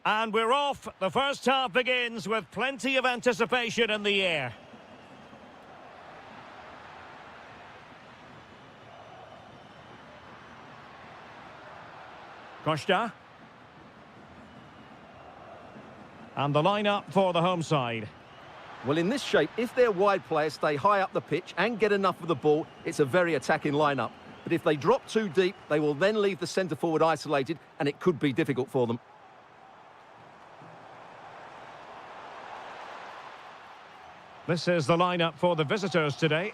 And we're off. The first half begins with plenty of anticipation in the air. Costa. And the lineup for the home side. Well, in this shape, if their wide players stay high up the pitch and get enough of the ball, it's a very attacking lineup. But if they drop too deep, they will then leave the centre forward isolated, and it could be difficult for them. This is the lineup for the visitors today.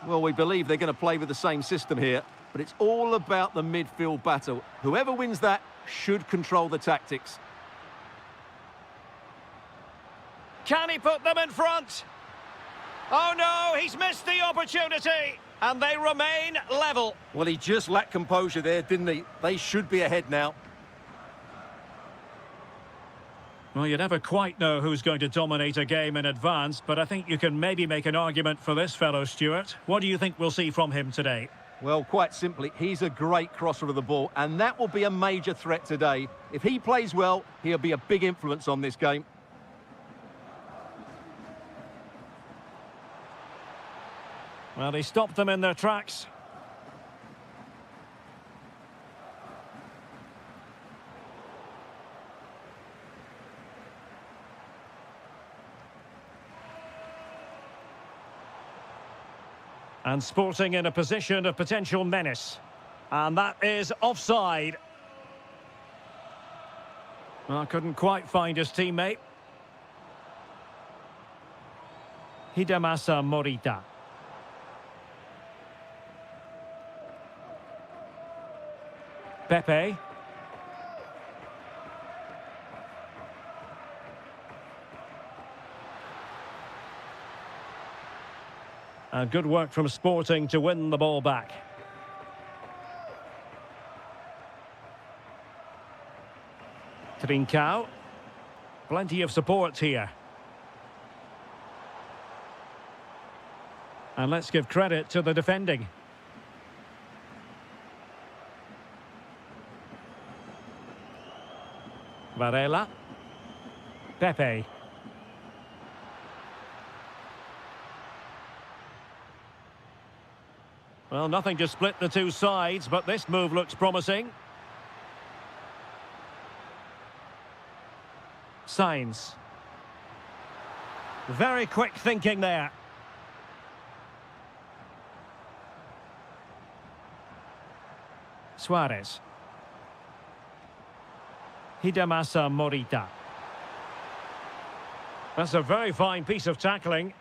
Well, we believe they're going to play with the same system here, but it's all about the midfield battle. Whoever wins that should control the tactics. Can he put them in front? Oh no, he's missed the opportunity. And they remain level. Well, he just lacked composure there, didn't he? They should be ahead now. Well, you never quite know who's going to dominate a game in advance, but I think you can maybe make an argument for this fellow, Stuart. What do you think we'll see from him today? Well, quite simply, he's a great crosser of the ball, and that will be a major threat today. If he plays well, he'll be a big influence on this game. Well, he stopped them in their tracks. And Sporting in a position of potential menace. And that is offside. Well, couldn't quite find his teammate. Hidemasa Morita. Pepe. And good work from Sporting to win the ball back. Trincao. Plenty of support here. And let's give credit to the defending. Varela. Pepe. Well, nothing to split the two sides, but this move looks promising. Sainz. Very quick thinking there. Suarez. Hidemasa Morita. That's a very fine piece of tackling.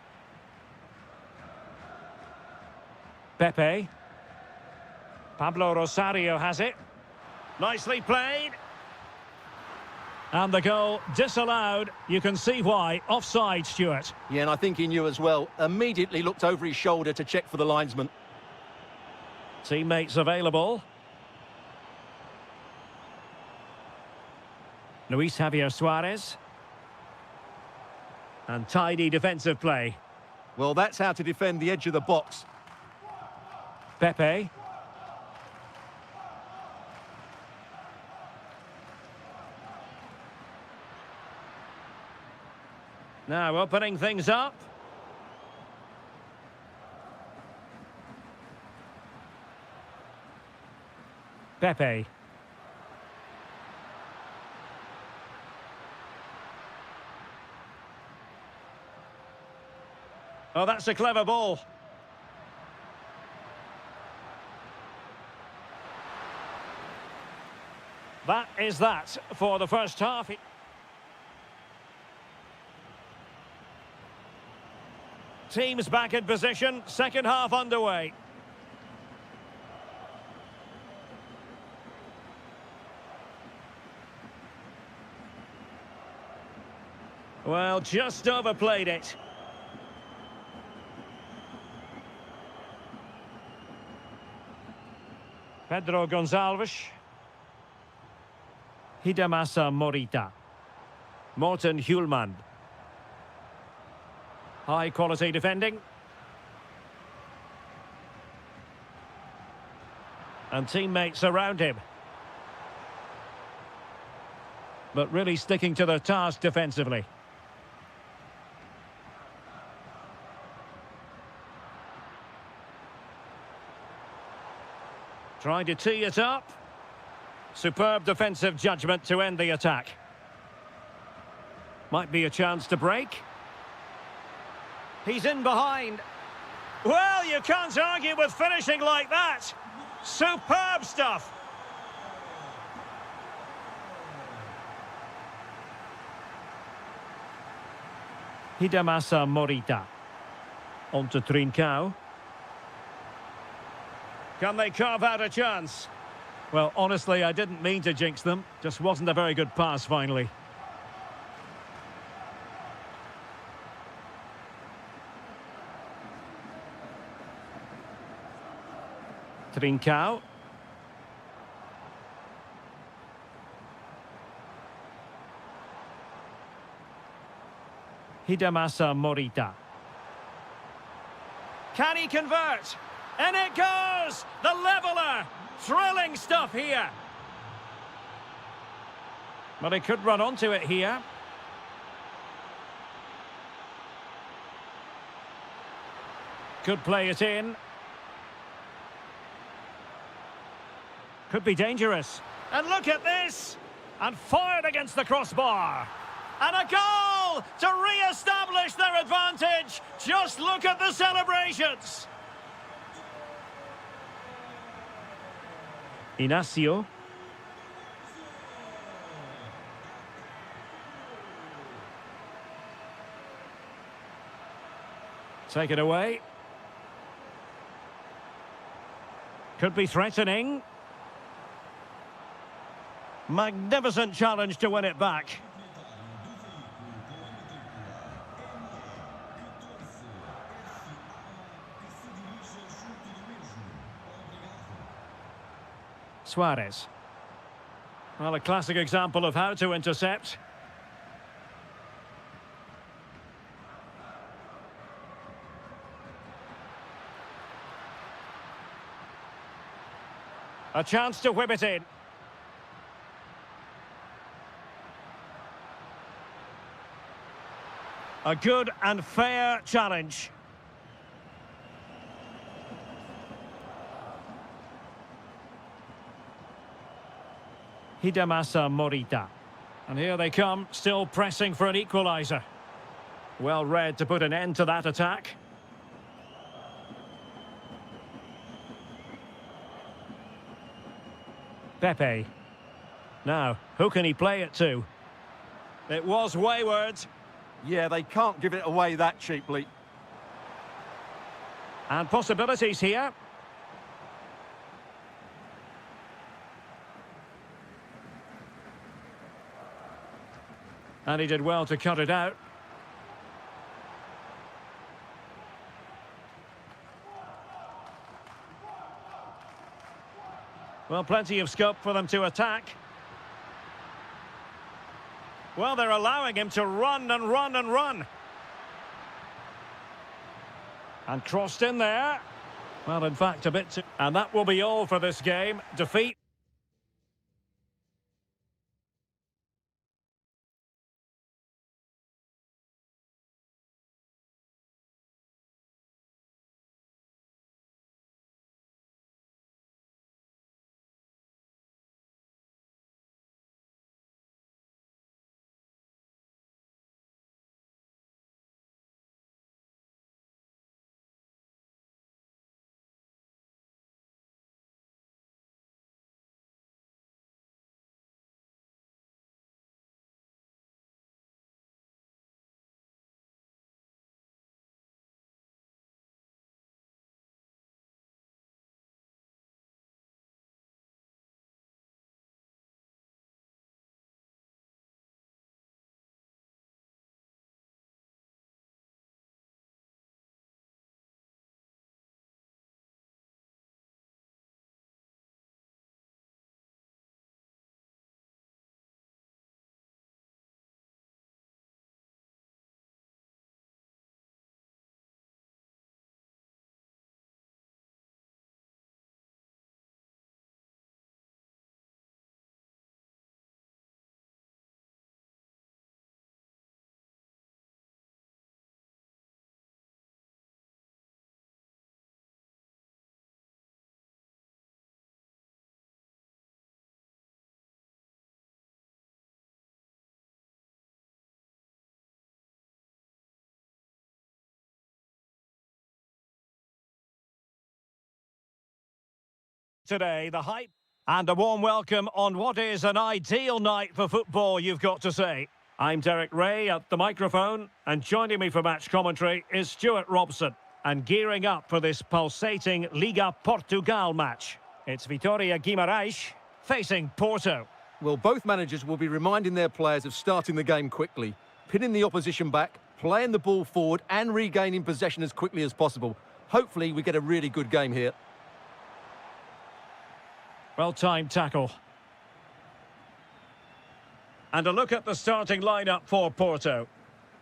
Pepe. Pablo Rosario has it. Nicely played. And the goal disallowed. You can see why. Offside, Stuart. Yeah, and I think he knew as well. Immediately looked over his shoulder to check for the linesman. Teammates available. Luis Javier Suarez. And tidy defensive play. Well, that's how to defend the edge of the box. Pepe. Now opening things up. Pepe. Oh, that's a clever ball. That is that for the first half. Teams back in position, second half underway. Well, just overplayed it. Pedro Gonçalves. Hidemasa Morita. Morten Hjulmand. High quality defending. And teammates around him. but really sticking to their task defensively. Trying to tee it up. Superb defensive judgment to end the attack. Might be a chance to break. He's in behind. Well, you can't argue with finishing like that. Superb stuff. Hidemasa Morita. On to Trincao. Can they carve out a chance? Well, honestly, I didn't mean to jinx them. Just wasn't a very good pass, finally. Trincao. Hidemasa Morita. Can he convert? And it goes! The leveller! Thrilling stuff here. But he could run onto it here. Could play it in. Could be dangerous. And look at this! And fired against the crossbar. And a goal to re-establish their advantage. Just look at the celebrations. Inacio. Take it away. Could be threatening. Magnificent challenge to win it back. Suarez. Well, a classic example of how to intercept. A chance to whip it in. A good and fair challenge. Hidemasa Morita. And here they come, still pressing for an equaliser. Well read to put an end to that attack. Pepe. Now, who can he play it to? It was wayward. Yeah, they can't give it away that cheaply. And possibilities here. And he did well to cut it out. Well, plenty of scope for them to attack. Well, they're allowing him to run and run and run. And crossed in there. Well, in fact, a bit too... And that will be all for this game. Defeat. Today, the hype and a warm welcome on what is an ideal night for football, you've got to say. I'm Derek Ray at the microphone, and joining me for match commentary is Stuart Robson. And gearing up for this pulsating Liga Portugal match, it's Vitória Guimarães facing Porto. Well, both managers will be reminding their players of starting the game quickly, pinning the opposition back, playing the ball forward and regaining possession as quickly as possible. Hopefully we get a really good game here. Well-timed tackle. And a look at the starting lineup for Porto.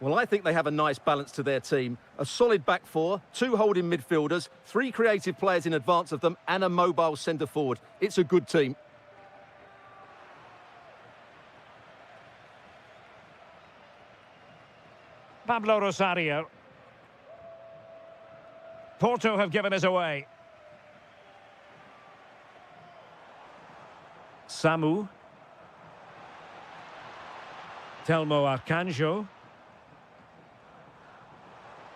Well, I think they have a nice balance to their team. A solid back four, two holding midfielders, three creative players in advance of them, and a mobile centre-forward. It's a good team. Pablo Rosario. Porto have given us away. Samu. Telmo Arcanjo.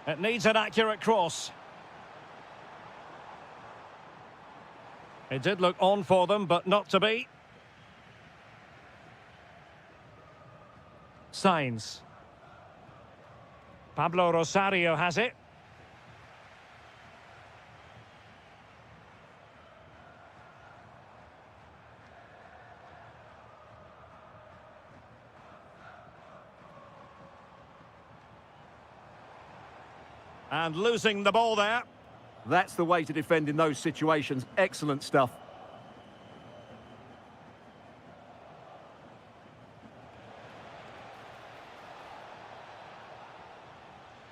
It needs an accurate cross. It did look on for them, but not to be. Sainz. Pablo Rosario has it. And losing the ball there. That's the way to defend in those situations. Excellent stuff.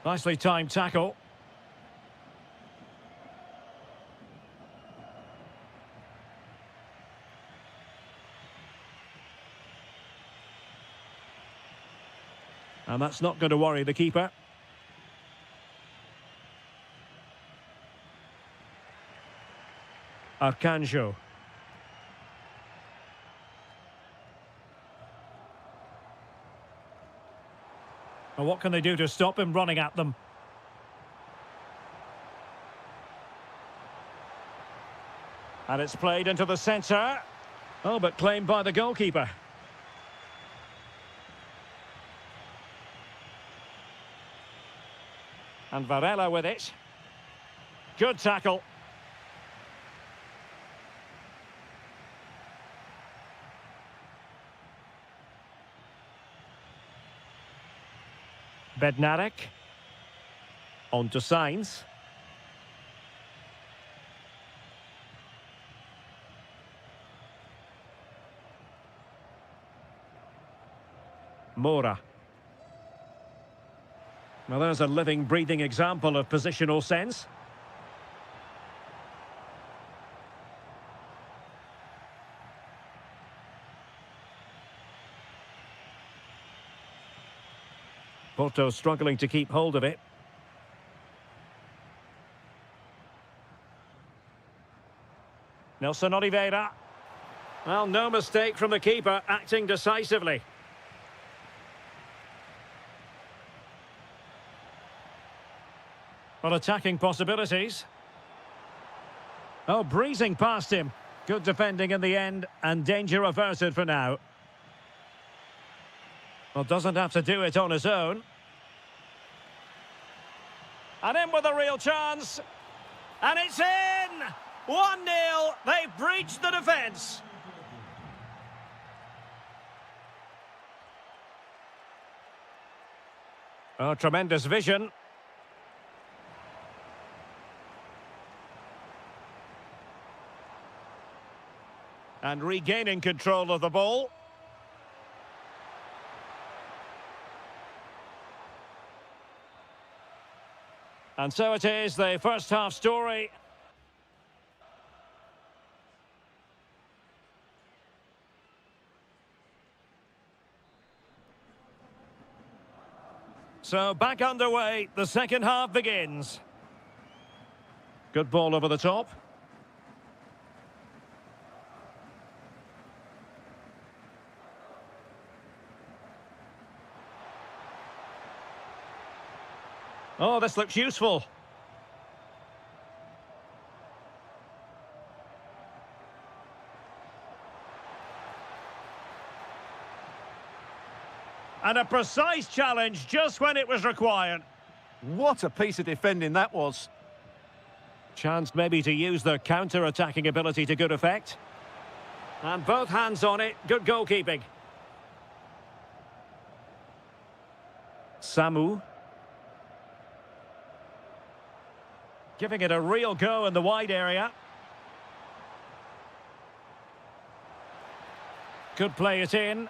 Nicely timed tackle. And that's not going to worry the keeper. Arcanjo. And what can they do to stop him running at them? And it's played into the centre. Oh, but claimed by the goalkeeper. And Varela with it. Good tackle. Bednarek. On to Sainz. Moura. Well, there's a living, breathing example of positional sense. Porto struggling to keep hold of it. Nelson Oliveira. Well, no mistake from the keeper, acting decisively. Well, attacking possibilities. Oh, breezing past him. Good defending in the end, and danger averted for now. Well, doesn't have to do it on his own. And in with a real chance. And it's in! 1-0. They've breached the defence. Oh, tremendous vision. And regaining control of the ball. And so it is, the first half story. So back underway, the second half begins. Good ball over the top. Oh, this looks useful. And a precise challenge just when it was required. What a piece of defending that was. Chance maybe to use their counter-attacking ability to good effect. And both hands on it, good goalkeeping. Samu. Giving it a real go in the wide area. Could play it in.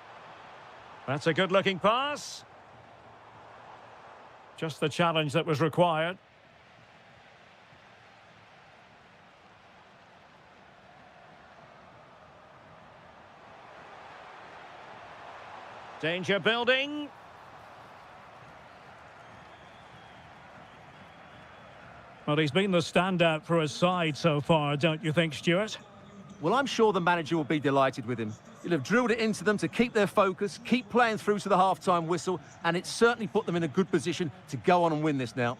That's a good-looking pass. Just the challenge that was required. Danger building. Well, he's been the standout for his side so far, don't you think, Stuart? Well, I'm sure the manager will be delighted with him. He'll have drilled it into them to keep their focus, keep playing through to the half-time whistle, and it's certainly put them in a good position to go on and win this now.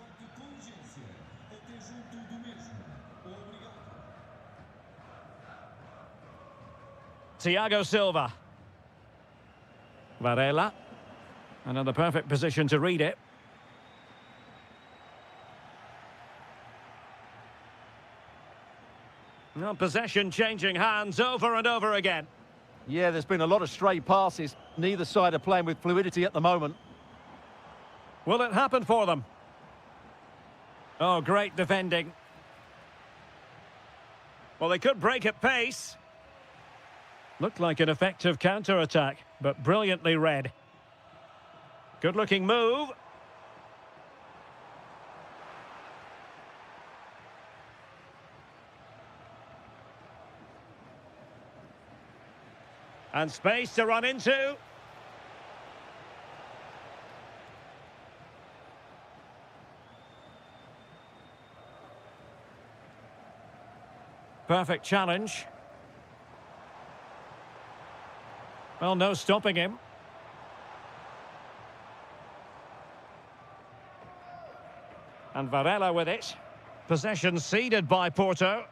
Thiago Silva. Varela. And in the perfect position to read it. Well, possession changing hands over and over again. Yeah, there's been a lot of stray passes. Neither side are playing with fluidity at the moment. Will it happen for them? Oh, great defending. Well, they could break at pace. Looked like an effective counter-attack, but brilliantly read. Good-looking move. And space to run into. Perfect challenge. Well, no stopping him. And Varela with it. Possession ceded by Porto.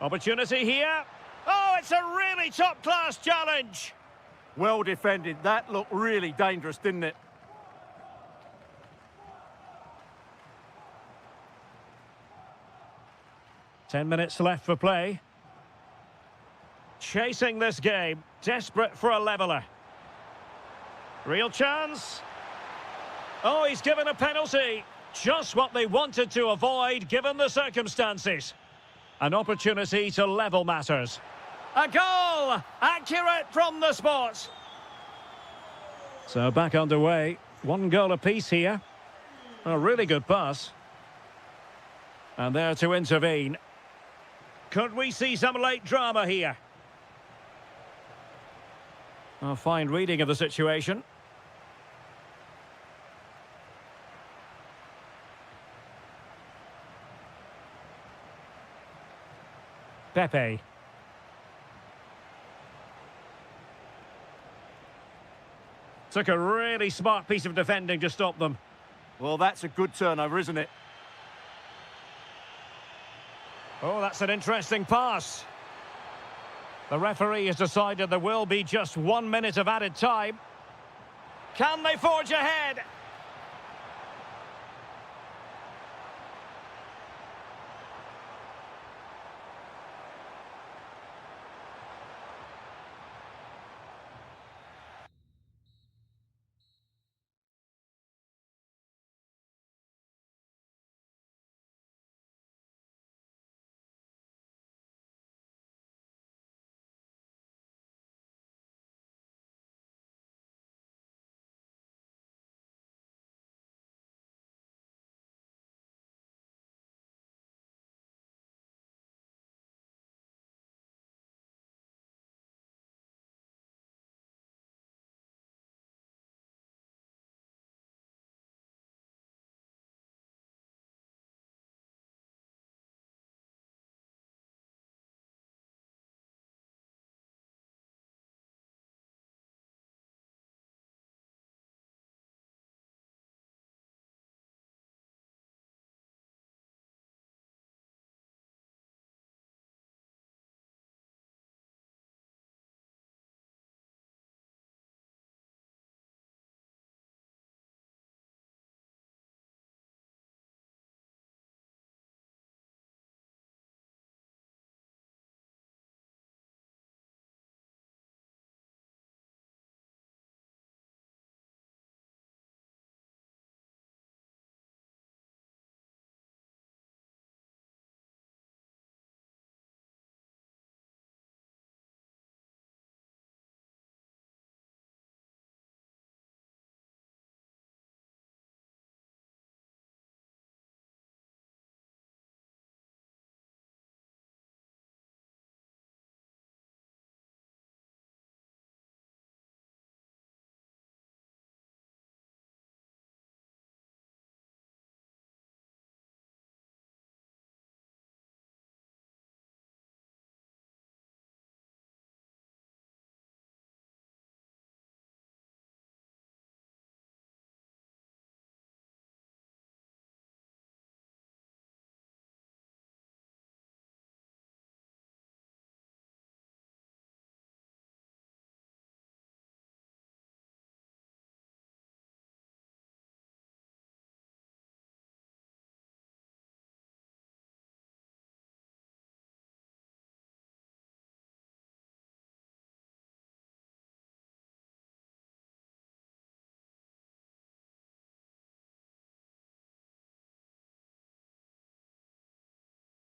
Opportunity here. Oh, it's a really top-class challenge. Well defended. That looked really dangerous, didn't it? Ten minutes left for play. Chasing this game, desperate for a leveller. Real chance. Oh, he's given a penalty. Just what they wanted to avoid, given the circumstances. An opportunity to level matters. A goal! Accurate from the spot. So back underway. One goal apiece here. A really good pass. And there to intervene. Could we see some late drama here? A fine reading of the situation. Pepe. Took a really smart piece of defending to stop them. Well, that's a good turnover, isn't it? Oh, that's an interesting pass. The referee has decided there will be just 1 minute of added time. Can they forge ahead?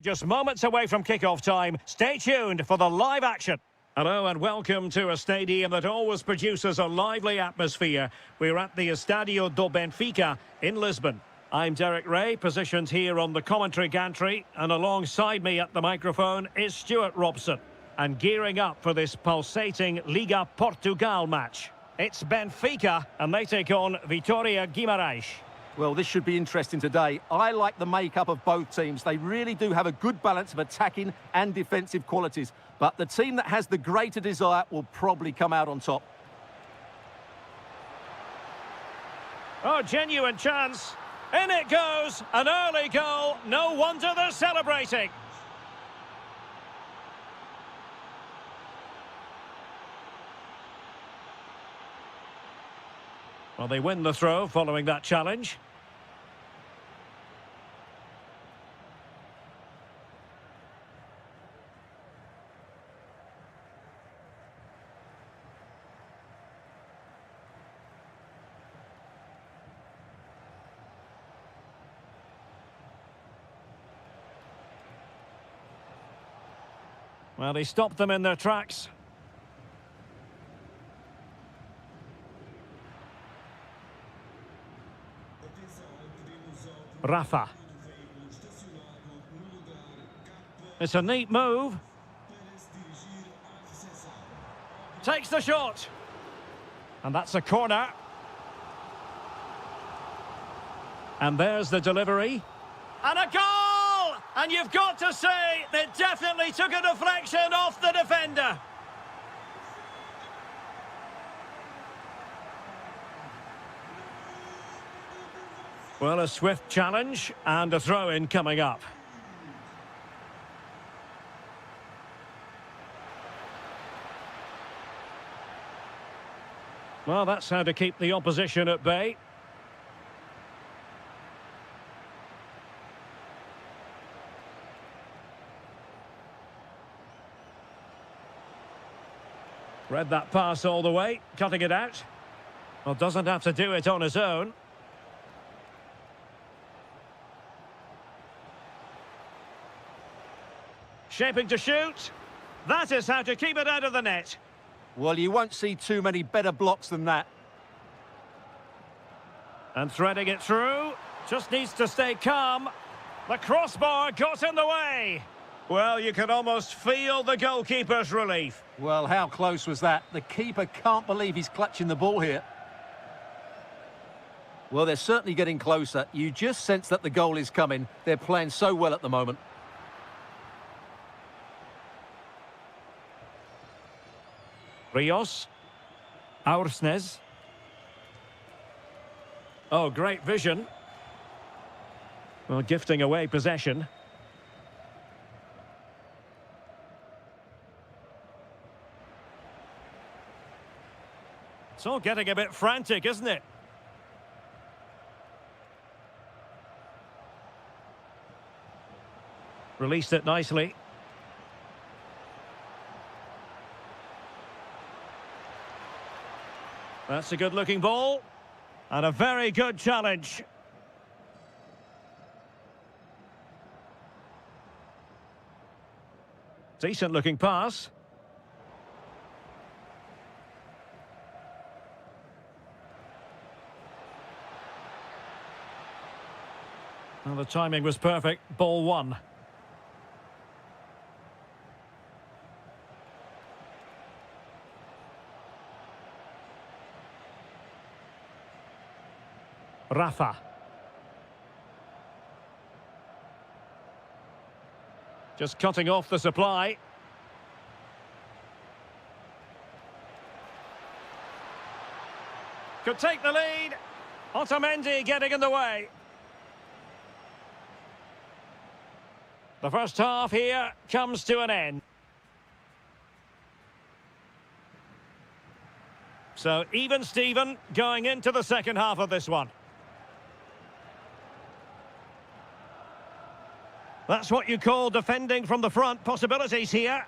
Just moments away from kick-off time. Stay tuned for the live action. Hello and welcome to a stadium that always produces a lively atmosphere. We're at the Estadio do Benfica in Lisbon. I'm Derek Ray, positioned here on the commentary gantry, and alongside me at the microphone is Stuart Robson. And gearing up for this pulsating Liga Portugal match. It's Benfica, and they take on Vitória Guimarães. Well, this should be interesting today. I like the makeup of both teams. They really do have a good balance of attacking and defensive qualities. But the team that has the greater desire will probably come out on top. Oh, genuine chance. In it goes. An early goal. No wonder they're celebrating. Well, they win the throw following that challenge. Well, they stopped them in their tracks. Rafa. It's a neat move. Takes the shot. And that's a corner. And there's the delivery. And a goal! And you've got to say, they definitely took a deflection off the defender. Well, a swift challenge and a throw-in coming up. Well, that's how to keep the opposition at bay. Read that pass all the way, cutting it out. Well, doesn't have to do it on his own. Shaping to shoot. That is how to keep it out of the net. Well, you won't see too many better blocks than that. And threading it through. Just needs to stay calm. The crossbar got in the way. Well, you can almost feel the goalkeeper's relief. Well, how close was that? The keeper can't believe he's clutching the ball here. Well, they're certainly getting closer. You just sense that the goal is coming. They're playing so well at the moment. Rios. Aursnes. Oh, great vision. Well, gifting away possession. It's all getting a bit frantic, isn't it? Released it nicely. That's a good-looking ball. And a very good challenge. Decent-looking pass. Well, the timing was perfect. Ball one. Rafa. Just cutting off the supply. Could take the lead. Otamendi getting in the way. The first half here comes to an end. So even Steven going into the second half of this one. That's what you call defending from the front. Possibilities here.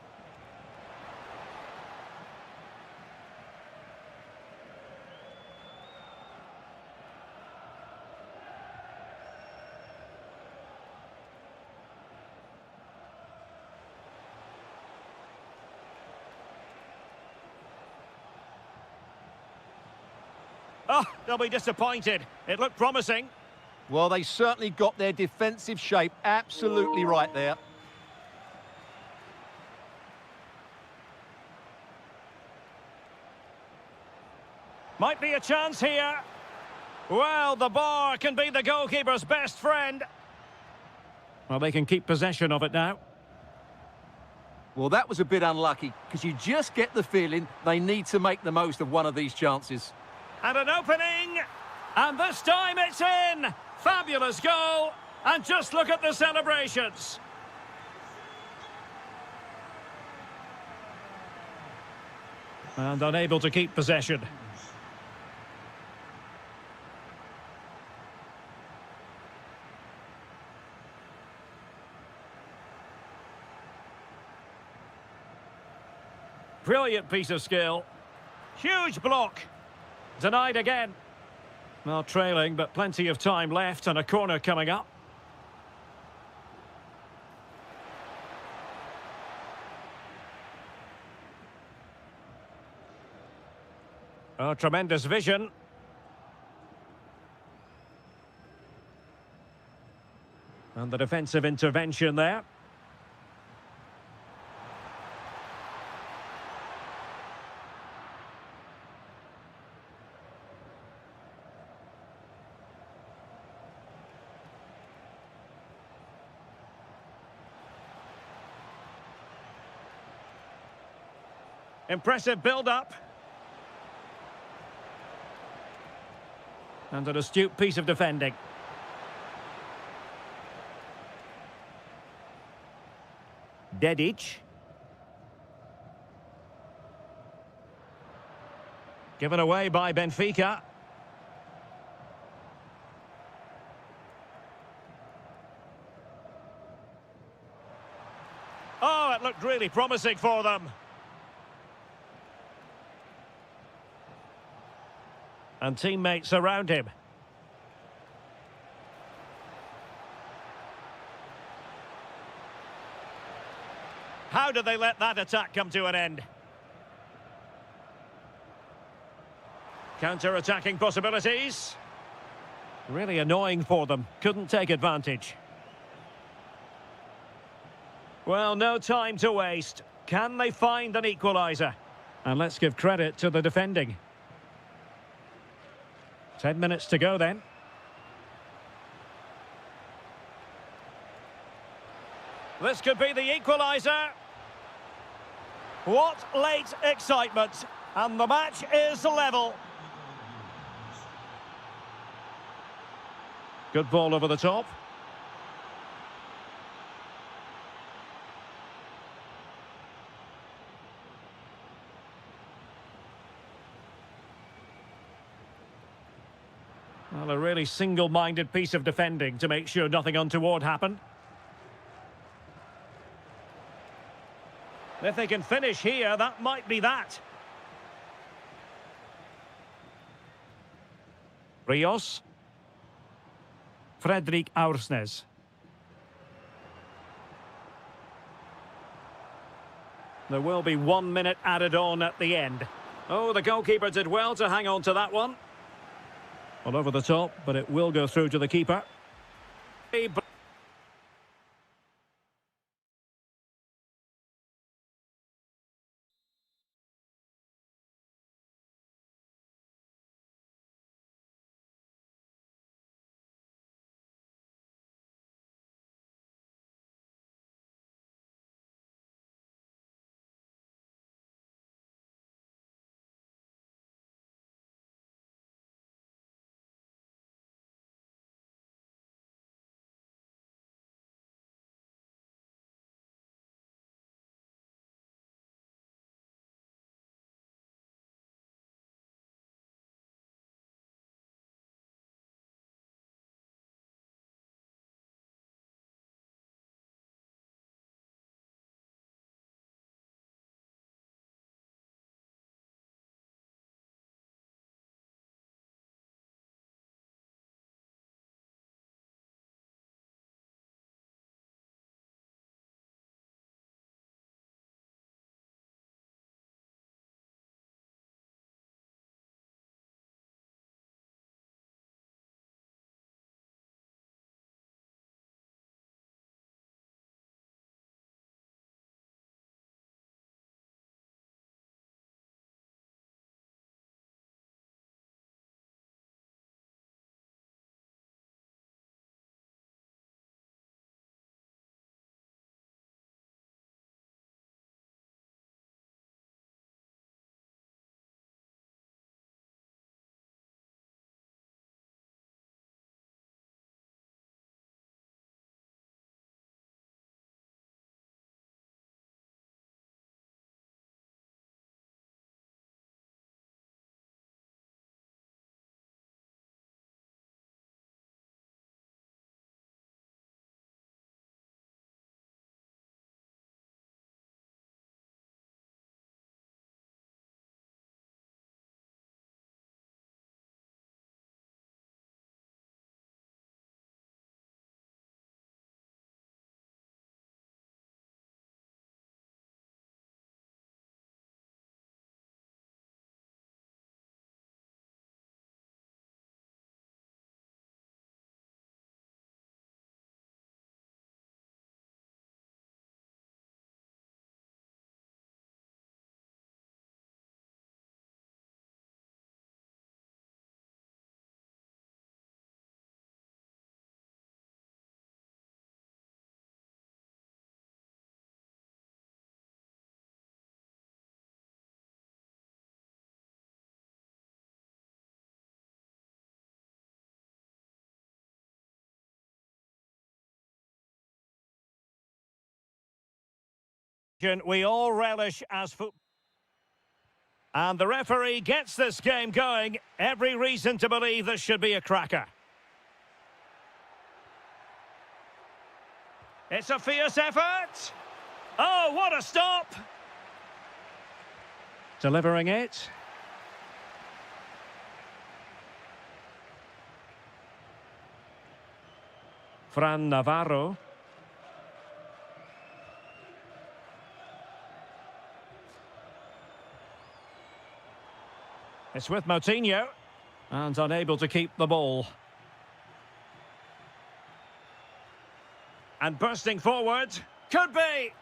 Oh, they'll be disappointed. It looked promising. Well, they certainly got their defensive shape absolutely right there. Might be a chance here. Well, the bar can be the goalkeeper's best friend. Well, they can keep possession of it now. Well, that was a bit unlucky, because you just get the feeling they need to make the most of one of these chances. And an opening. And this time it's in. Fabulous goal. And just look at the celebrations. And unable to keep possession. Brilliant piece of skill. Huge block. Denied again. Well, trailing, but plenty of time left and a corner coming up. Oh, tremendous vision. And the defensive intervention there. Impressive build-up. And an astute piece of defending. Dedic. Given away by Benfica. Oh, it looked really promising for them. And teammates around him. How did they let that attack come to an end? Counter-attacking possibilities. Really annoying for them. Couldn't take advantage. Well, no time to waste. Can they find an equaliser? And let's give credit to the defending. 10 minutes to go then. This could be the equaliser. What late excitement. And the match is level. Good ball over the top. Well, a really single-minded piece of defending to make sure nothing untoward happened. If they can finish here, that might be that. Rios. Fredrik Aursnes. There will be 1 minute added on at the end. Oh, the goalkeeper did well to hang on to that one. Well, over the top, but it will go through to the keeper. action we all relish as football. And the referee gets this game going. Every reason to believe this should be a cracker. It's a fierce effort. Oh, what a stop! Delivering it. Fran Navarro. It's with Moutinho. And unable to keep the ball. And bursting forward. Could be.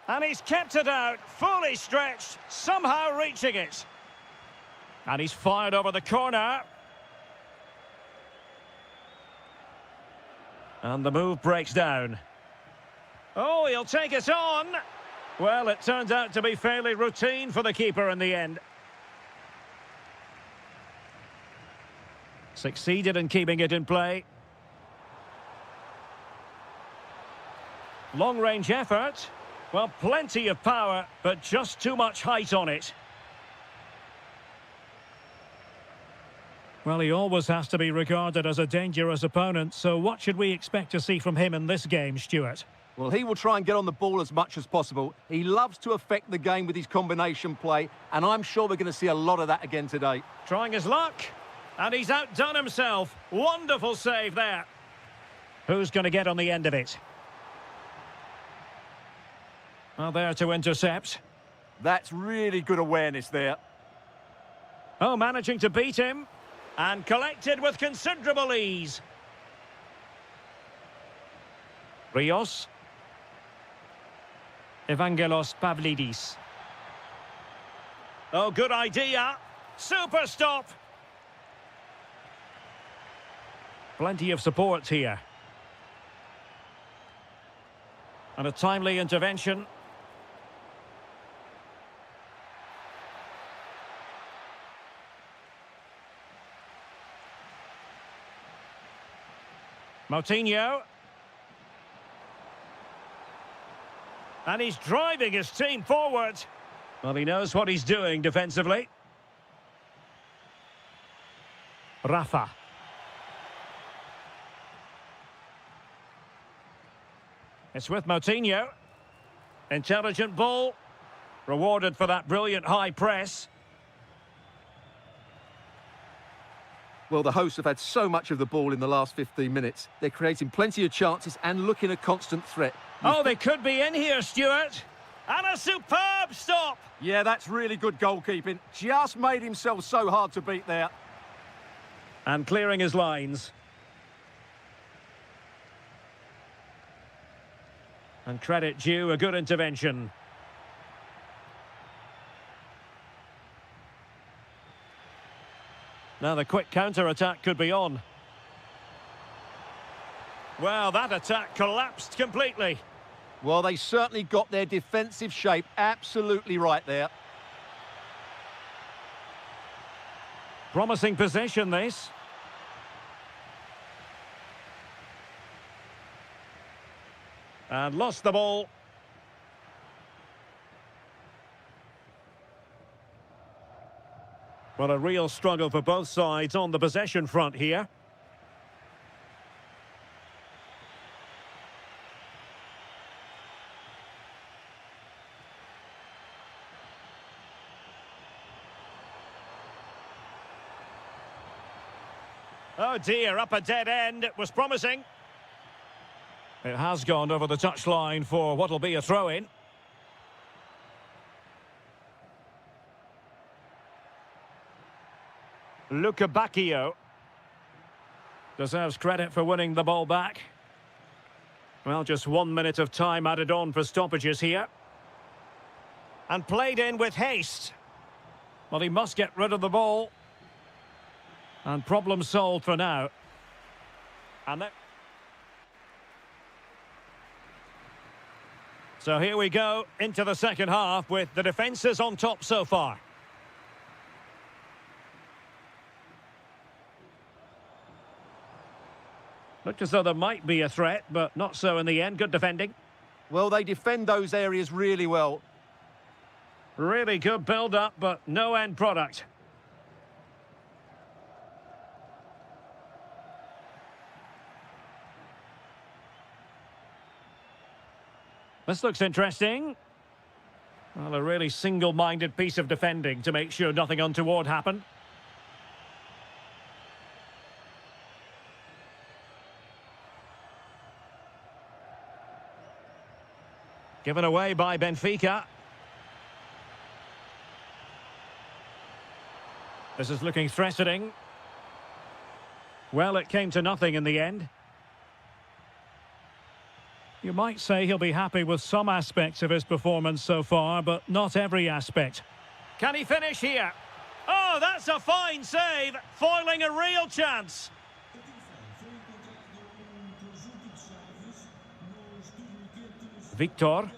And he's kept it out. Fully stretched. Somehow reaching it. And he's fired over the corner. And the move breaks down. Oh, he'll take it on. Well, it turns out to be fairly routine for the keeper in the end. Succeeded in keeping it in play. Long-range effort. Well, plenty of power, but just too much height on it. Well, he always has to be regarded as a dangerous opponent, so what should we expect to see from him in this game, Stuart? Well, he will try and get on the ball as much as possible. He loves to affect the game with his combination play, and I'm sure we're going to see a lot of that again today. Trying his luck, and he's outdone himself. Wonderful save there. Who's going to get on the end of it? Well, there to intercept. That's really good awareness there. Oh, managing to beat him. And collected with considerable ease. Rios. Evangelos Pavlidis. Oh, good idea. Super stop. Plenty of support here. And a timely intervention. Moutinho. And he's driving his team forward. Well, he knows what he's doing defensively. Rafa. It's with Moutinho. Intelligent ball. Rewarded for that brilliant high press. Well, the hosts have had so much of the ball in the last 15 minutes. They're creating plenty of chances and looking a constant threat. Oh, they could be in here, Stuart. And a superb stop. Yeah, that's really good goalkeeping. Just made himself so hard to beat there. And clearing his lines. And credit due, a good intervention. Now the quick counter-attack could be on. Well, that attack collapsed completely. Well, they certainly got their defensive shape absolutely right there. Promising possession, this. And lost the ball. Well, a real struggle for both sides on the possession front here. Oh dear, up a dead end. It was promising. It has gone over the touchline for what'll be a throw-in. Luca Bacchio deserves credit for winning the ball back. Well, just 1 minute of time added on for stoppages here. And played in with haste. Well, he must get rid of the ball. And problem solved for now. And then... So here we go into the second half with the defences on top so far. Looked as though there might be a threat, but not so in the end. Good defending. Well, they defend those areas really well. Really good build-up, but no end product. This looks interesting. Well, a really single-minded piece of defending to make sure nothing untoward happened. Given away by Benfica. This is looking threatening. Well, it came to nothing in the end. You might say he'll be happy with some aspects of his performance so far, but not every aspect. Can he finish here? Oh, that's a fine save, foiling a real chance. Victor,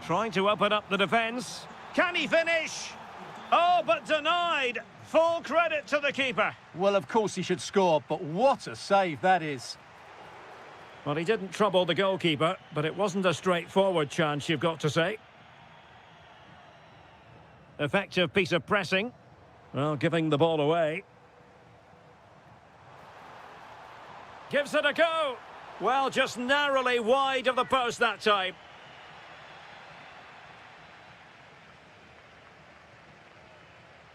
trying to open up the defence. Can he finish? Oh, but denied. Full credit to the keeper. Well, of course he should score, but what a save that is. Well, he didn't trouble the goalkeeper, but it wasn't a straightforward chance, you've got to say. Effective piece of pressing. Well, giving the ball away. Gives it a go. Well, just narrowly wide of the post that time.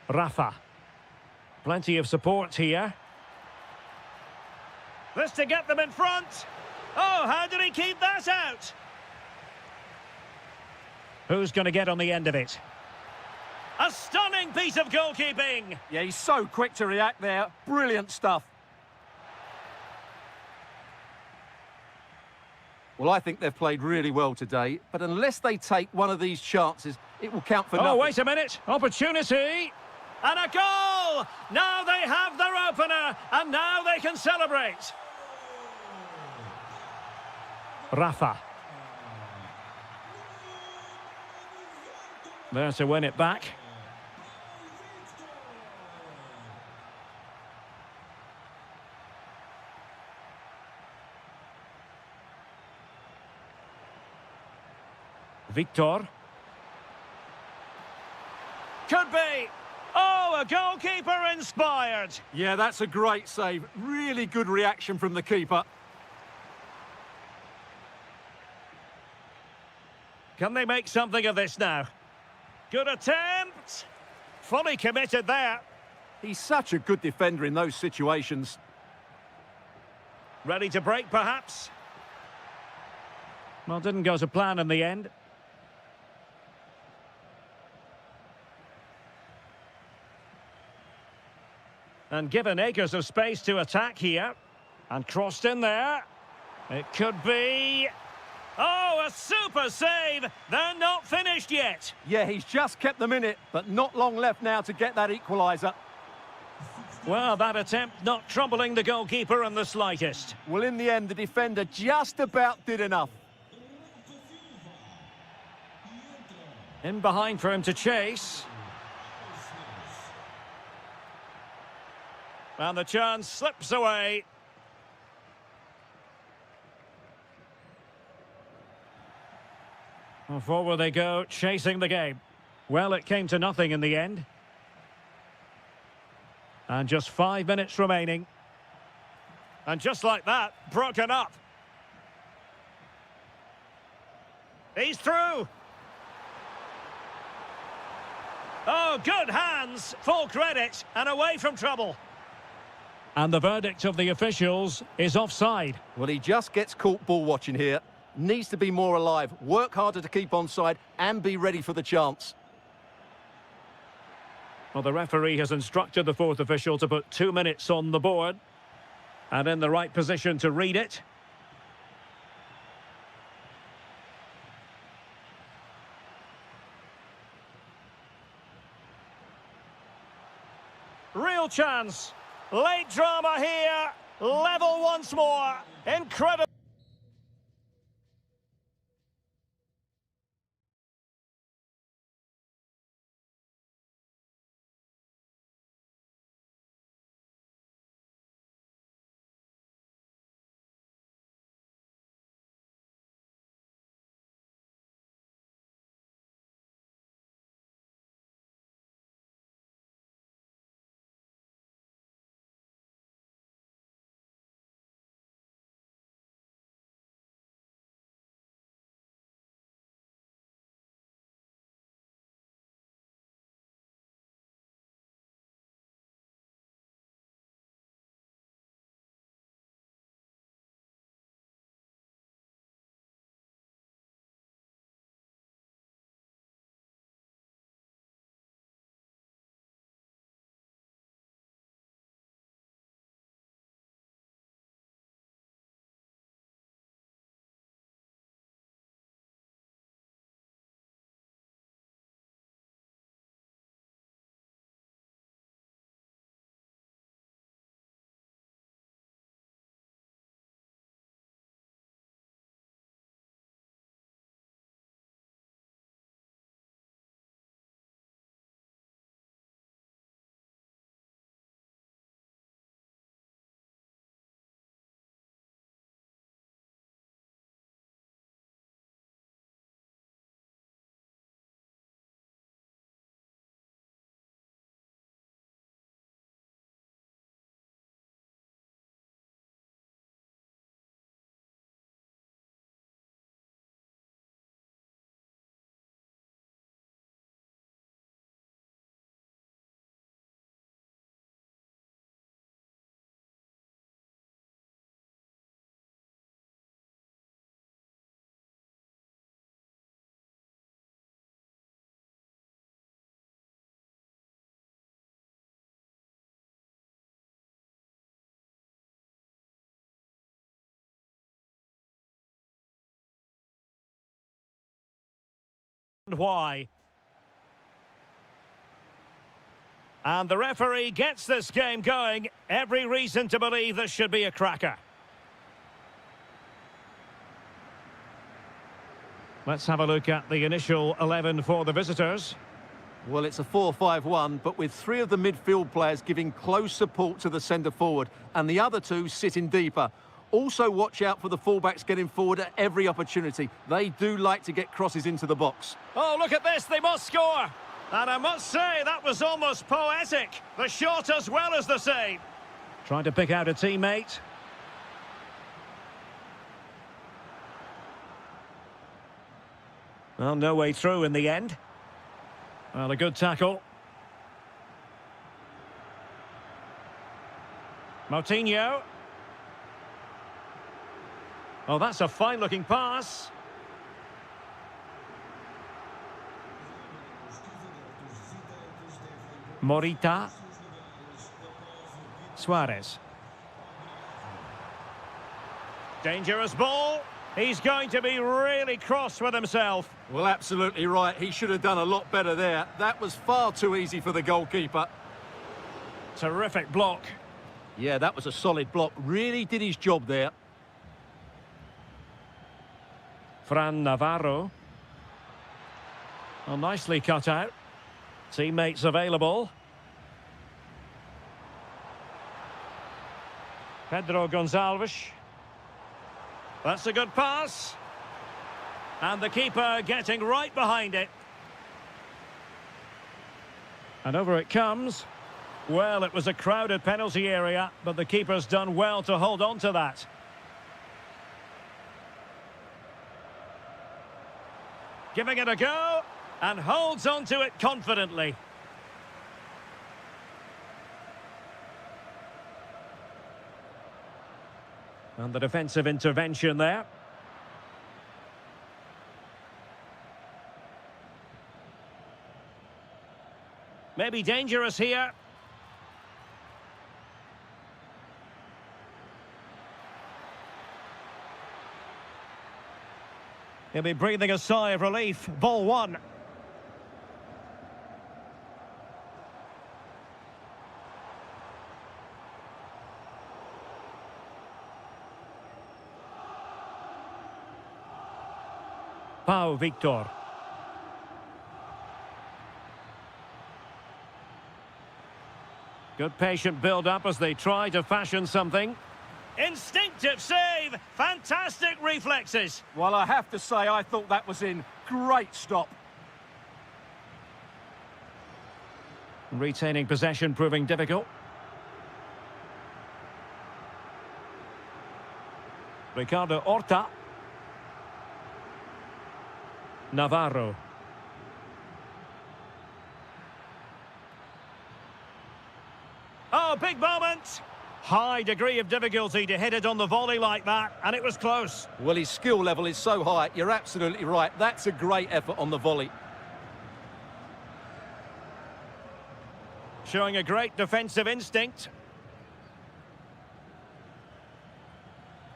Rafa. Plenty of support here. This to get them in front. Oh, how did he keep that out? Who's going to get on the end of it? A stunning piece of goalkeeping. Yeah, he's so quick to react there. Brilliant stuff. Well, I think they've played really well today, but unless they take one of these chances, it will count for nothing. Oh, wait a minute. Opportunity. And a goal! Now they have their opener, and now they can celebrate. Rafa. There to win it back. Victor. Could be. Oh, a goalkeeper inspired. Yeah, that's a great save. Really good reaction from the keeper. Can they make something of this now? Good attempt. Fully committed there. He's such a good defender in those situations. Ready to break, perhaps? Well, didn't go to plan in the end. And given acres of space to attack here. And crossed in there. It could be... Oh, a super save! They're not finished yet. Yeah, he's just kept them in it, but not long left now to get that equaliser. Well, that attempt not troubling the goalkeeper in the slightest. Well, in the end, the defender just about did enough. In behind for him to chase. And the chance slips away. Well, forward they go, chasing the game. Well, it came to nothing in the end. And just 5 minutes remaining. And just like that, broken up. He's through. Oh, good hands, full credit, and away from trouble. And the verdict of the officials is offside. Well, he just gets caught ball watching here. Needs to be more alive, work harder to keep onside, and be ready for the chance. Well, the referee has instructed the fourth official to put 2 minutes on the board. And in the right position to read it. Real chance. Late drama here. Level once more. Incredible. why. And the referee gets this game going. Every reason to believe this should be a cracker. Let's have a look at the initial 11 for the visitors. Well, it's a 4-5-1, but with three of the midfield players giving close support to the centre forward and the other two sitting deeper. Also watch out for the fullbacks getting forward at every opportunity. They do like to get crosses into the box. Oh, look at this, they must score. And I must say, that was almost poetic. The shot as well as the save. Trying to pick out a teammate. Well, no way through in the end. Well, a good tackle. Moutinho. Oh, that's a fine-looking pass. Morita. Suarez. Dangerous ball. He's going to be really cross with himself. Well, absolutely right. He should have done a lot better there. That was far too easy for the goalkeeper. Terrific block. Yeah, that was a solid block. Really did his job there. Fran Navarro. Oh, nicely cut out. Teammates available. Pedro Gonçalves. That's a good pass. And the keeper getting right behind it. And over it comes. Well, it was a crowded penalty area, but the keeper's done well to hold on to that. Giving it a go, and holds on to it confidently. And the defensive intervention there. Maybe dangerous here. He'll be breathing a sigh of relief. Ball one. Pau Victor. Good patient build-up as they try to fashion something. Instinctive save! Fantastic reflexes! Well, I have to say, I thought that was in. Great stop. Retaining possession proving difficult. Ricardo Horta. Navarro. Oh, big moment! High degree of difficulty to hit it on the volley like that, and it was close. Well, his skill level is so high. You're absolutely right. That's a great effort on the volley. Showing a great defensive instinct.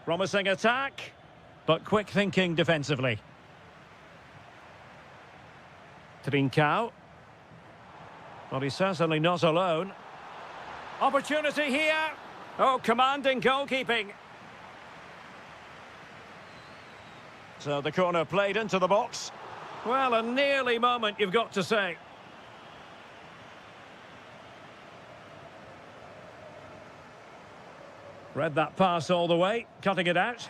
Promising attack, but quick thinking defensively. Trincao. Well, he's certainly not alone. Opportunity here. Oh, commanding goalkeeping. So the corner played into the box. Well, a nearly moment, you've got to say. Read that pass all the way, cutting it out.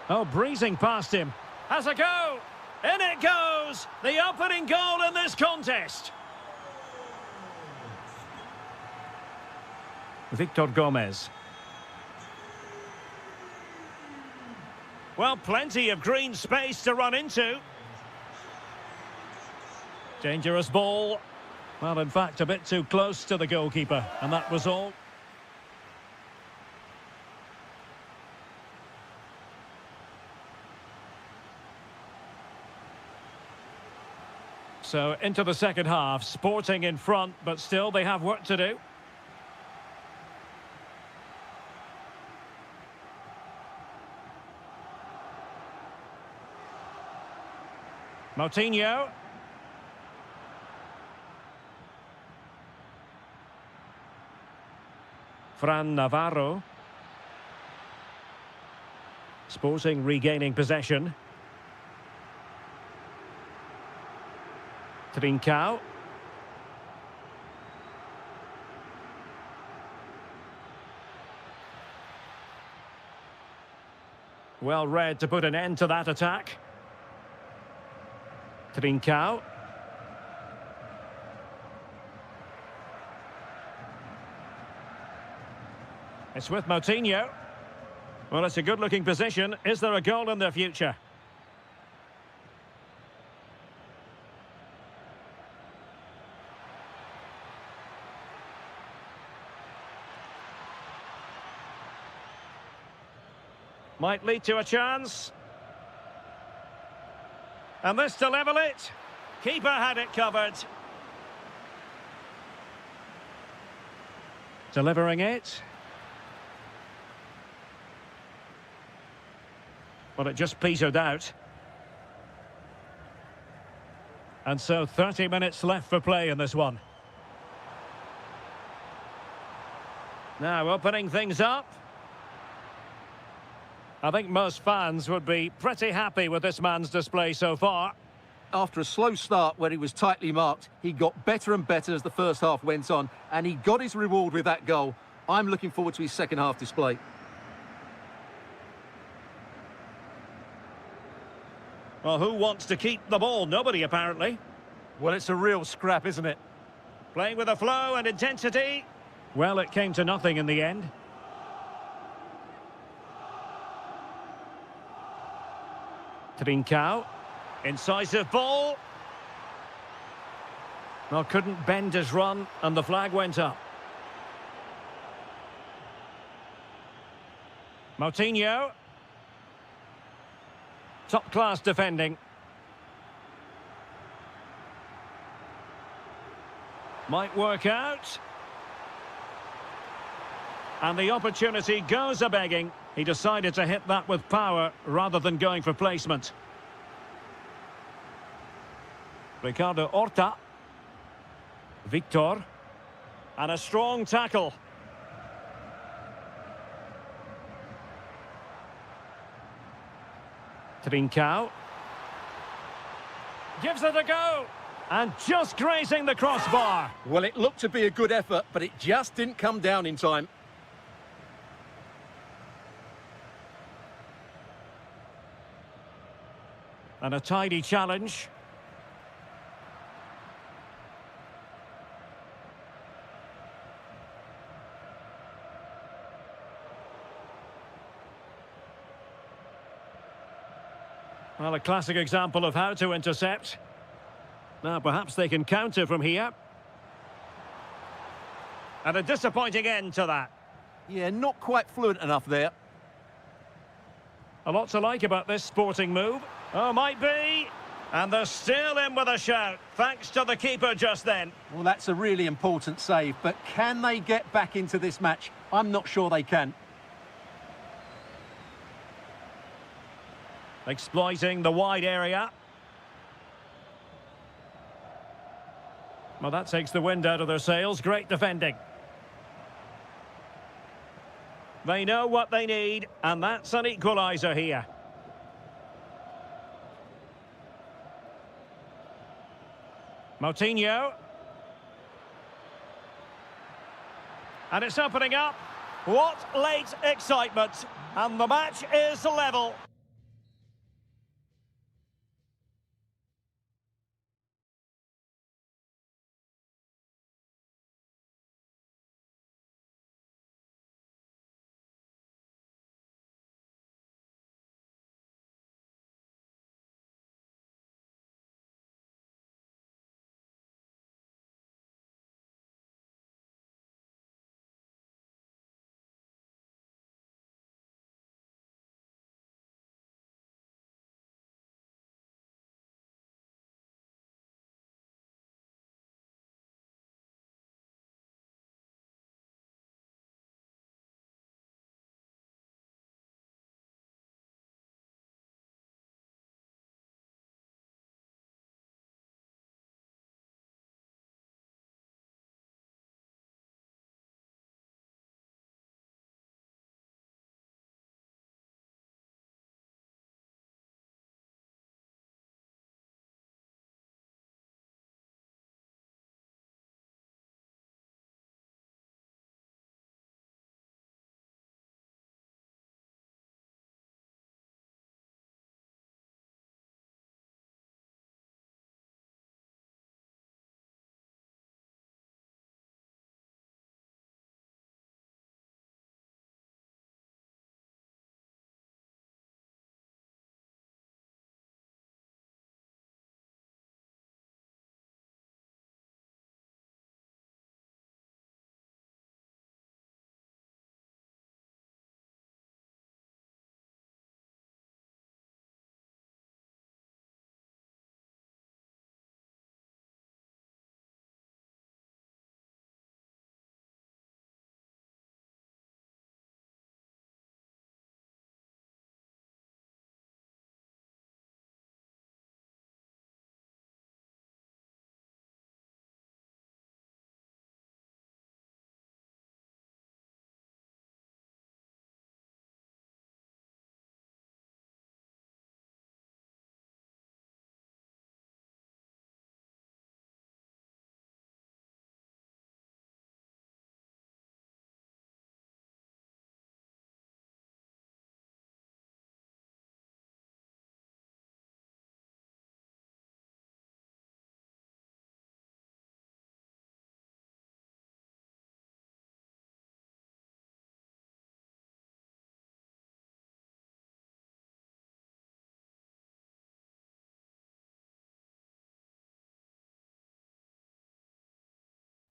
Oh, breezing past him. Has a go. In it goes. The opening goal in this contest. Victor Gomez. Well, plenty of green space to run into. Dangerous ball. Well, in fact, a bit too close to the goalkeeper, and that was all. So, into the second half, Sporting in front, but still they have work to do. Moutinho. Fran Navarro. Sporting regaining possession. Trincao. Well read to put an end to that attack. Trincao. It's with Moutinho. Well, it's a good-looking position. Is there a goal in the future? Might lead to a chance. And this to level it. Keeper had it covered. Delivering it. Well, it just petered out. And so 30 minutes left for play in this one. Now opening things up. I think most fans would be pretty happy with this man's display so far. After a slow start where he was tightly marked, he got better and better as the first half went on, and he got his reward with that goal. I'm looking forward to his second half display. Well, who wants to keep the ball? Nobody, apparently. Well, it's a real scrap, isn't it? Playing with a flow and intensity. Well, it came to nothing in the end. Trincao. Incisive ball. Well, couldn't bend his run, and the flag went up. Moutinho. Top-class defending. Might work out. And the opportunity goes a-begging. He decided to hit that with power rather than going for placement. Ricardo Horta. Victor. And a strong tackle. Trincao. Gives it a go. And just grazing the crossbar. Well, it looked to be a good effort, but it just didn't come down in time. And a tidy challenge. Well, a classic example of how to intercept. Now, perhaps they can counter from here. And a disappointing end to that. Yeah, not quite fluent enough there. A lot to like about this sporting move. Oh, might be. And they're still in with a shout, thanks to the keeper just then. Well, that's a really important save, but can they get back into this match? I'm not sure they can. Exploiting the wide area. Well, that takes the wind out of their sails. Great defending. They know what they need, and that's an equaliser here. Moutinho. And it's opening up. What late excitement. And the match is level.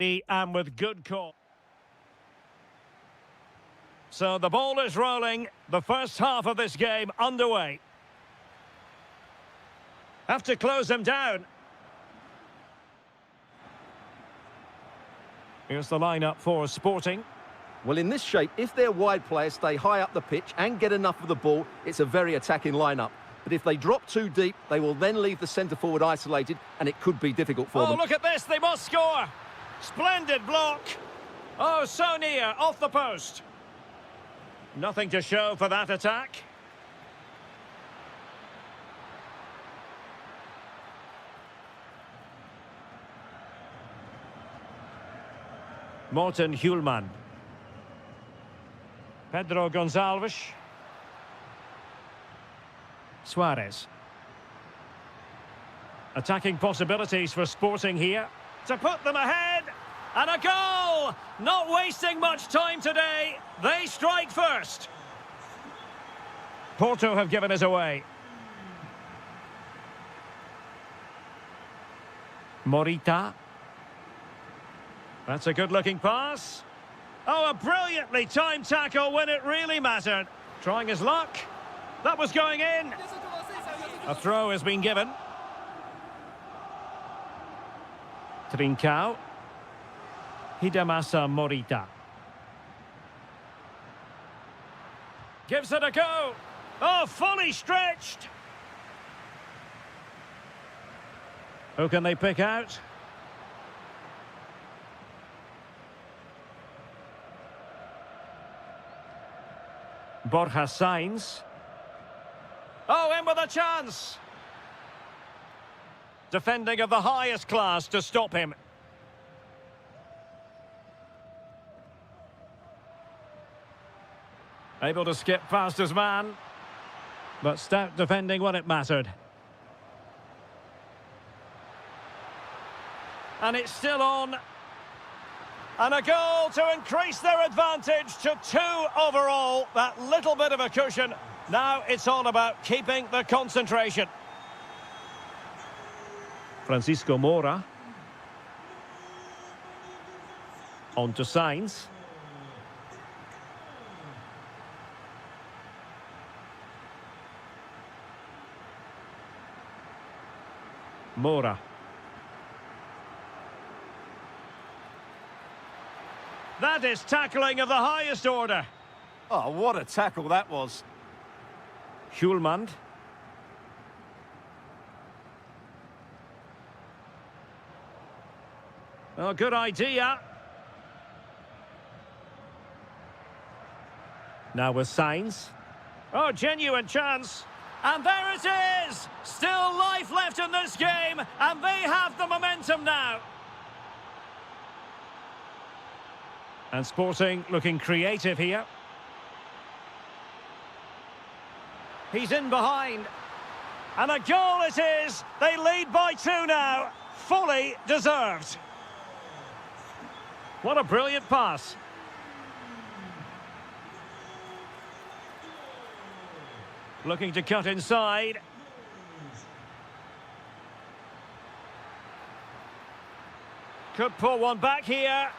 And with good call. So the ball is rolling. The first half of this game underway. Have to close him down. Here's the lineup for Sporting. Well, in this shape, if their wide players stay high up the pitch and get enough of the ball, it's a very attacking lineup. But if they drop too deep, they will then leave the centre-forward isolated, and it could be difficult for them. Oh, look at this. They must score. Splendid block. Oh, so near. Off the post. Nothing to show for that attack. Morten Hjulman. Pedro Gonçalves. Suarez. Attacking possibilities for Sporting here. To put them ahead. And a goal! Not wasting much time today. They strike first. Porto have given us away. Morita. That's a good-looking pass. Oh, a brilliantly timed tackle when it really mattered. Trying his luck. That was going in. A throw has been given. Trincao. Hidemasa Morita. Gives it a go. Oh, fully stretched. Who can they pick out? Borja Sainz. Oh, in with a chance. Defending of the highest class to stop him. Able to skip past his man. But stout defending when it mattered. And it's still on. And a goal to increase their advantage to 2 overall. That little bit of a cushion. Now it's all about keeping the concentration. Francisco Mora. On to Sainz. Mora. That is tackling of the highest order. Oh, what a tackle that was. Hjulmand. Oh, good idea. Now with Sainz. Oh, genuine chance. And there it is! Still life left in this game, and they have the momentum now. And Sporting looking creative here. He's in behind. And a goal it is! They lead by 2 now. Fully deserved. What a brilliant pass. Looking to cut inside. Could pull one back here.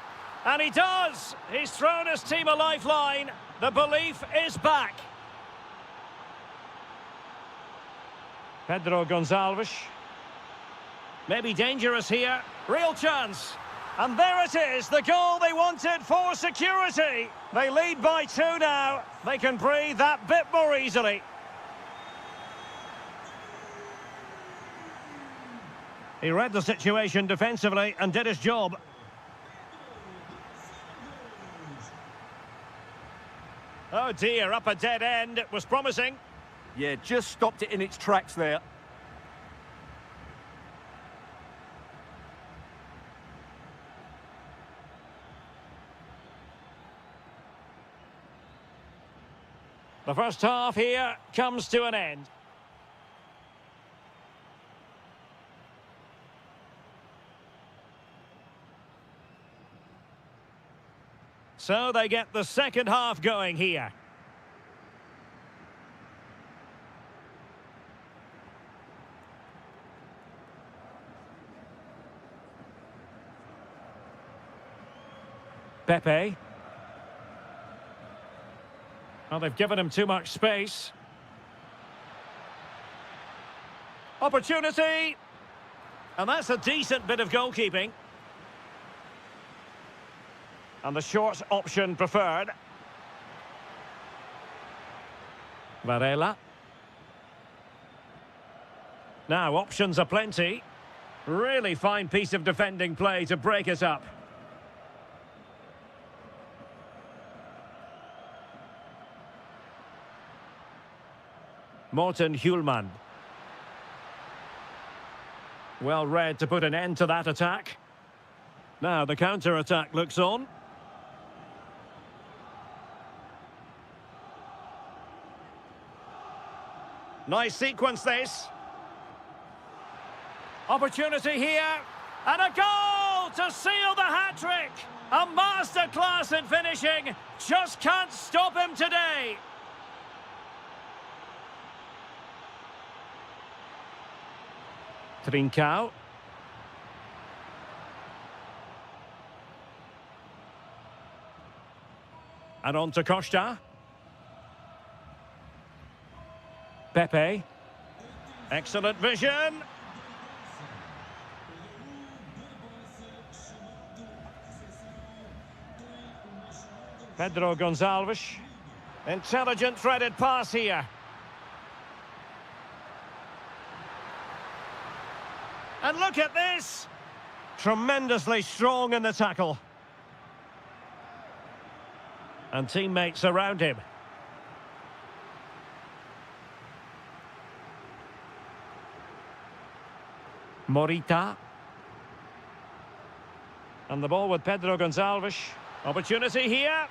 And he does! He's thrown his team a lifeline. The belief is back. Pedro Gonçalves. Maybe dangerous here. Real chance. And there it is, the goal they wanted for security. They lead by 2 now. They can breathe that bit more easily. He read the situation defensively and did his job. Oh dear, up a dead end. It was promising. Yeah, just stopped it in its tracks there. The first half here comes to an end. So they get the second half going here. Pepe. Well, they've given him too much space. Opportunity! And that's a decent bit of goalkeeping. And the short option preferred. Varela. Now, options are plenty. Really fine piece of defending play to break it up. Morten Hjulmand. Well read to put an end to that attack. Now the counter-attack looks on. Nice sequence this. Opportunity here. And a goal to seal the hat-trick. A masterclass in finishing. Just can't stop him today. Trincao. And on to Costa. Pepe. Excellent vision. Pedro Gonçalves. Intelligent threaded pass here. And look at this! Tremendously strong in the tackle. And teammates around him. Morita. And the ball with Pedro Gonçalves. Opportunity here.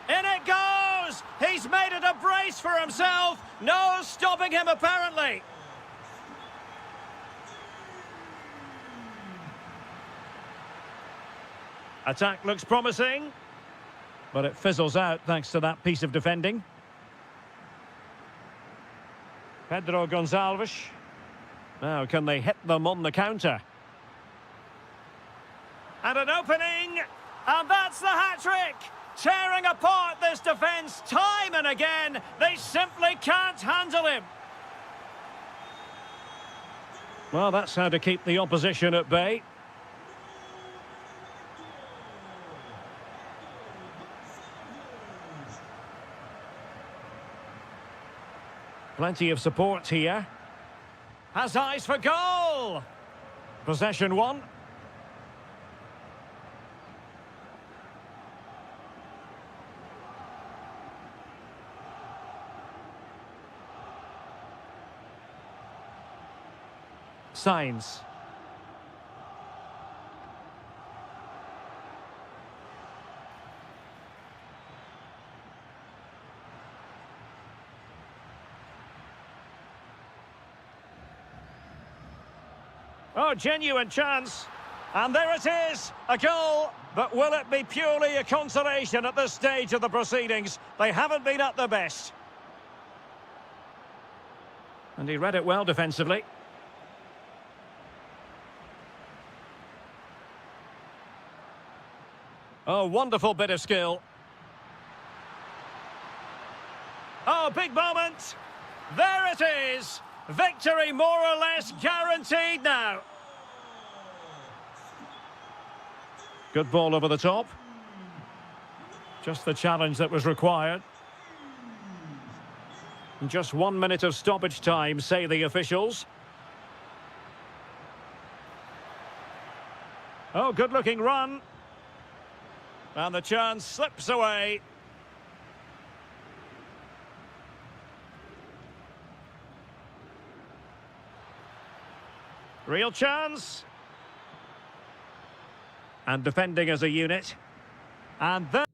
In it goes! He's made it a brace for himself. No stopping him apparently. Attack looks promising, but it fizzles out thanks to that piece of defending. Pedro Gonçalves. Now, can they hit them on the counter? And an opening, and that's the hat-trick! Tearing apart this defence time and again. They simply can't handle him. Well, that's how to keep the opposition at bay. Plenty of support here. Has eyes for goal! Possession one. Signs. Oh, genuine chance. And there it is, a goal. But will it be purely a consolation at this stage of the proceedings? They haven't been at their best. And he read it well defensively. Oh, wonderful bit of skill. Oh, big moment. There it is. Victory more or less guaranteed now. Good ball over the top. Just the challenge that was required. And just 1 minute of stoppage time, say the officials. Oh, good-looking run. And the chance slips away. Real chance. And defending as a unit. And then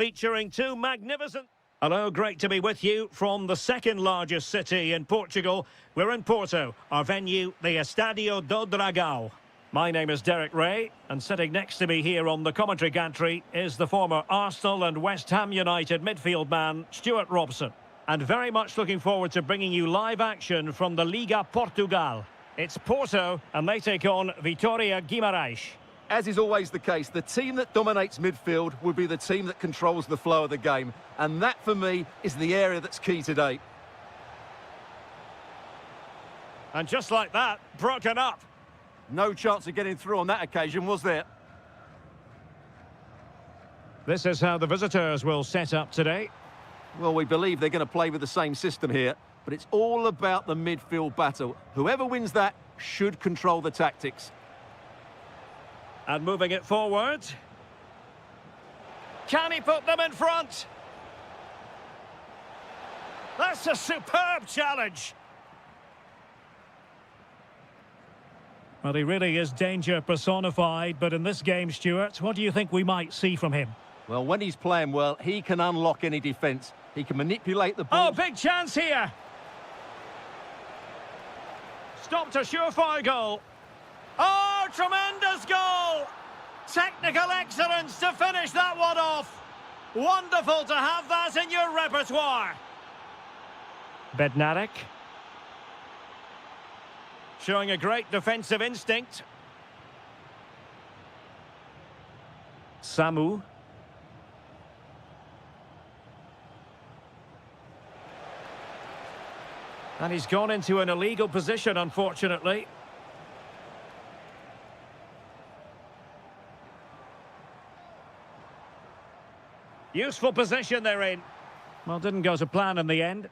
featuring two magnificent... Hello, great to be with you from the second largest city in Portugal. We're in Porto, our venue, the Estádio do Dragão. My name is Derek Ray, and sitting next to me here on the commentary gantry is the former Arsenal and West Ham United midfield man, Stuart Robson. And very much looking forward to bringing you live action from the Liga Portugal. It's Porto, and they take on Vitória Guimarães. As is always the case, the team that dominates midfield will be the team that controls the flow of the game. And that, for me, is the area that's key today. And just like that, broken up. No chance of getting through on that occasion, was there? This is how the visitors will set up today. Well, we believe they're going to play with the same system here, but it's all about the midfield battle. Whoever wins that should control the tactics. And moving it forward. Can he put them in front? That's a superb challenge. Well, he really is danger personified, but in this game, Stuart, what do you think we might see from him? Well, when he's playing well, he can unlock any defence. He can manipulate the ball. Oh, big chance here. Stopped a surefire goal. Oh, tremendous goal! Technical excellence to finish that one off. Wonderful to have that in your repertoire. Bednarek. Showing a great defensive instinct. Samu. And he's gone into an illegal position, unfortunately. Useful position they're in. Well, didn't go to plan in the end.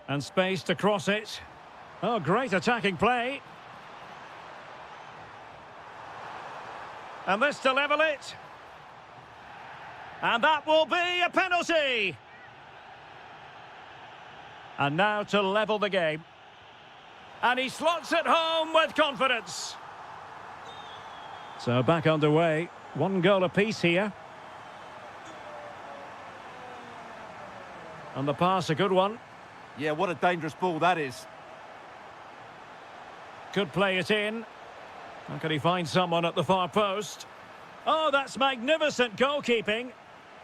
And space to cross it. Oh, great attacking play. And this to level it. And that will be a penalty. And now to level the game. And he slots it home with confidence. So back underway. One goal apiece here. And the pass, a good one. Yeah, what a dangerous ball that is. Could play it in. How can he find someone at the far post? Oh, that's magnificent goalkeeping.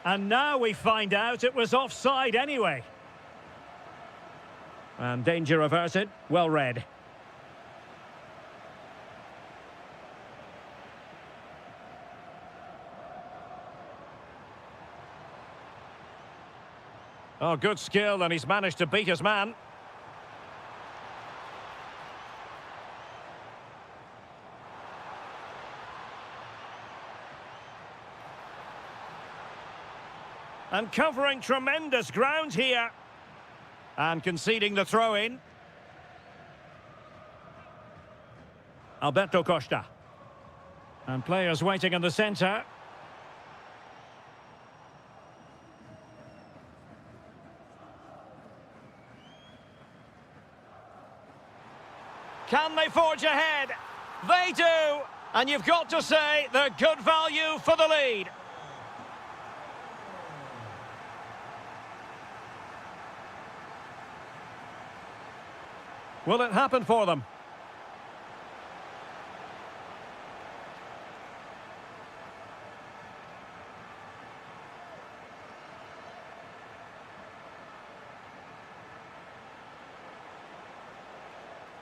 And now we find out it was offside anyway. And danger averted. Well read. Oh, good skill, and he's managed to beat his man. And covering tremendous ground here. And conceding the throw-in. Alberto Costa. And players waiting in the centre. Can they forge ahead? They do! And you've got to say they're good value for the lead. Will it happen for them?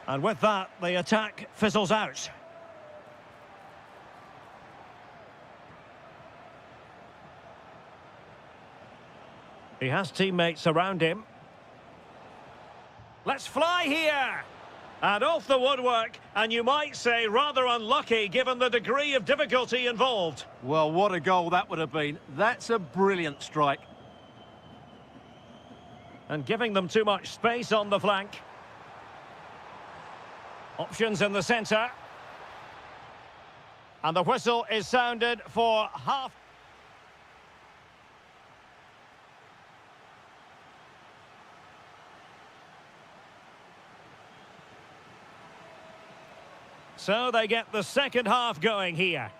And with that, the attack fizzles out. He has teammates around him. Let's fly here! And off the woodwork, and you might say rather unlucky given the degree of difficulty involved. Well, what a goal that would have been. That's a brilliant strike. And giving them too much space on the flank. Options in the centre. And the whistle is sounded for half. So they get the second half going here.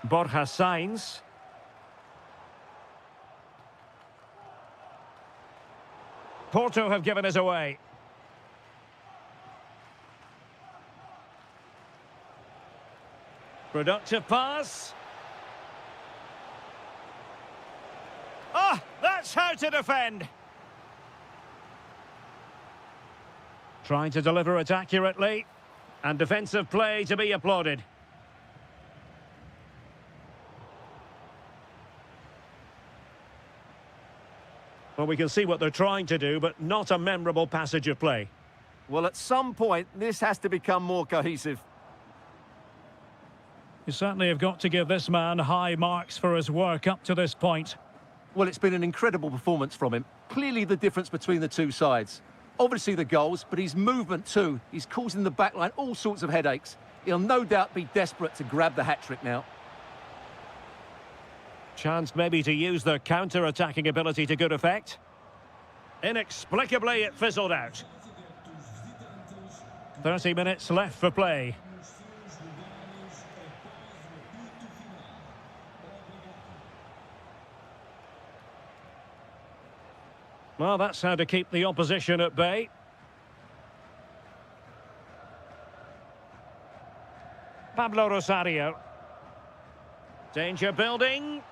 Borja Sainz. Porto have given us away. Productive pass. Oh, that's how to defend. Trying to deliver it accurately. And defensive play to be applauded. Well, we can see what they're trying to do, but not a memorable passage of play. Well, at some point, this has to become more cohesive. You certainly have got to give this man high marks for his work up to this point. Well, it's been an incredible performance from him. Clearly the difference between the two sides. Obviously the goals, but his movement too. He's causing the backline all sorts of headaches. He'll no doubt be desperate to grab the hat-trick now. Chance maybe to use their counter-attacking ability to good effect. Inexplicably, it fizzled out. 30 minutes left for play. Well, that's how to keep the opposition at bay. Pablo Rosario. Danger building.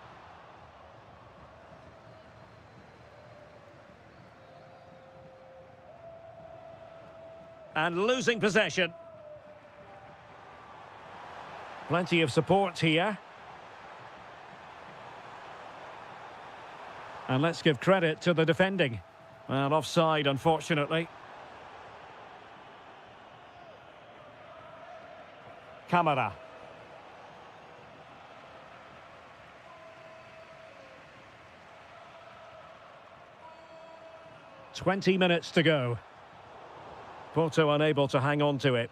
And losing possession. Plenty of support here. And let's give credit to the defending. Well, offside, unfortunately. Camara. "20 minutes to go. Porto unable to hang on to it.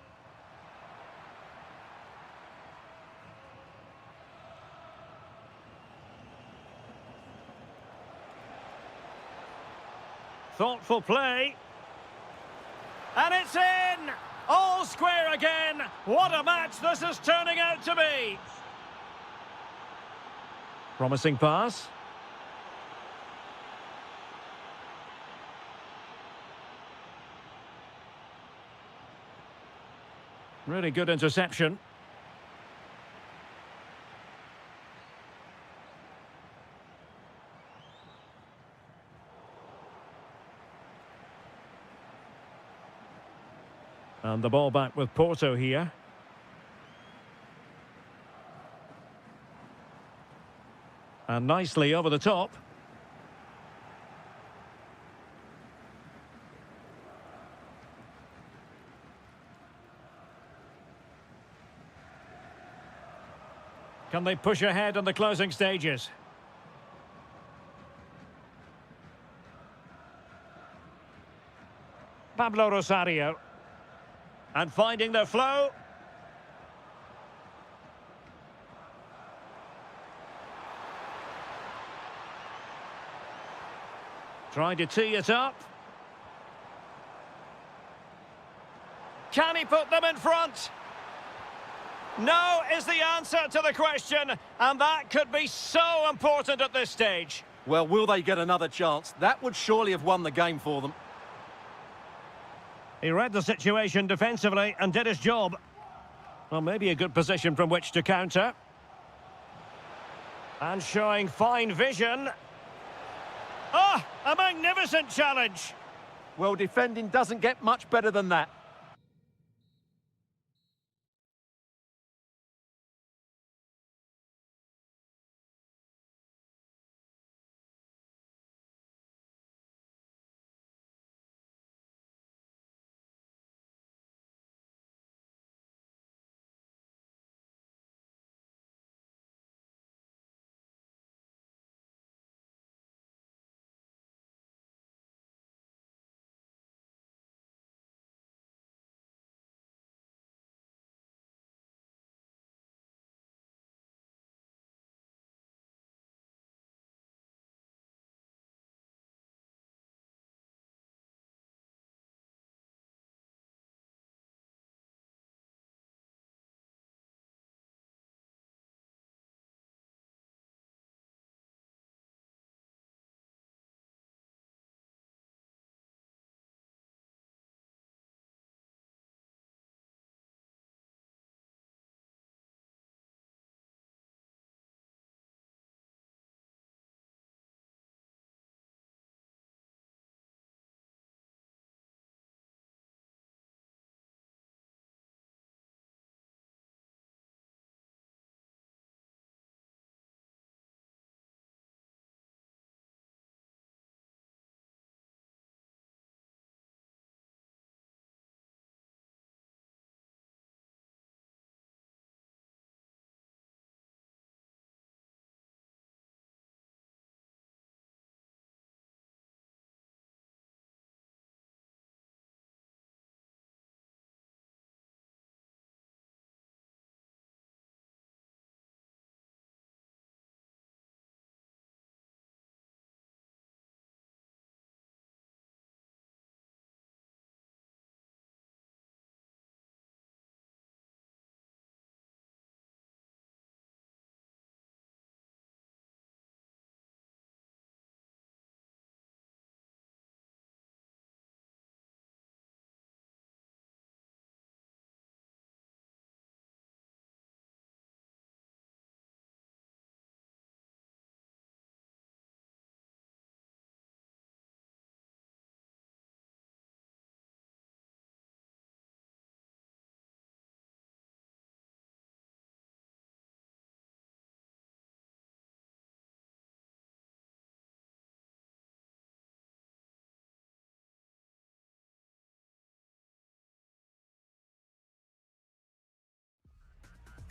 Thoughtful play. And it's in! All square again. What a match this is turning out to be. Promising pass. Really good interception. And the ball back with Porto here. And nicely over the top. Can they push ahead in the closing stages? Pablo Rosario. And finding their flow. Trying to tee it up. Can he put them in front? No is the answer to the question, and that could be so important at this stage. Well, will they get another chance? That would surely have won the game for them. He read the situation defensively and did his job. Well, maybe a good position from which to counter. And showing fine vision. Ah, a magnificent challenge. Well, defending doesn't get much better than that.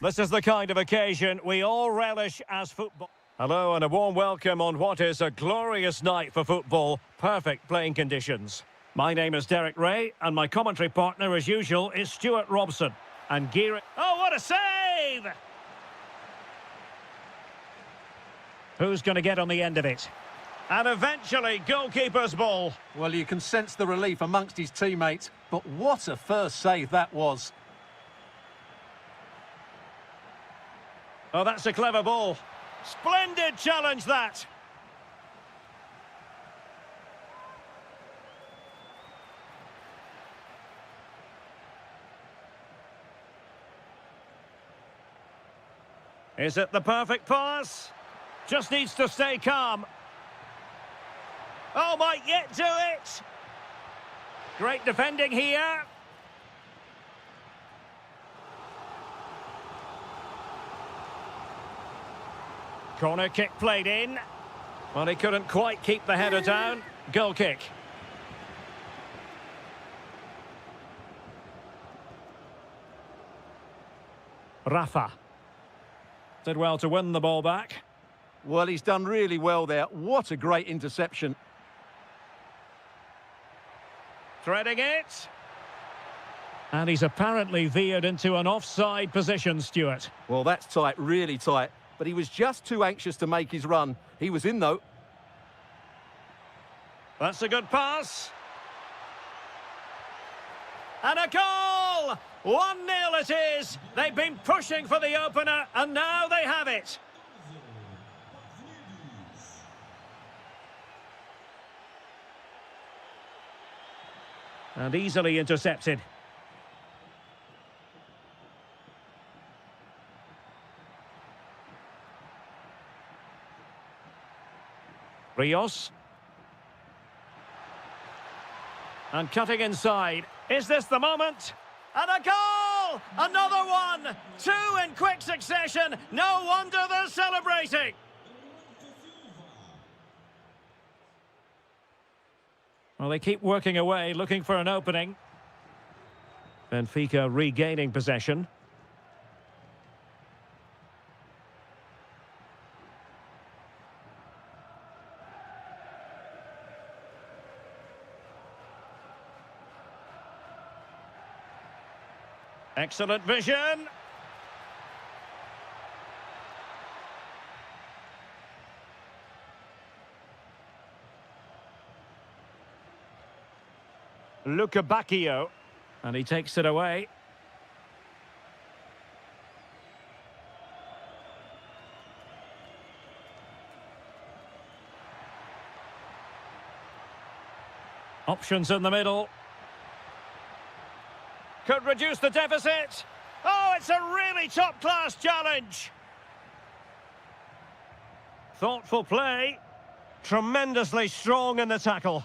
This is the kind of occasion we all relish as football. Hello and a warm welcome on what is a glorious night for football. Perfect playing conditions. My name is Derek Ray and my commentary partner as usual is Stuart Robson. And gearing... Oh, what a save! Who's going to get on the end of it? And eventually, goalkeeper's ball. Well, you can sense the relief amongst his teammates, but what a first save that was. Oh, that's a clever ball. Splendid challenge, that. Is it the perfect pass? Just needs to stay calm. Oh, might yet do it. Great defending here. Corner kick played in. Well, he couldn't quite keep the header down. Goal kick. Rafa. Did well to win the ball back. Well, he's done really well there. What a great interception. Threading it. And he's apparently veered into an offside position, Stuart. Well, that's tight, really tight. But he was just too anxious to make his run. He was in, though. That's a good pass. And a goal! 1-0 it is. They've been pushing for the opener, and now they have it. And easily intercepted. Rios. And cutting inside. Is this the moment? And a goal! Another one! Two in quick succession. No wonder they're celebrating. Well, they keep working away, looking for an opening. Benfica regaining possession. Excellent vision. Bacchio, and he takes it away. Options in the middle. Could reduce the deficit. Oh, it's a really top-class challenge. Thoughtful play. Tremendously strong in the tackle.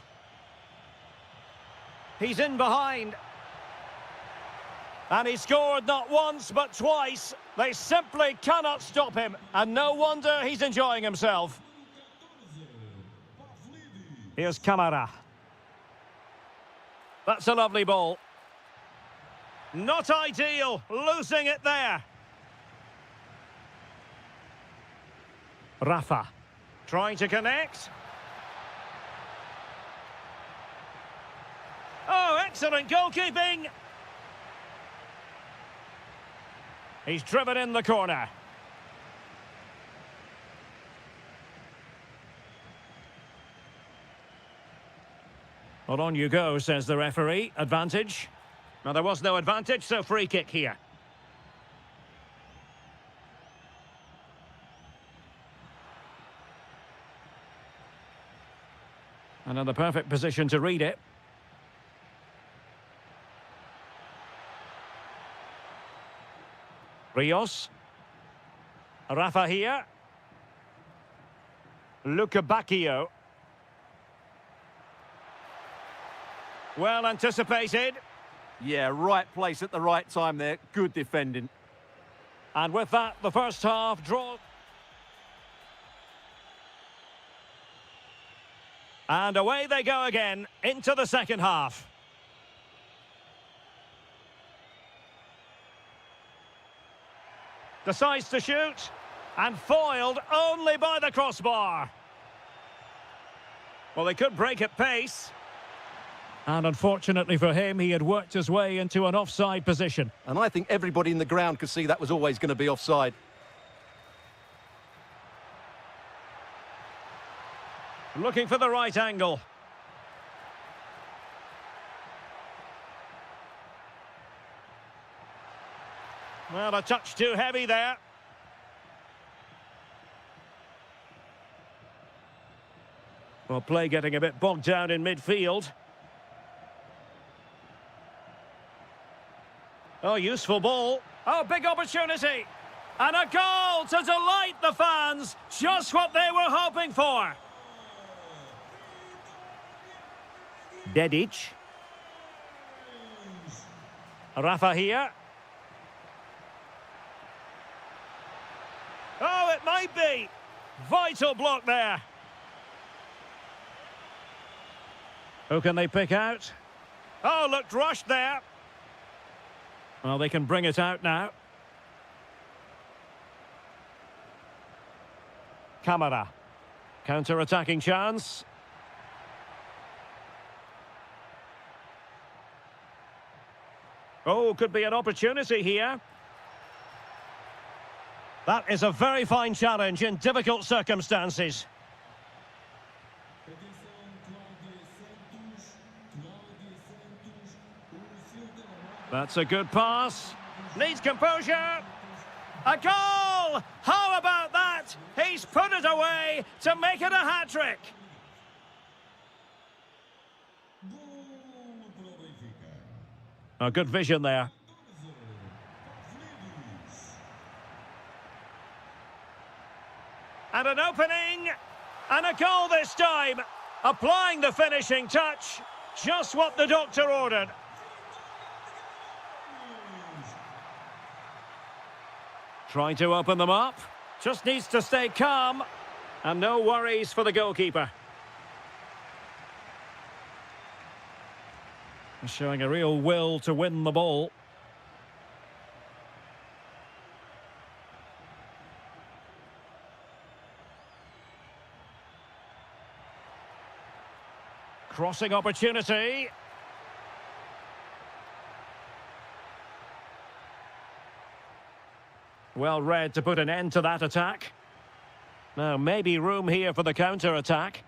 He's in behind. And he scored not once, but twice. They simply cannot stop him. And no wonder he's enjoying himself. Here's Camara. That's a lovely ball. Not ideal, losing it there. Rafa, trying to connect. Oh, excellent goalkeeping. He's driven in the corner. Well, on you go, says the referee. Advantage. Now, there was no advantage, so free kick here. Another perfect position to read it. Rios. Rafa here. Bacchio. Well anticipated. Yeah, right place at the right time there. Good defending. And with that, the first half draw. And away they go again into the second half. Decides to shoot. And foiled only by the crossbar. Well, they could break at pace. And unfortunately for him, he had worked his way into an offside position. And I think everybody in the ground could see that was always going to be offside. Looking for the right angle. Well, a touch too heavy there. Well, play getting a bit bogged down in midfield. Oh, useful ball. Oh, big opportunity. And a goal to delight the fans. Just what they were hoping for. Dedic. Rafa here. Oh, it might be. Vital block there. Who can they pick out? Oh, looked rushed there. Well, they can bring it out now. Camara. Counter-attacking chance. Oh, could be an opportunity here. That is a very fine challenge in difficult circumstances. That's a good pass. Needs composure. A goal! How about that? He's put it away to make it a hat-trick. A good vision there. And an opening. And a goal this time. Applying the finishing touch. Just what the doctor ordered. Trying to open them up. Just needs to stay calm. And no worries for the goalkeeper. Showing a real will to win the ball. Crossing opportunity. Well read to put an end to that attack. Now maybe room here for the counter-attack.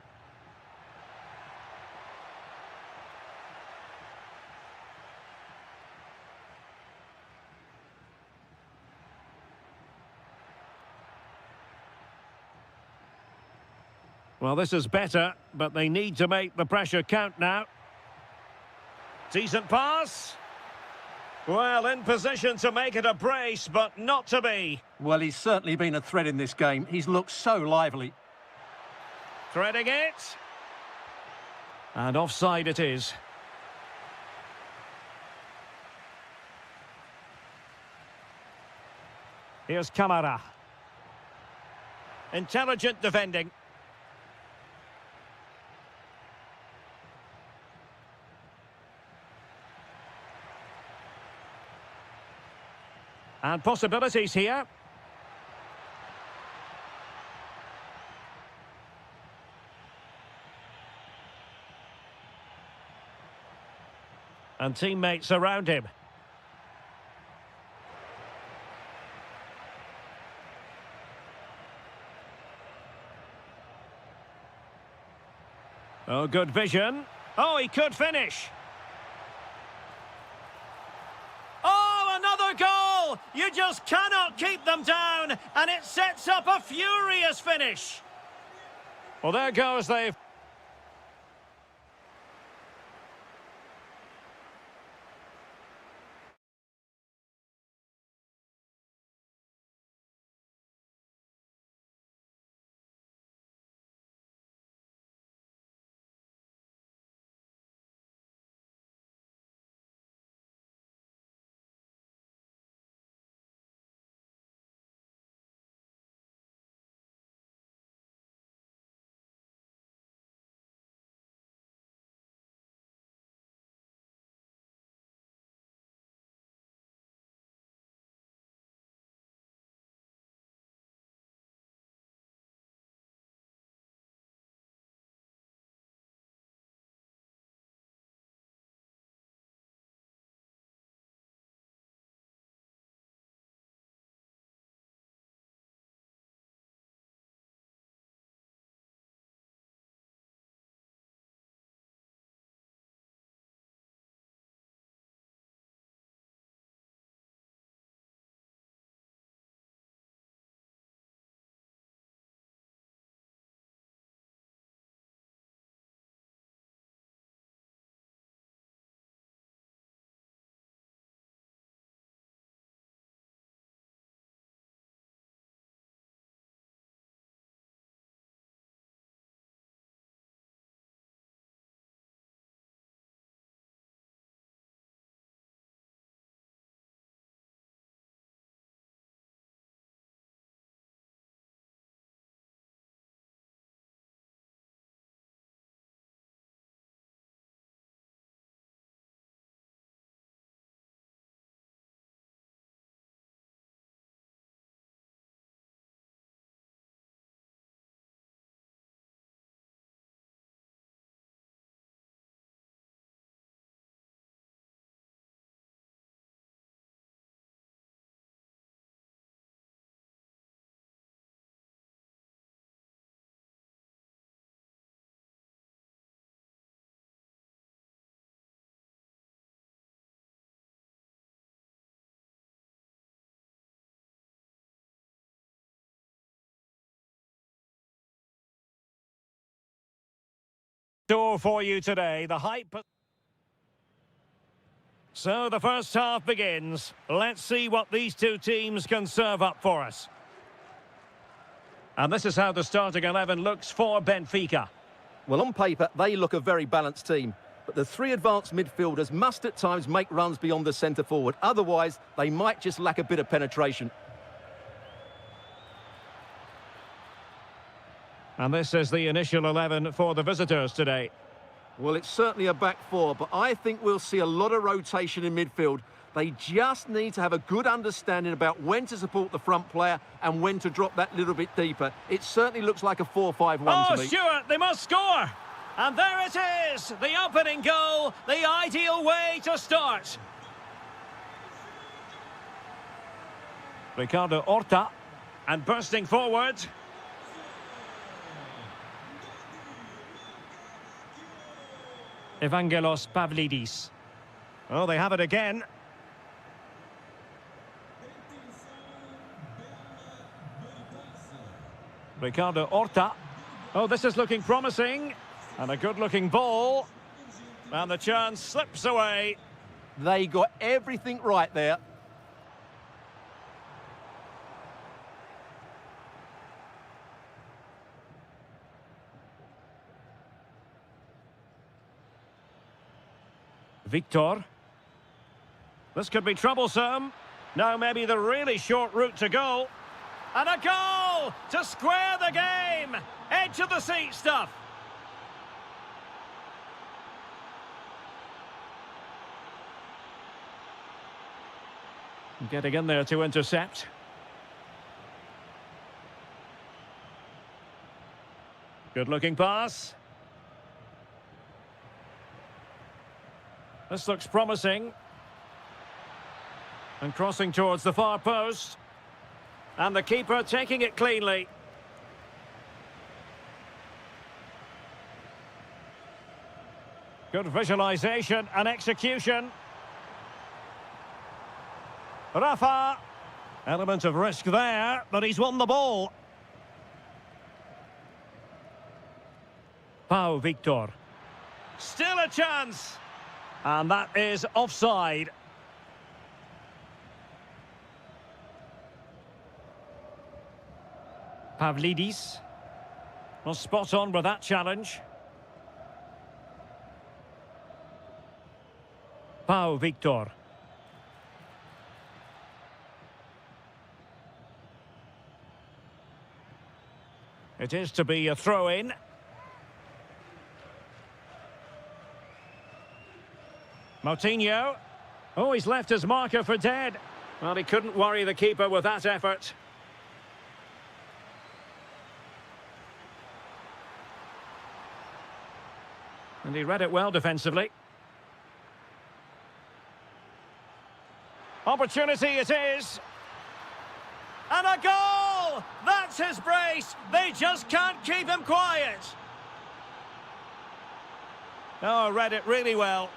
Well, this is better, but they need to make the pressure count now. Decent pass. Well, in position to make it a brace, but not to be. Well, he's certainly been a threat in this game. He's looked so lively. Threading it. And offside it is. Here's Camara. Intelligent defending. And possibilities here. And teammates around him. Oh, good vision. Oh, he could finish. Oh, another goal! You just cannot keep them down, and it sets up a furious finish. Well, there goes the Door for you today, the hype. So the first half begins. Let's see what these two teams can serve up for us. And this is how the starting 11 looks for Benfica. Well, on paper, they look a very balanced team. But the three advanced midfielders must at times make runs beyond the centre forward. Otherwise, they might just lack a bit of penetration. And this is the initial 11 for the visitors today. Well, it's certainly a back four, but I think we'll see a lot of rotation in midfield. They just need to have a good understanding about when to support the front player and when to drop that little bit deeper. It certainly looks like a 4-5-1 to me. Oh, Stuart, they must score! And there it is, the opening goal, the ideal way to start. Ricardo Horta, and bursting forward. Evangelos Pavlidis. Oh, they have it again. Ricardo Horta. Oh, this is looking promising. And a good-looking ball. And the chance slips away. They got everything right there. Victor. This could be troublesome. Now maybe the really short route to goal. And a goal to square the game. Edge of the seat stuff. Getting in there to intercept. Good-looking pass. This looks promising. And crossing towards the far post. And the keeper taking it cleanly. Good visualization and execution. Rafa. Element of risk there, but he's won the ball. Pau Victor. Still a chance. And that is offside. Pavlidis. Well, spot on with that challenge. Pau Victor. It is to be a throw-in. Moutinho. Oh, he's left his marker for dead. Well, he couldn't worry the keeper with that effort. And he read it well defensively. Opportunity it is. And a goal! That's his brace. They just can't keep him quiet. Oh, read it really well.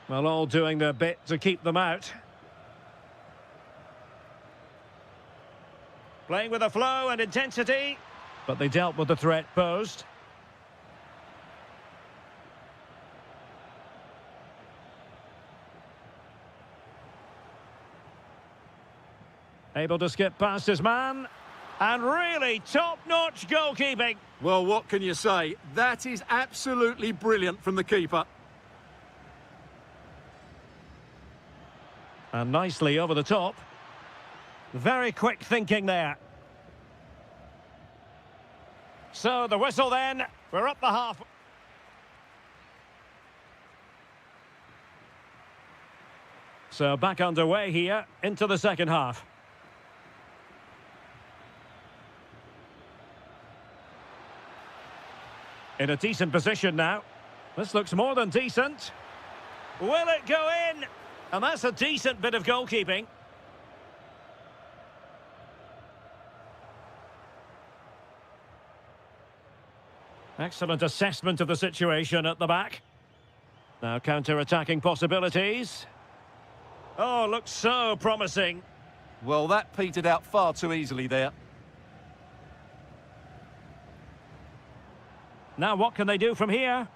Well, all doing their bit to keep them out. Playing with a flow and intensity, but they dealt with the threat posed. Able to skip past his man, and really top-notch goalkeeping. Well, what can you say? That is absolutely brilliant from the keeper. And nicely over the top. Very quick thinking there. So the whistle then. We're up the half. So back underway here into the second half. In a decent position now. This looks more than decent. Will it go in? And that's a decent bit of goalkeeping. Excellent assessment of the situation at the back. Now counter-attacking possibilities. Oh, looks so promising. Well, that petered out far too easily there. Now what can they do from here?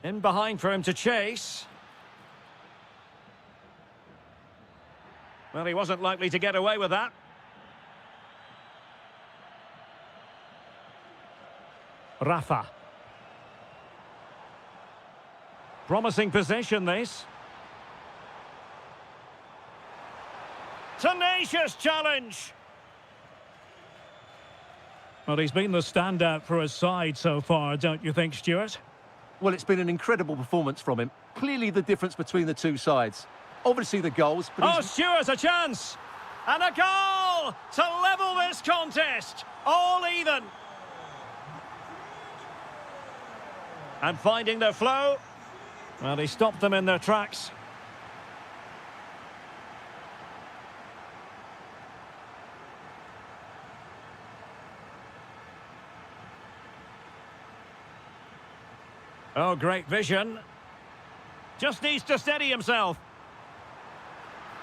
In behind for him to chase. Well, he wasn't likely to get away with that. Rafa. Promising position, this. Tenacious challenge. Well, he's been the standout for his side so far, don't you think, Stuart? Well, it's been an incredible performance from him. Clearly the difference between the two sides. Obviously the goals, but oh, Stuart, a chance! And a goal to level this contest. All even. And finding their flow. Well, he stopped them in their tracks. Oh, great vision. Just needs to steady himself.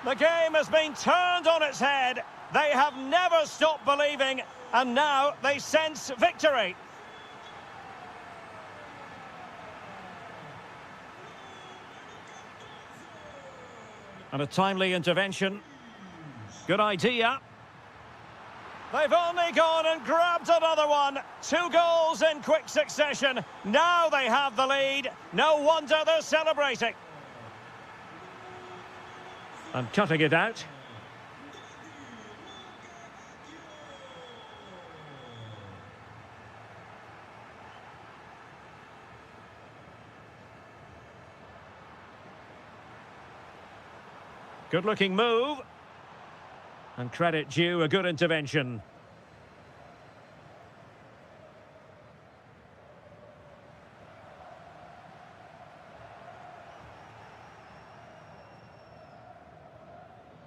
The game has been turned on its head. They have never stopped believing, and now they sense victory. And a timely intervention. Good idea. They've only gone and grabbed another one. 2 goals in quick succession. Now they have the lead. No wonder they're celebrating. And cutting it out. Good-looking move. And credit due, a good intervention.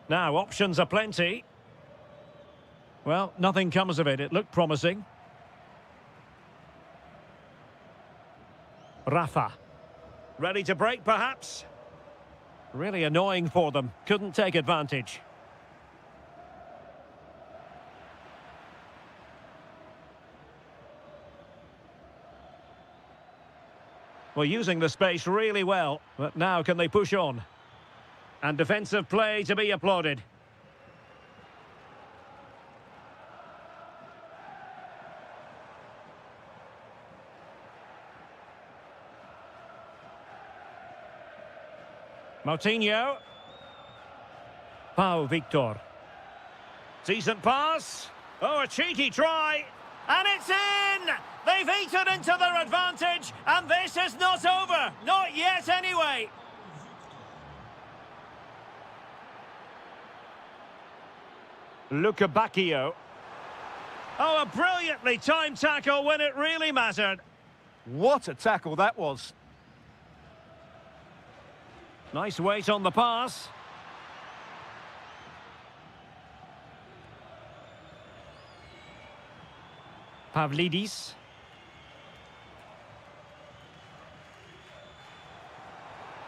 Now, options are plenty. Well, nothing comes of it. It looked promising. Rafa. Ready to break, perhaps? Really annoying for them. Couldn't take advantage. Well, using the space really well, but now can they push on? And defensive play to be applauded. Moutinho. Pau Victor. Decent pass. Oh, a cheeky try. And it's in! They've eaten into their advantage, and this is not over. Not yet, anyway. Luca Bacchio. Oh, a brilliantly timed tackle when it really mattered. what a tackle that was. Nice weight on the pass. Pavlidis.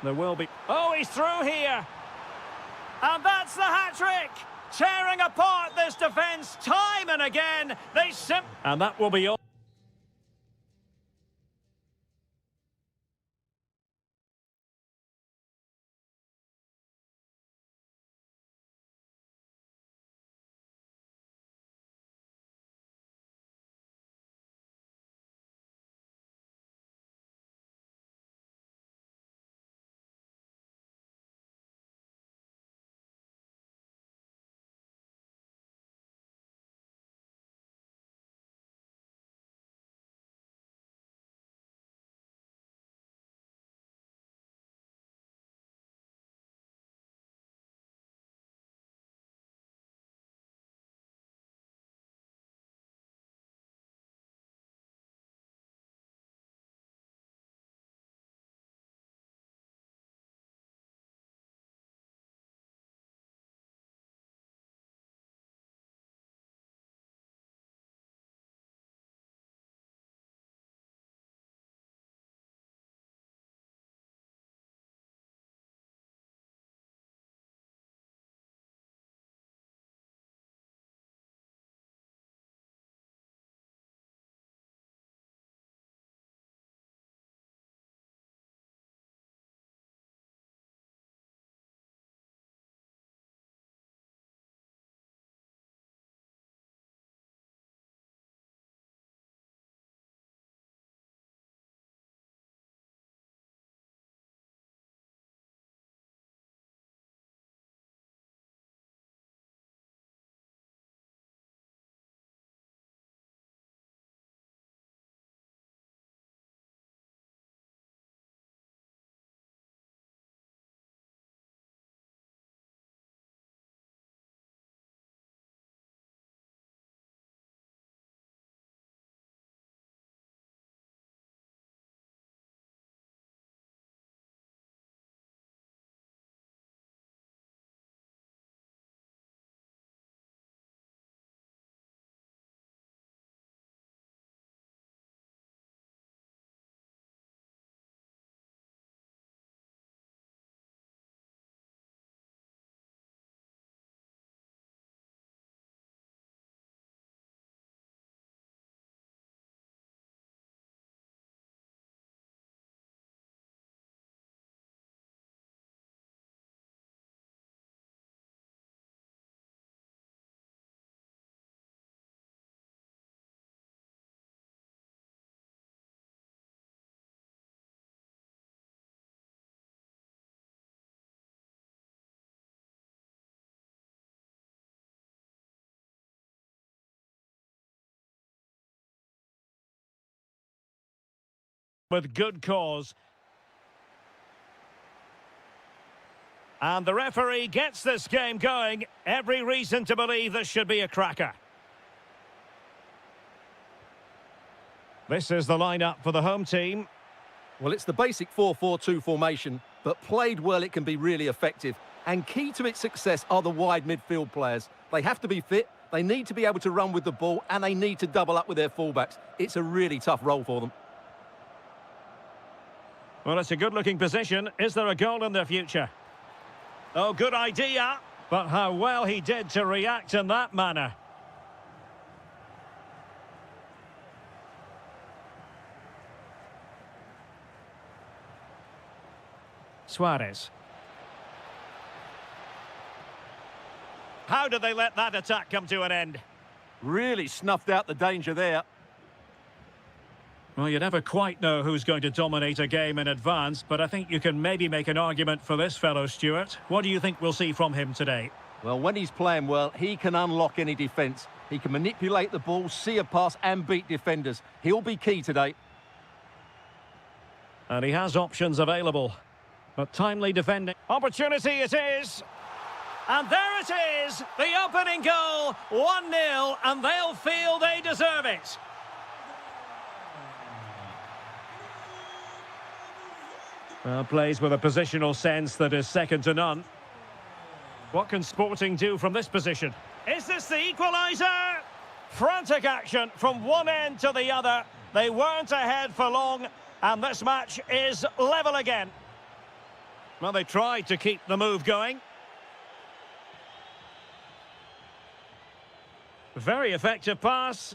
There will be... Oh, he's through here! And that's the hat-trick! Tearing apart this defence time and again. And that will be all. with good cause. And the referee gets this game going. Every reason to believe this should be a cracker. This is the lineup for the home team. Well, it's the basic 4-4-2 formation, but played well it can be really effective. And key to its success are the wide midfield players. They have to be fit, they need to be able to run with the ball, and they need to double up with their fullbacks. It's a really tough role for them. Well, it's a good-looking position. Is there a goal in their future? Oh, good idea. But how well he did to react in that manner. Suarez. How did they let that attack come to an end? Really snuffed out the danger there. Well, you never quite know who's going to dominate a game in advance, but I think you can maybe make an argument for this fellow, Stuart. What do you think we'll see from him today? Well, when he's playing well, he can unlock any defence. He can manipulate the ball, see a pass and beat defenders. He'll be key today. And he has options available. But timely defending. Opportunity it is. And there it is. The opening goal. 1-0. And they'll feel they deserve it. Well, plays with a positional sense that is second to none. What can Sporting do from this position? Is this the equaliser? Frantic action from one end to the other. They weren't ahead for long. And this match is level again. Well, they tried to keep the move going. Very effective pass.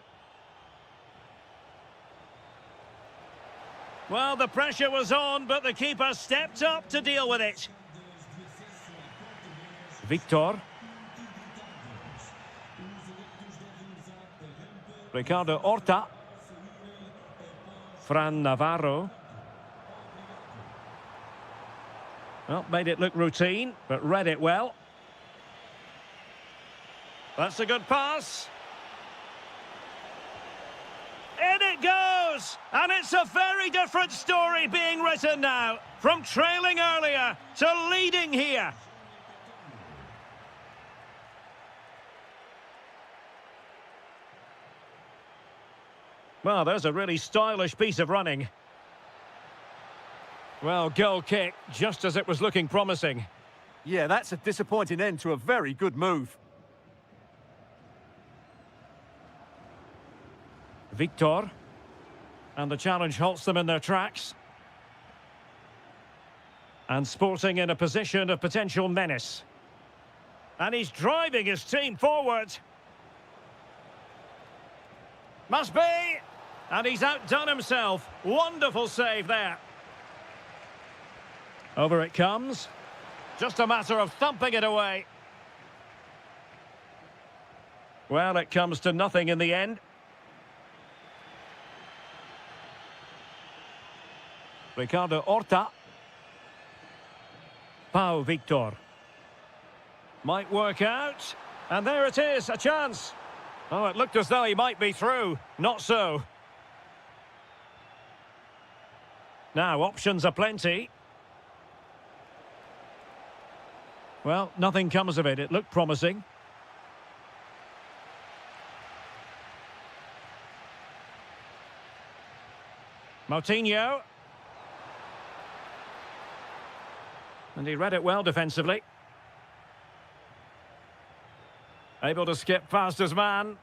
Well, the pressure was on, but the keeper stepped up to deal with it. Victor. Ricardo Horta. Fran Navarro. Well, made it look routine, but read it well. That's a good pass. In it goes! And it's a very different story being written now. From trailing earlier to leading here. Well, there's a really stylish piece of running. Well, goal kick, just as it was looking promising. Yeah, that's a disappointing end to a very good move. Victor. And the challenge halts them in their tracks. And Sporting in a position of potential menace. And he's driving his team forward. Must be. And he's outdone himself. Wonderful save there. Over it comes. Just a matter of thumping it away. Well, it comes to nothing in the end. Ricardo Horta. Pau Victor. Might work out. And there it is, a chance. Oh, it looked as though he might be through. Not so. Now, options are plenty. Well, nothing comes of it. It looked promising. Moutinho. And he read it well defensively. Able to skip past his man.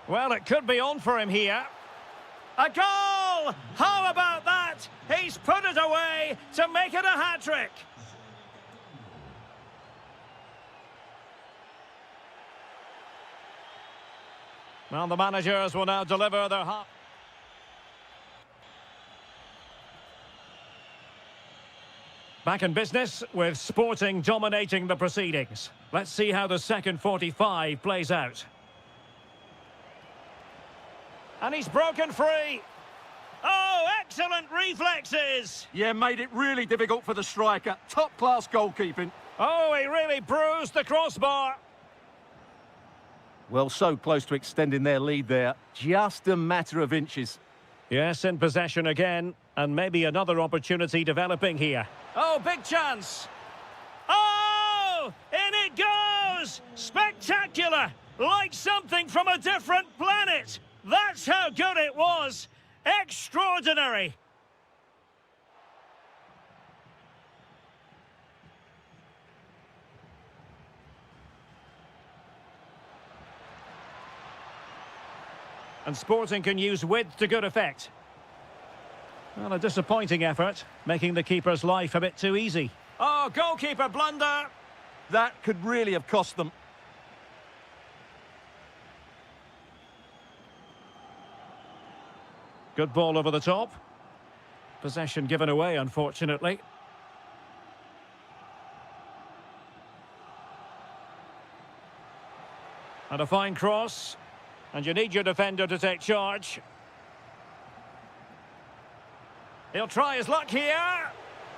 Well, it could be on for him here. A goal! How about that? He's put it away to make it a hat-trick. Well, the managers will now deliver their half. Back in business with Sporting dominating the proceedings. Let's see how the second 45 plays out. And he's broken free. Oh, excellent reflexes. Yeah, made it really difficult for the striker. Top-class goalkeeping. Oh, he really bruised the crossbar. Well, so close to extending their lead there. Just a matter of inches. Yes, in possession again, and maybe another opportunity developing here. Oh, big chance! Oh! In it goes! Spectacular! Like something from a different planet! That's how good it was! Extraordinary! And Sporting can use width to good effect. Well, a disappointing effort, making the keeper's life a bit too easy. Oh, goalkeeper blunder! That could really have cost them. Good ball over the top. Possession given away, unfortunately. And a fine cross. And you need your defender to take charge. He'll try his luck here.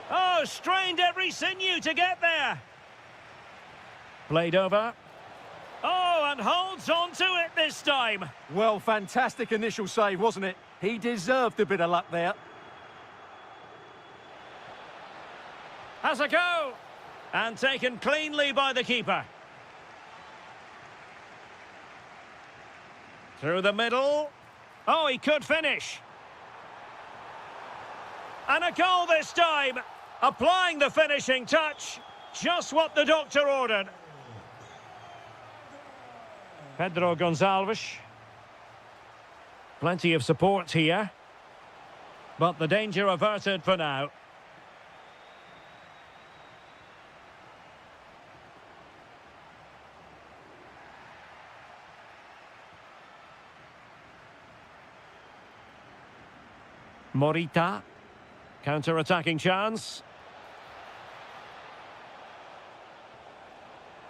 Oh, strained every sinew to get there. Played over. Oh, and holds on to it this time. Well, fantastic initial save, wasn't it? He deserved a bit of luck there. Has a go. And taken cleanly by the keeper. Through the middle. Oh, he could finish. And a goal this time. Applying the finishing touch. Just what the doctor ordered. Pedro Gonçalves. Plenty of support here. But the danger averted for now. Morita. Counter-attacking chance.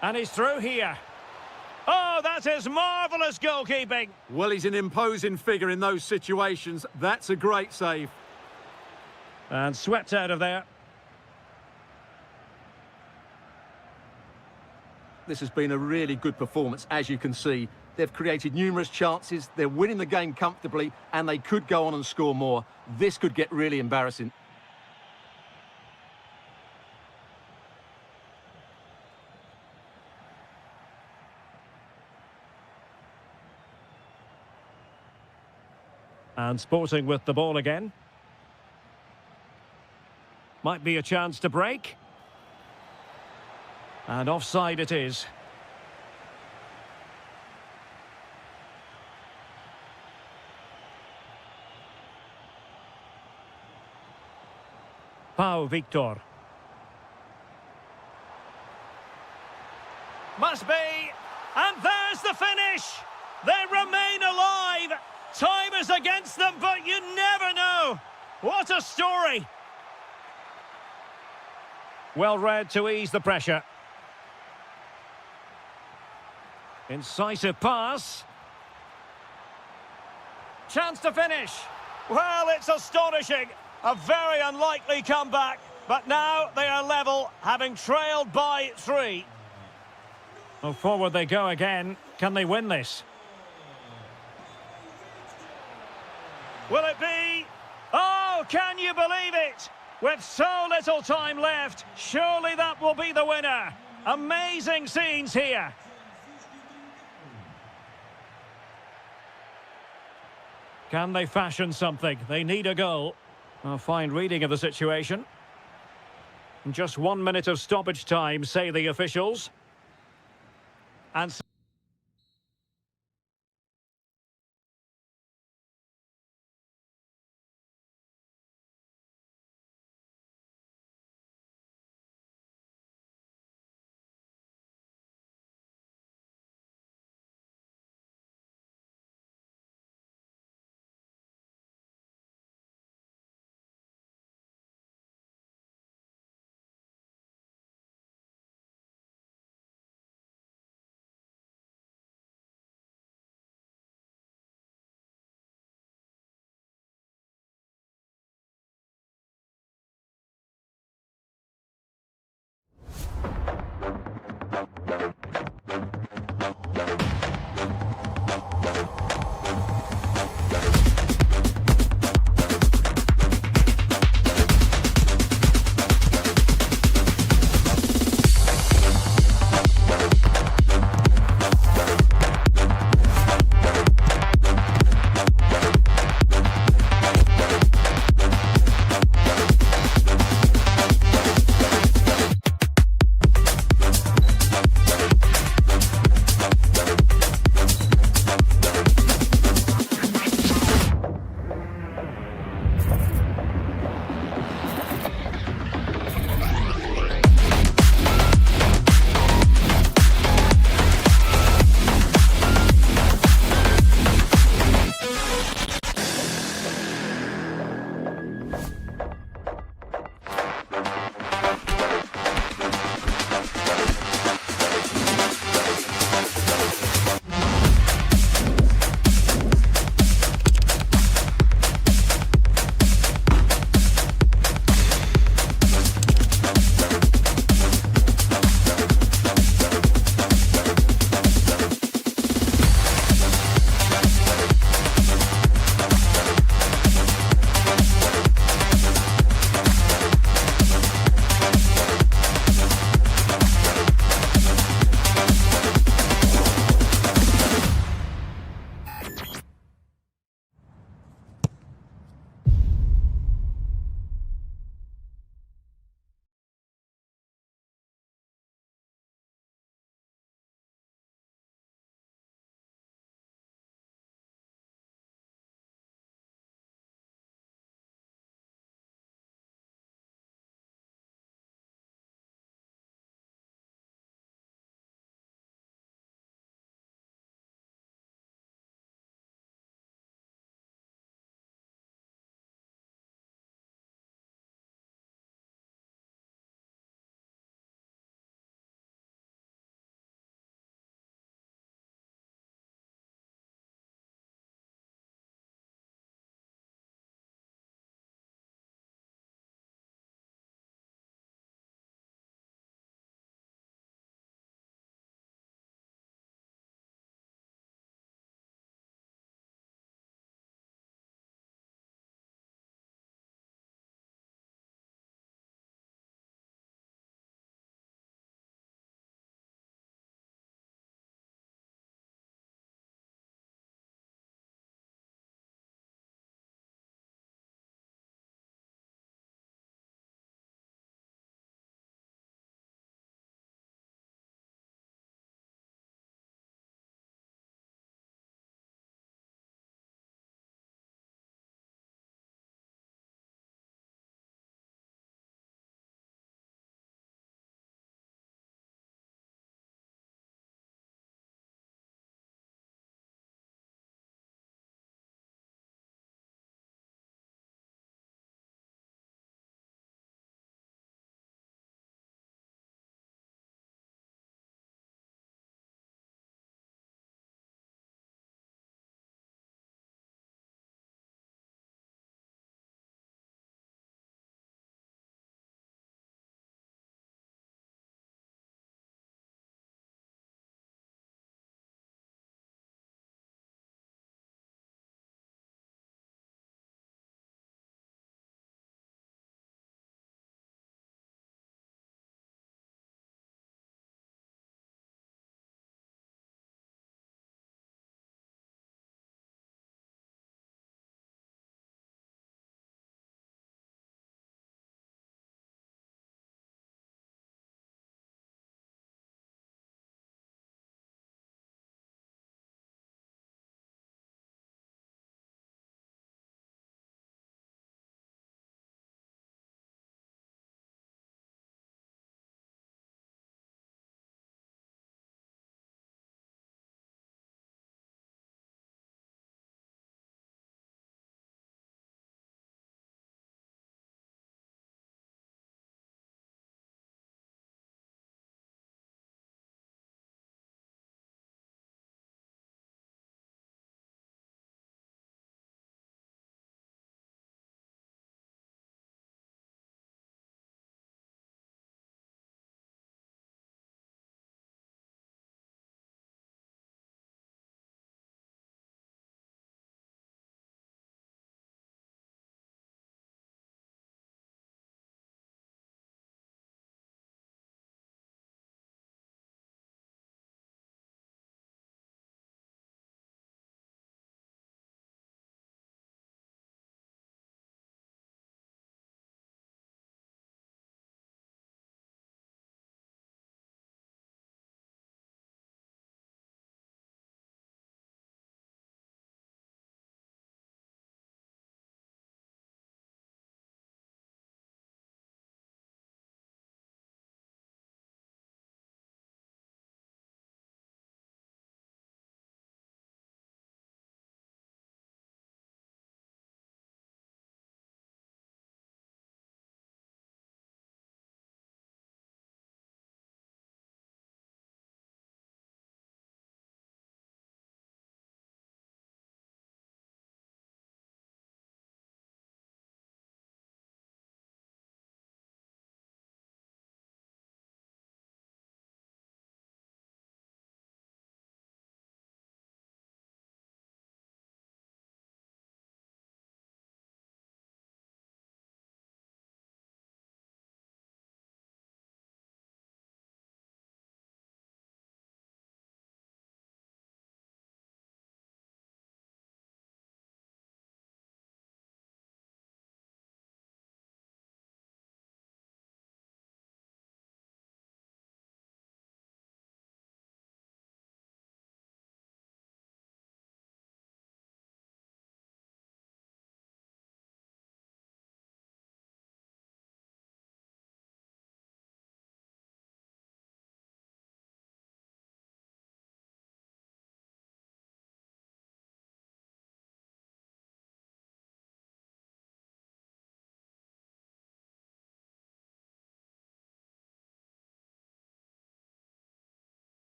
And he's through here. Oh, that is marvellous goalkeeping. Well, he's an imposing figure in those situations. That's a great save. And swept out of there. This has been a really good performance, as you can see. They've created numerous chances, they're winning the game comfortably, and they could go on and score more. This could get really embarrassing. And Sporting with the ball again. Might be a chance to break. And offside it is. Pau Victor. Must be. And there's the finish. They remain alive. Time is against them, but you never know. What a story. Well read to ease the pressure. Incisive pass. Chance to finish. Well, it's astonishing. A very unlikely comeback, but now they are level, having trailed by 3. Well, forward they go again. Can they win this? Will it be? Oh, can you believe it? With so little time left, surely that will be the winner. Amazing scenes here. Can they fashion something? They need a goal. A fine reading of the situation. Just 1 minute of stoppage time, say the officials. And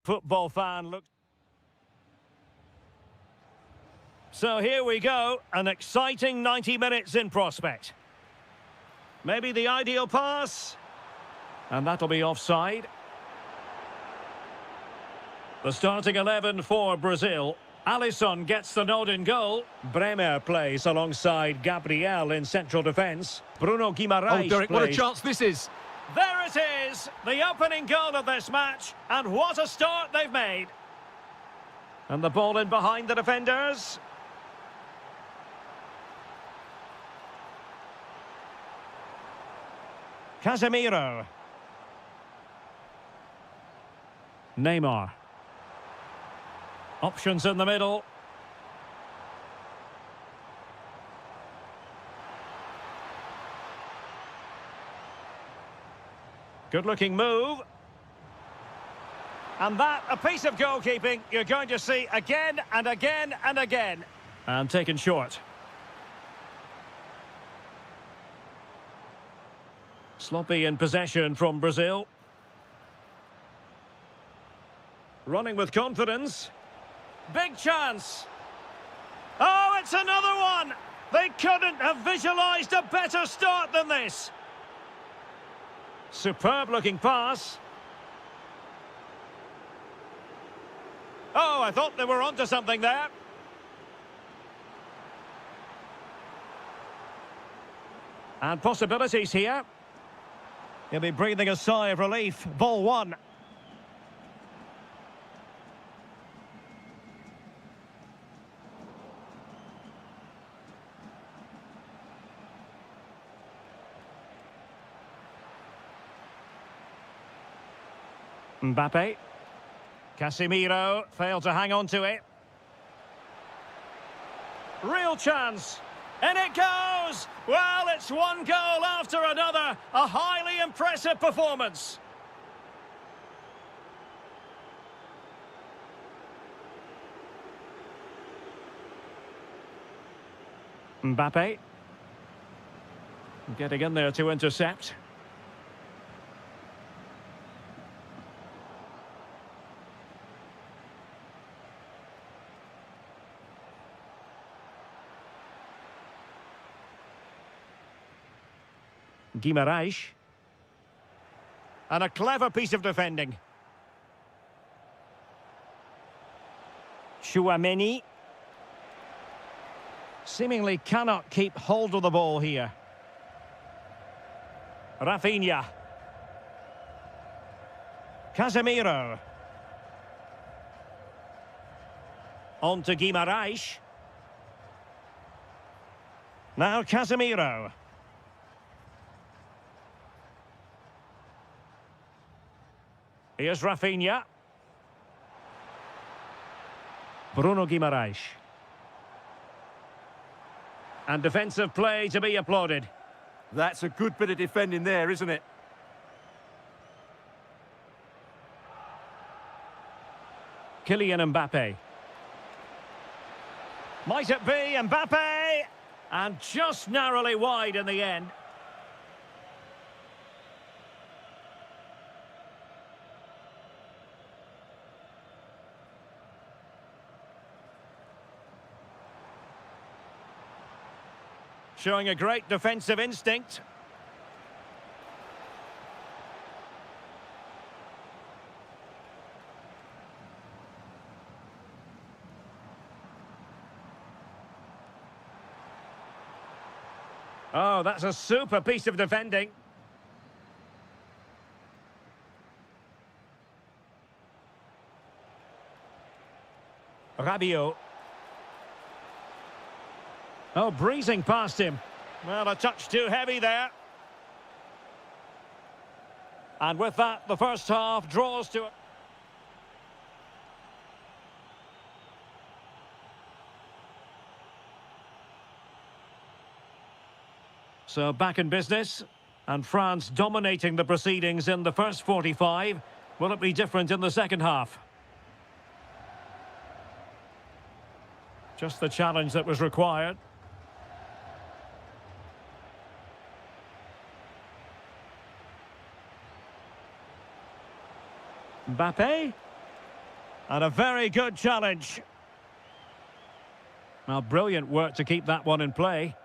football fan looks. So here we go, an exciting 90 minutes in prospect. Maybe the ideal pass, and that'll be offside. The starting 11 for Brazil. Alisson gets the nod in goal. Bremer plays alongside Gabriel in central defence. Bruno Guimaraes Oh, Derek, plays. what a chance this is. There it is, the opening goal of this match, and what a start they've made. And the ball in behind the defenders. Casemiro. Neymar. Options in the middle. Good-looking move. And that, a piece of goalkeeping you're going to see again and again and again. And taken short. Sloppy in possession from Brazil. Running with confidence. Big chance. Oh, it's another one! They couldn't have visualised a better start than this. Superb looking pass. Oh, I thought they were onto something there. And possibilities here. He'll be breathing a sigh of relief. Ball one. Mbappe. Casemiro failed to hang on to it. Real chance. And it goes! Well, it's one goal after another. A highly impressive performance. Mbappe. Getting in there to intercept. Guimaraes. And a clever piece of defending. Tchouaméni. Seemingly cannot keep hold of the ball here. Rafinha. Casemiro. On to Guimaraes. Now Casemiro. Here's Rafinha. Bruno Guimaraes. And defensive play to be applauded. That's a good bit of defending there, isn't it? Kylian Mbappe. Might it be Mbappe? And just narrowly wide in the end. Showing a great defensive instinct. Oh, that's a super piece of defending. Rabiot. Oh, breezing past him. Well, a touch too heavy there. And with that, the first half draws to... So back in business, and France dominating the proceedings in the first 45. Will it be different in the second half? Just the challenge that was required. Mbappe. And a very good challenge. Well, brilliant work to keep that one in play.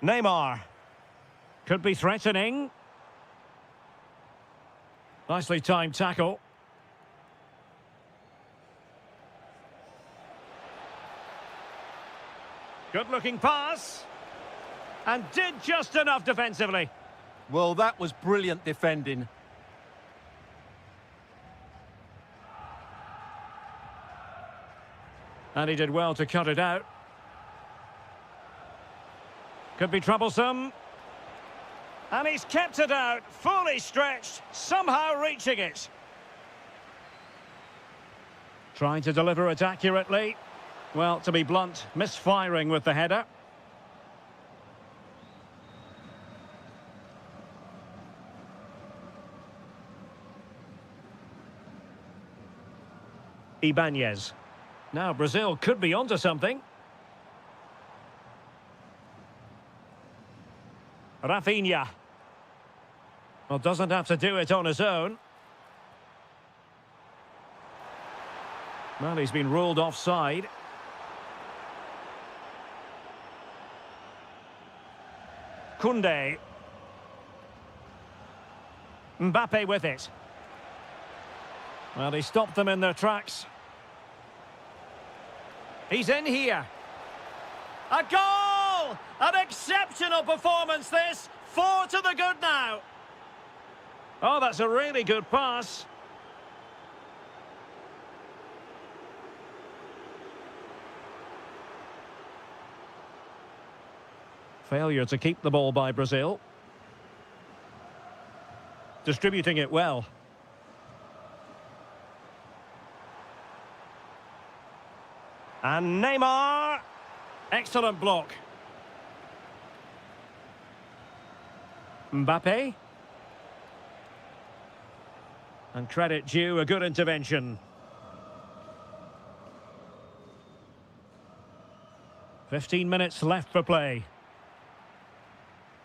Neymar. Could be threatening. Nicely timed tackle. Good-looking pass. And did just enough defensively. Well, that was brilliant defending. And he did well to cut it out. Could be troublesome. And he's kept it out, fully stretched, somehow reaching it. Trying to deliver it accurately. Well, to be blunt, misfiring with the header. Ibanez. Now Brazil could be onto something. Rafinha. Well, doesn't have to do it on his own. Well, he's been ruled offside. Koundé. Mbappe with it. Well, he stopped them in their tracks. He's in here. A goal! An exceptional performance, this. 4 to the good now. Oh, that's a really good pass. Failure to keep the ball by Brazil. Distributing it well. And Neymar. Excellent block. Mbappe. And credit due, a good intervention. 15 minutes left for play.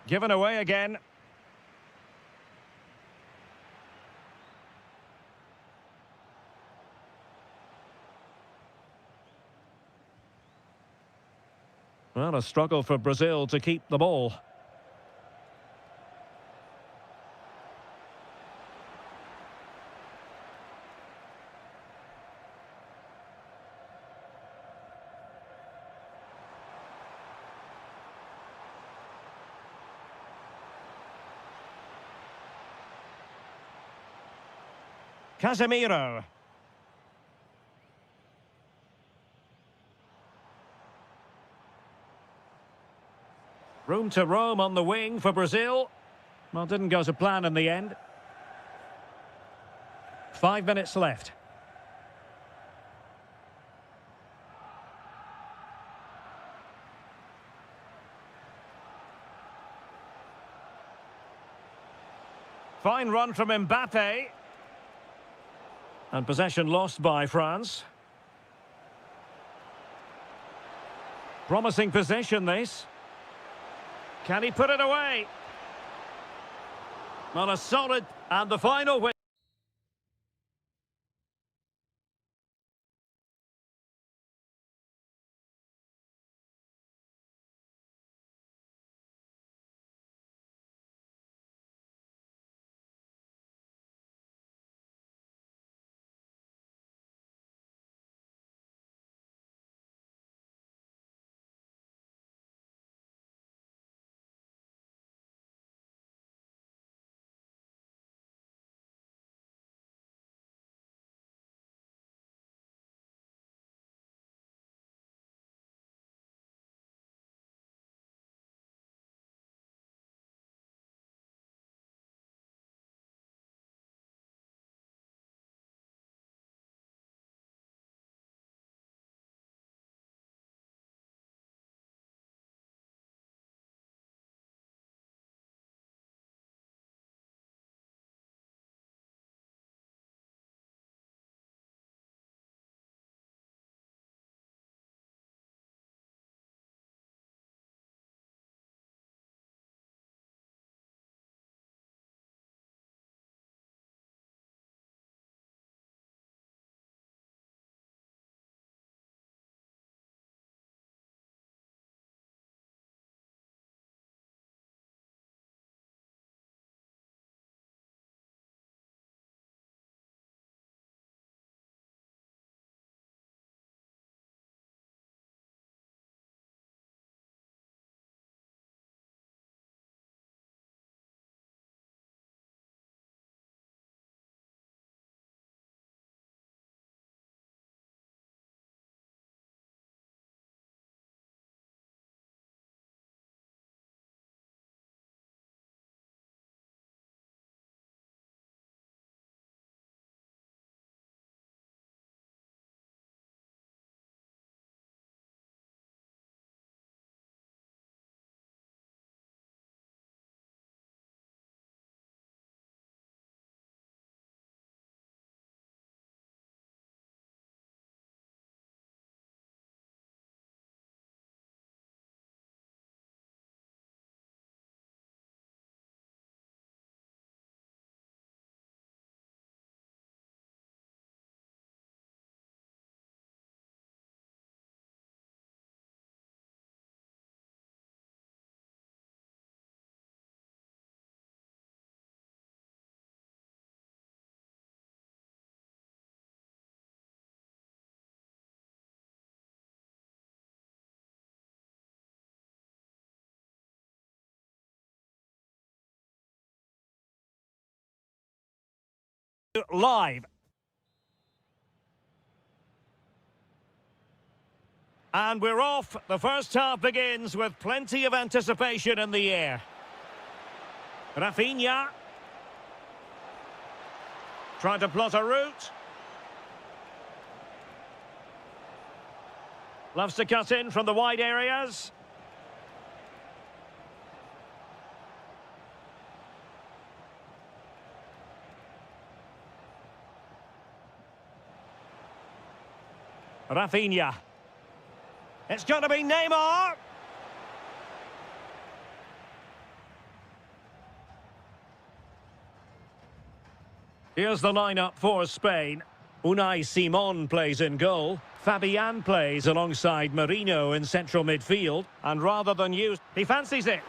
Given away again. Well, a struggle for Brazil to keep the ball. Casemiro. Room to roam on the wing for Brazil. Well, didn't go to plan in the end. 5 minutes left. Fine run from Mbappe. And possession lost by France. Promising possession, this. Can he put it away? Well, a solid, and the final win. Live. And we're off. The first half begins with plenty of anticipation in the air. Rafinha. Trying to plot a route. Loves to cut in from the wide areas. Rafinha. It's got to be Neymar. Here's the lineup for Spain. Unai Simon plays in goal. Fabian plays alongside Marino in central midfield. And rather than use, he fancies it.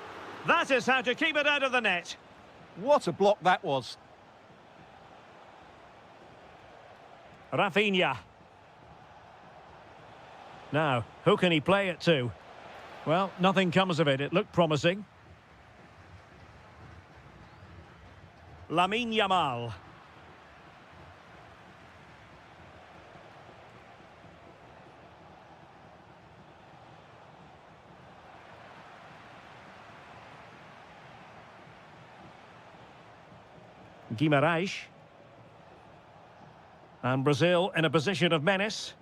That is how to keep it out of the net. What a block that was. Rafinha. Now, who can he play it to? Well, nothing comes of it. It looked promising. Lamine Yamal. Guimarães. And Brazil in a position of menace.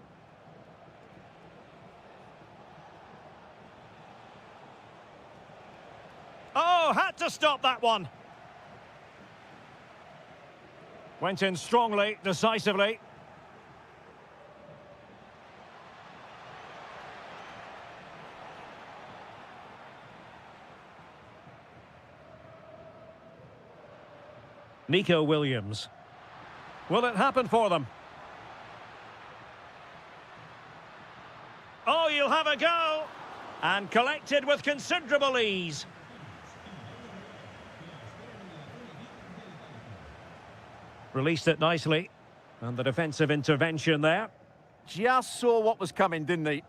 Oh, had to stop that one. Went in strongly, decisively. Nico Williams. Will it happen for them? Oh, you'll have a go. And collected with considerable ease. Released it nicely. And the defensive intervention there. Just saw what was coming, didn't he?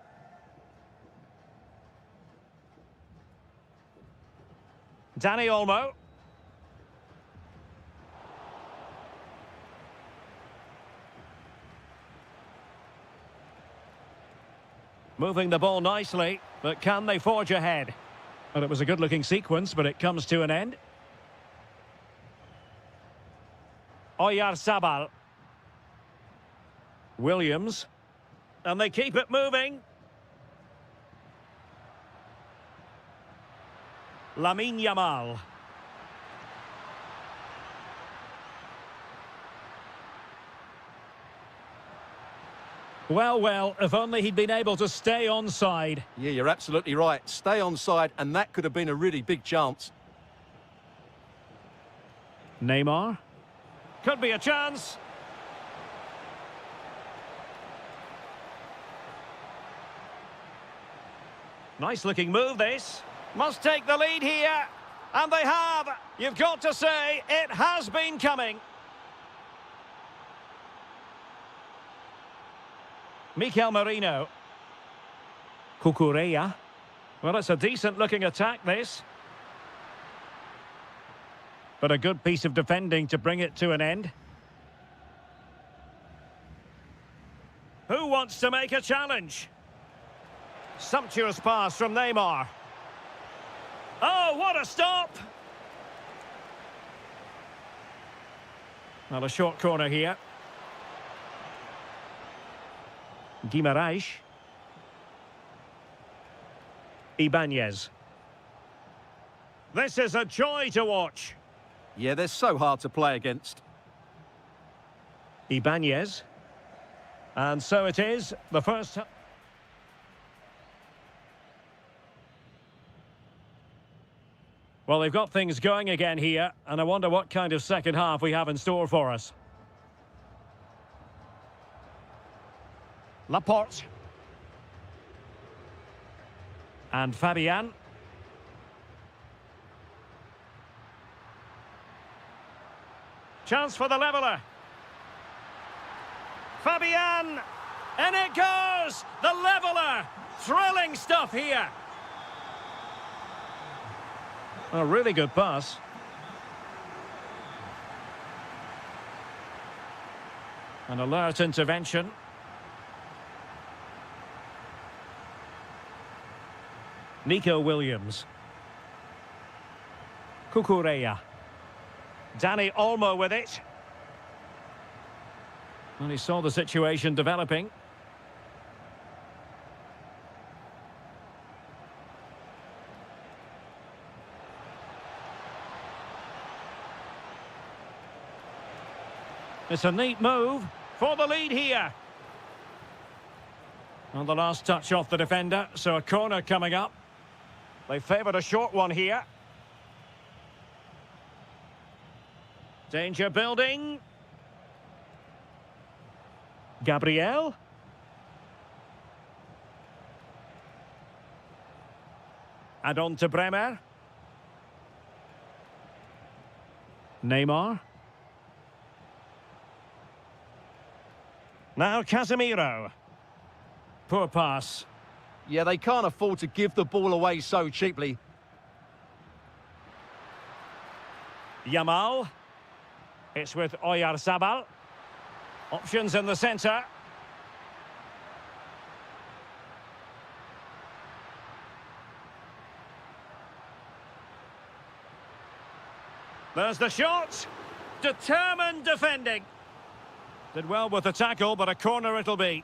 Dani Olmo. Moving the ball nicely, but can they forge ahead? Well, it was a good-looking sequence, but it comes to an end. Oyarzabal. Williams. And they keep it moving. Lamine Yamal. Well, if only he'd been able to stay onside. Yeah, you're absolutely right. Stay onside, and that could have been a really big chance. Neymar. Could be a chance. Nice looking move, this. Must take the lead here. And they have. You've got to say, it has been coming. Mikel Merino. Cucurella. Well, it's a decent looking attack, this. But a good piece of defending to bring it to an end. Who wants to make a challenge? Sumptuous pass from Neymar. Oh, what a stop! Well, a short corner here. Guimarães. Ibanez. This is a joy to watch. Yeah, they're so hard to play against. Ibanez. And so it is, the first... Well, they've got things going again here, and I wonder what kind of second half we have in store for us. Laporte. And Fabian. Chance for the leveller. Fabian. And it goes! The leveller! Thrilling stuff here. A really good pass. An alert intervention. Nico Williams. Kukureya. Danny Olmo with it. And he saw the situation developing. It's a neat move for the lead here. On the last touch off the defender, so a corner coming up. They favoured a short one here. Danger building. Gabriel. And on to Bremer. Neymar. Now Casemiro. Poor pass. Yeah, they can't afford to give the ball away so cheaply. Yamal. It's with Oyarzabal. Options in the centre. There's the shot. Determined defending. Did well with the tackle, but a corner it'll be.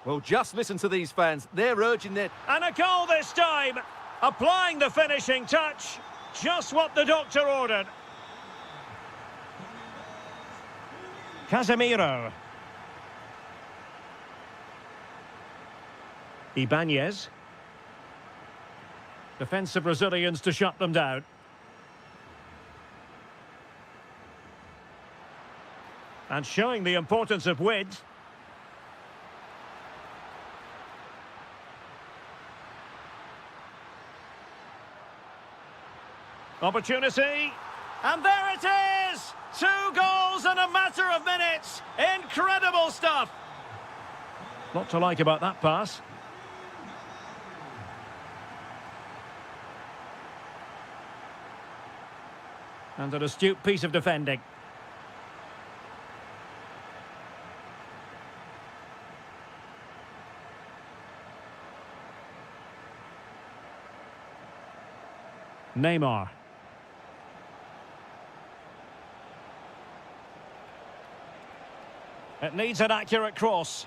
Well, just listen to these fans. They're urging their... And a goal this time. Applying the finishing touch. Just what the doctor ordered. Casemiro. Ibanez. Defensive Brazilians to shut them down. And showing the importance of width. Opportunity. And there it is! 2 goals in a matter of minutes. Incredible stuff. Lot to like about that pass. And an astute piece of defending. Neymar. It needs an accurate cross.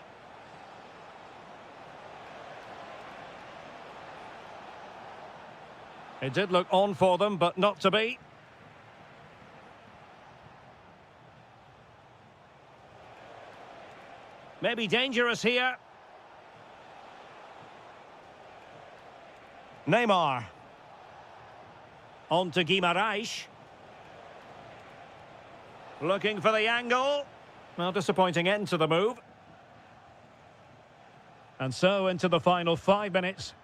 It did look on for them, but not to be. Maybe dangerous here. Neymar. On to Guimaraes. Looking for the angle. Well, disappointing end to the move. And so into the final 5 minutes.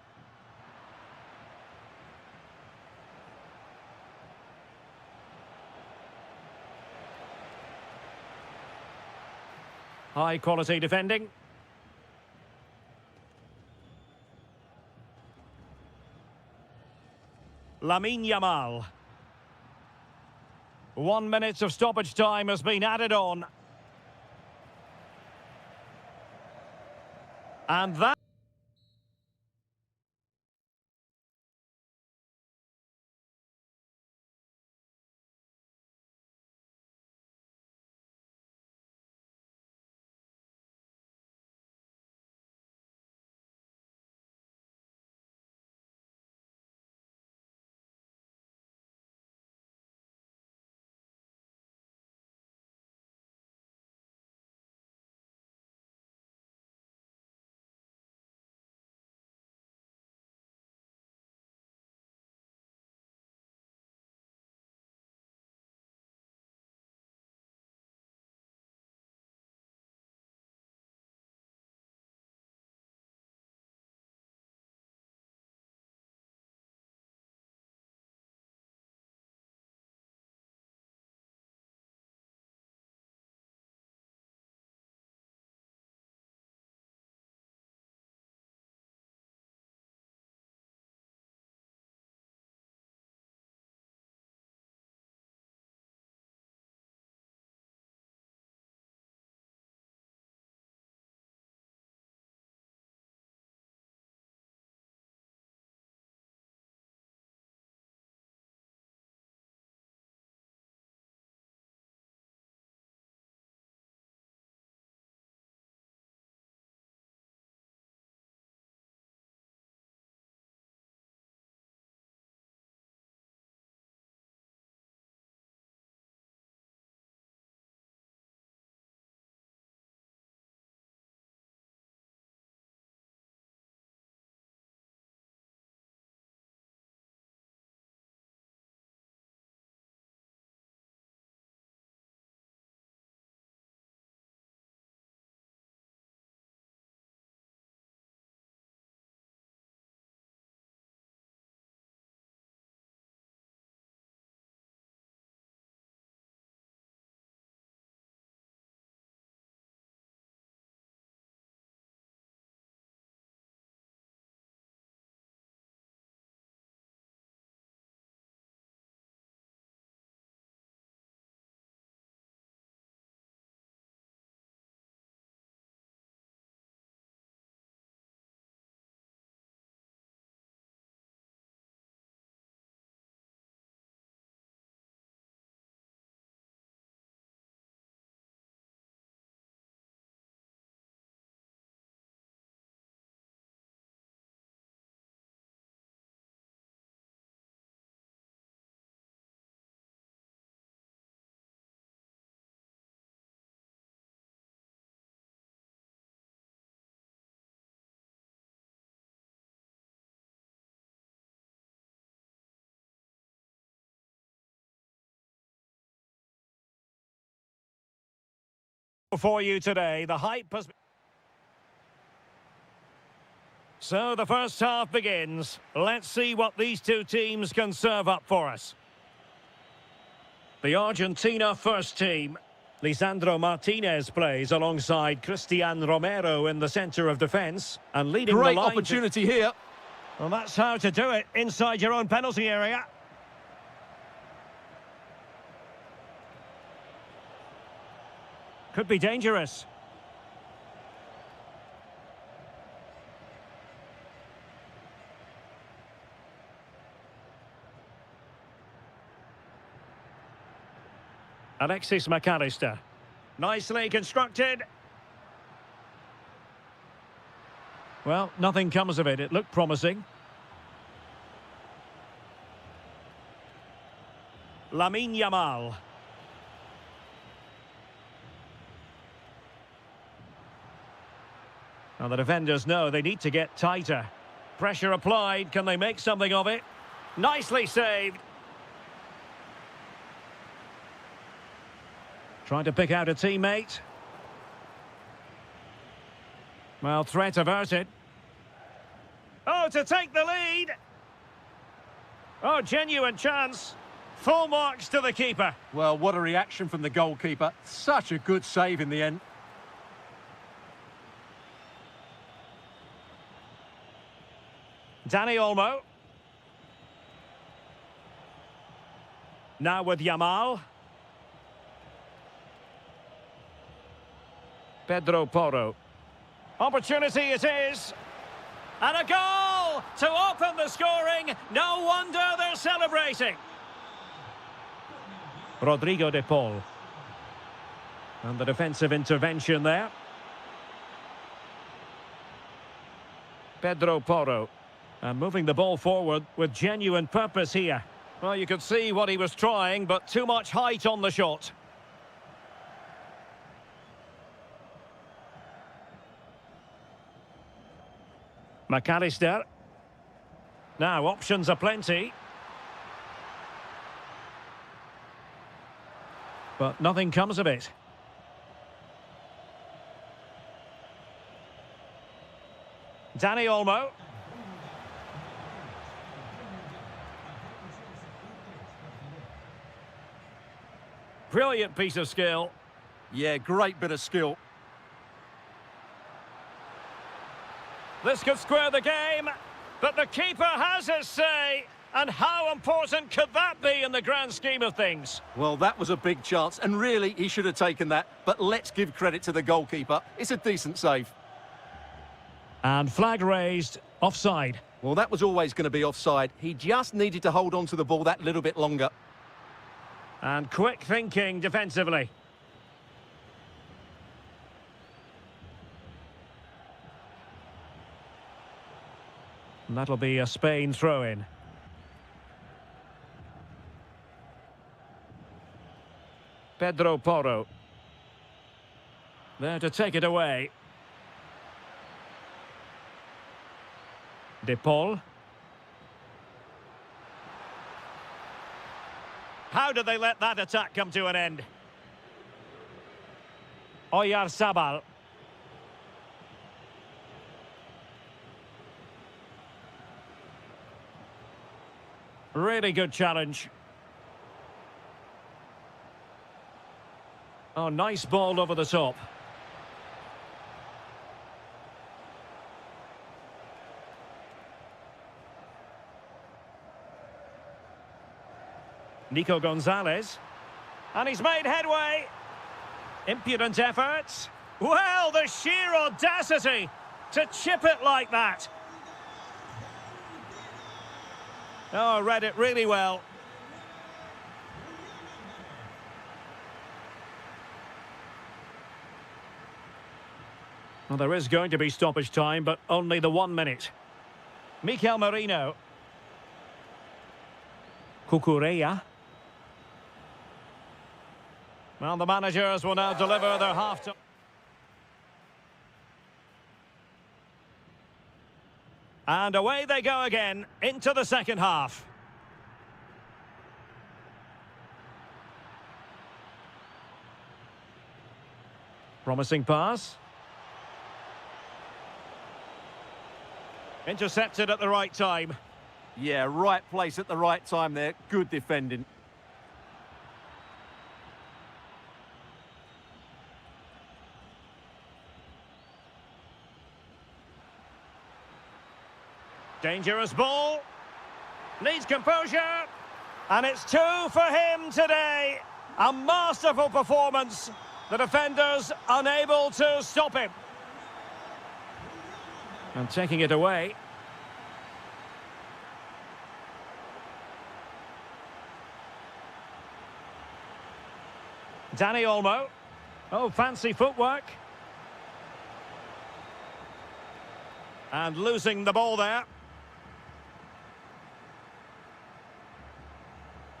High quality defending. Lamine Yamal. 1 minute of stoppage time has been added on. And that... for you today. The hype has... So the first half begins. Let's see what these two teams can serve up for us. The Argentina first team. Lisandro Martinez plays alongside Cristian Romero in the centre of defence. And leading Great the line opportunity here. Well, that's how to do it, inside your own penalty area. Could be dangerous. Alexis McAllister. Nicely constructed. Well, nothing comes of it. It looked promising. Lamine Yamal. Now the defenders know they need to get tighter. Pressure applied. Can they make something of it? Nicely saved. Trying to pick out a teammate. Well, threat averted. Oh, to take the lead. Oh, genuine chance. Full marks to the keeper. Well, what a reaction from the goalkeeper. Such a good save in the end. Dani Olmo. Now with Yamal. Pedro Porro. Opportunity it is. And a goal to open the scoring. No wonder they're celebrating. Rodrigo de Paul. And the defensive intervention there. Pedro Porro. And moving the ball forward with genuine purpose here. Well, you could see what he was trying, but too much height on the shot. McAllister. Now, options are plenty. But nothing comes of it. Dani Olmo. Brilliant piece of skill. Yeah, great bit of skill. This could square the game, but the keeper has his say. And how important could that be in the grand scheme of things? Well, that was a big chance, and really, he should have taken that. But let's give credit to the goalkeeper. It's a decent save. And flag raised, offside. Well, that was always going to be offside. He just needed to hold on to the ball that little bit longer. And quick thinking defensively. And that'll be a Spain throw-in. Pedro Porro. There to take it away. De Paul. How did they let that attack come to an end? Oyarzabal. Really good challenge. Oh, nice ball over the top. Nico Gonzalez. And he's made headway. Impudent efforts. Well, the sheer audacity to chip it like that. Oh, read it really well. Well, there is going to be stoppage time, but only the 1 minute. Mikel Merino. Cucurella. Well, the managers will now deliver their half-time. And away they go again into the second half. Promising pass. Intercepted at the right time. Yeah, right place at the right time there. Good defending. Dangerous ball. Needs composure. And it's 2 for him today. A masterful performance. The defenders unable to stop him. And taking it away. Dani Olmo. Oh, fancy footwork. And losing the ball there.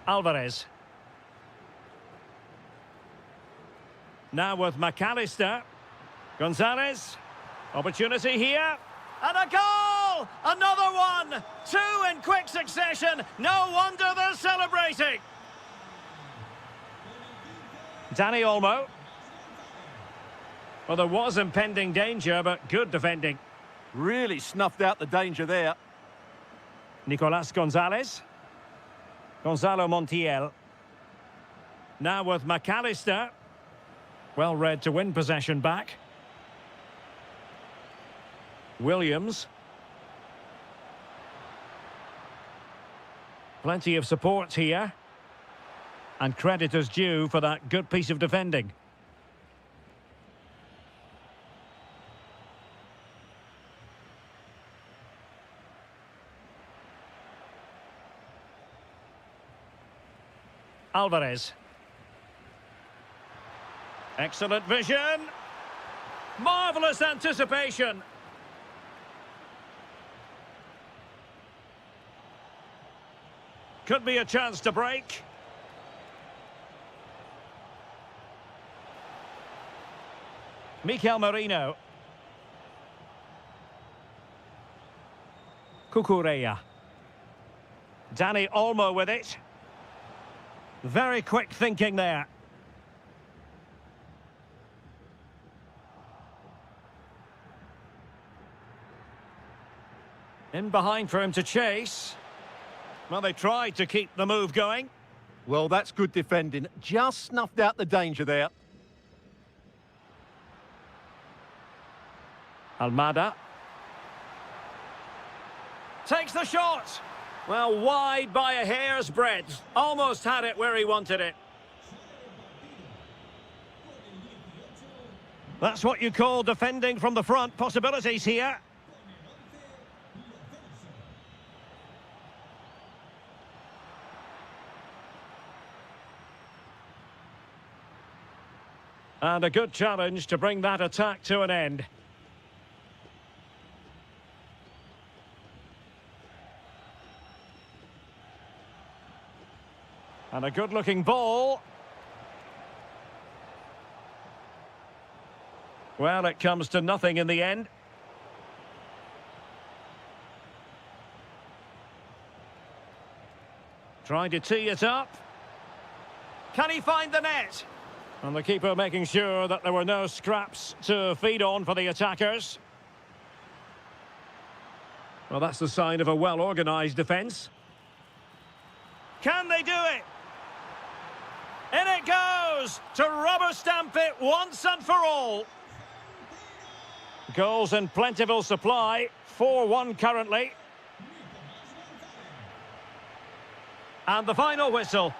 Alvarez. Now with McAllister. Gonzalez. Opportunity here. And a goal! Another one! 2 in quick succession. No wonder they're celebrating. Dani Olmo. Well, there was impending danger, but good defending. Really snuffed out the danger there. Nicolas Gonzalez. Gonzalo Montiel. Now with McAllister. Well read to win possession back. Williams. Plenty of support here. And credit is due for that good piece of defending. Alvarez. Excellent vision. Marvellous anticipation. Could be a chance to break. Mikel Merino. Cucurella. Dani Olmo with it. Very quick thinking there. In behind for him to chase. Well, they tried to keep the move going. Well, that's good defending. Just snuffed out the danger there. Almada. Takes the shot. Well, wide by a hair's breadth. Almost had it where he wanted it. That's what you call defending from the front. Possibilities here. And a good challenge to bring that attack to an end. And a good-looking ball. Well, it comes to nothing in the end. Trying to tee it up. Can he find the net? And the keeper making sure that there were no scraps to feed on for the attackers. Well, that's the sign of a well-organised defence. Can they do it? In it goes to rubber stamp it once and for all. Goals in plentiful supply, 4-1 currently. And the final whistle.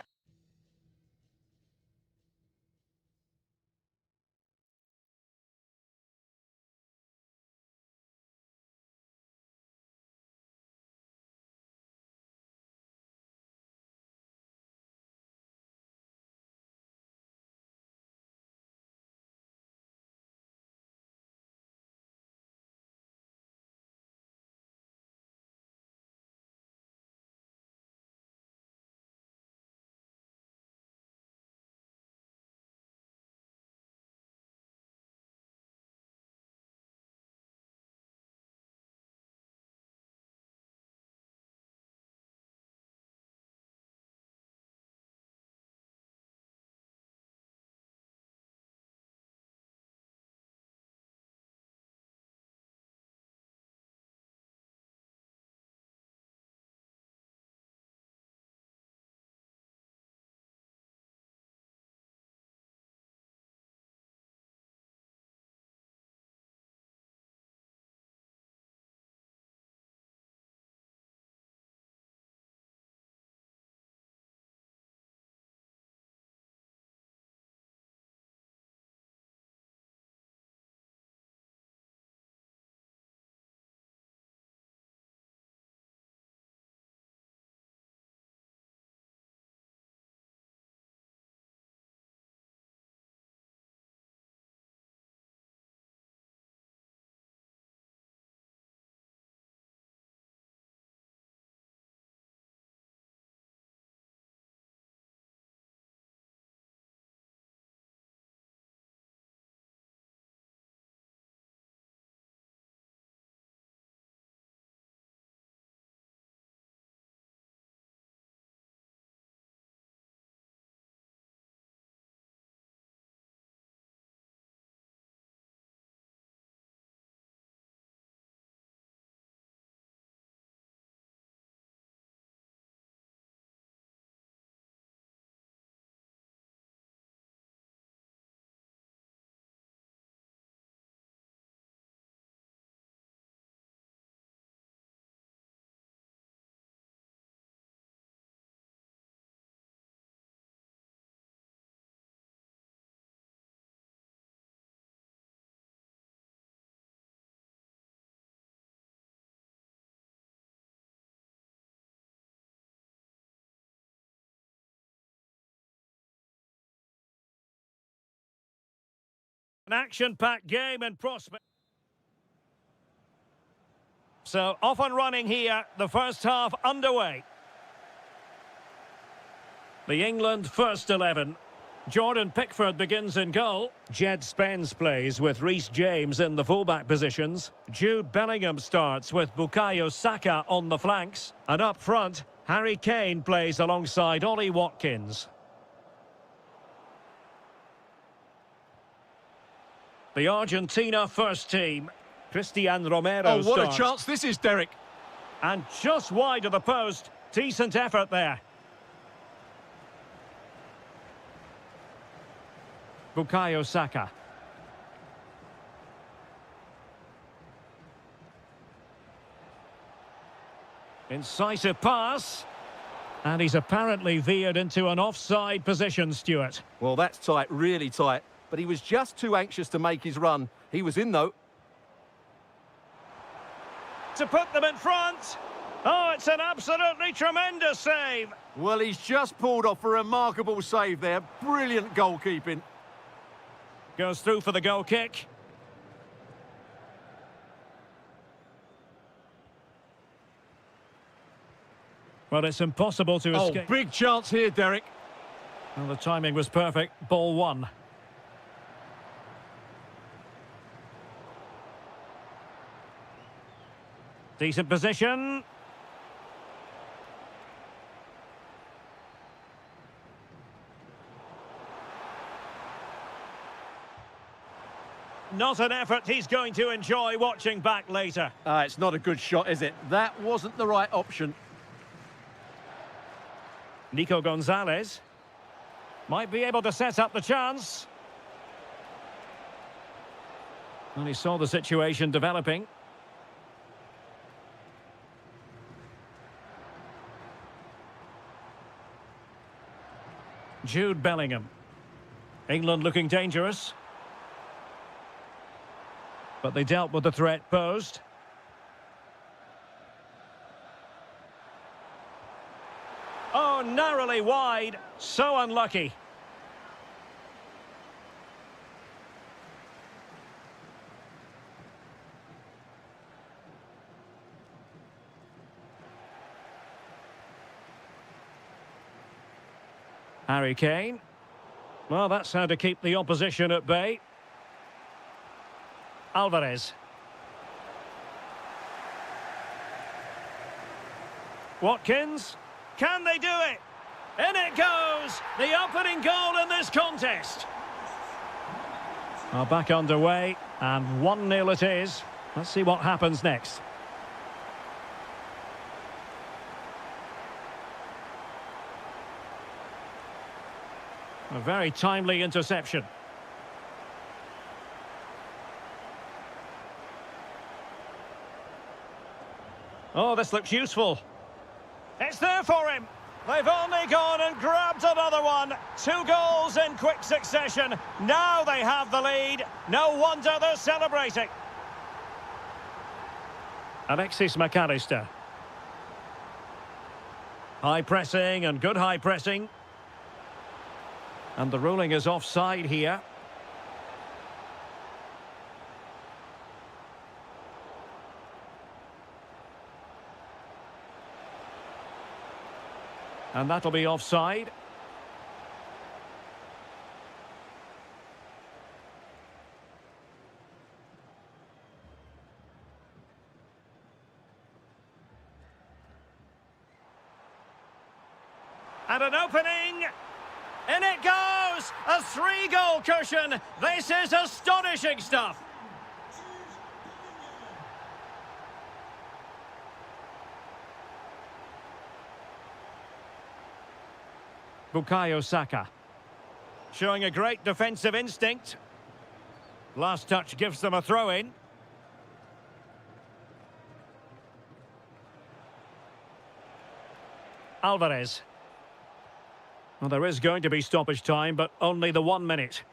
An action-packed game in prospect. So, off and running here, the first half underway. The England first 11. Jordan Pickford begins in goal. Jed Spence plays with Reece James in the fullback positions. Jude Bellingham starts with Bukayo Saka on the flanks. And up front, Harry Kane plays alongside Ollie Watkins. The Argentina first team. Christian Romero Oh, what starts. a chance this is, Derek. And just wide of the post. Decent effort there. Bukayo Saka. Incisive pass. And he's apparently veered into an offside position, Stuart. Well, that's tight, really tight. But he was just too anxious to make his run. He was in, though. To put them in front. Oh, it's an absolutely tremendous save. Well, he's just pulled off a remarkable save there. Brilliant goalkeeping. Goes through for the goal kick. Well, it's impossible to escape. Oh, big chance here, Derek. Well, the timing was perfect. Ball one. Decent position. Not an effort he's going to enjoy watching back later. It's not a good shot, is it? That wasn't the right option. Nico Gonzalez might be able to set up the chance. And he saw the situation developing. Jude Bellingham. England looking dangerous. But they dealt with the threat posed. Oh, narrowly wide. So unlucky. Harry Kane. Well, that's how to keep the opposition at bay. Alvarez. Watkins. Can they do it? In it goes! The opening goal in this contest. Are back underway, and 1-0 it is. Let's see what happens next. A very timely interception. Oh, this looks useful. It's there for him. They've only gone and grabbed another one. 2 goals in quick succession. Now they have the lead. No wonder they're celebrating. Alexis McAllister. High pressing and good high pressing. And the ruling is offside here. And that'll be offside. And an opening. In it goes! A 3-goal cushion. This is astonishing stuff. Bukayo Saka. Showing a great defensive instinct. Last touch gives them a throw-in. Alvarez. Well, there is going to be stoppage time, but only the 1 minute.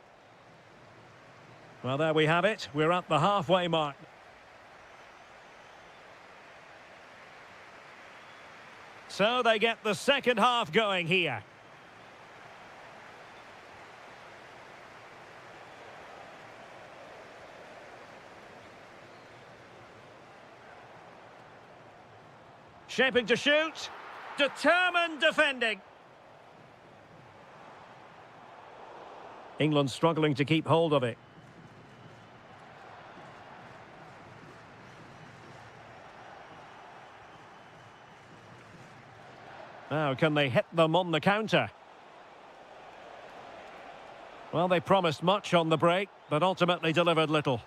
Well, there we have it. We're at the halfway mark. So they get the second half going here. Shaping to shoot. Determined defending. England struggling to keep hold of it. Now, can they hit them on the counter? Well, they promised much on the break, but ultimately delivered little.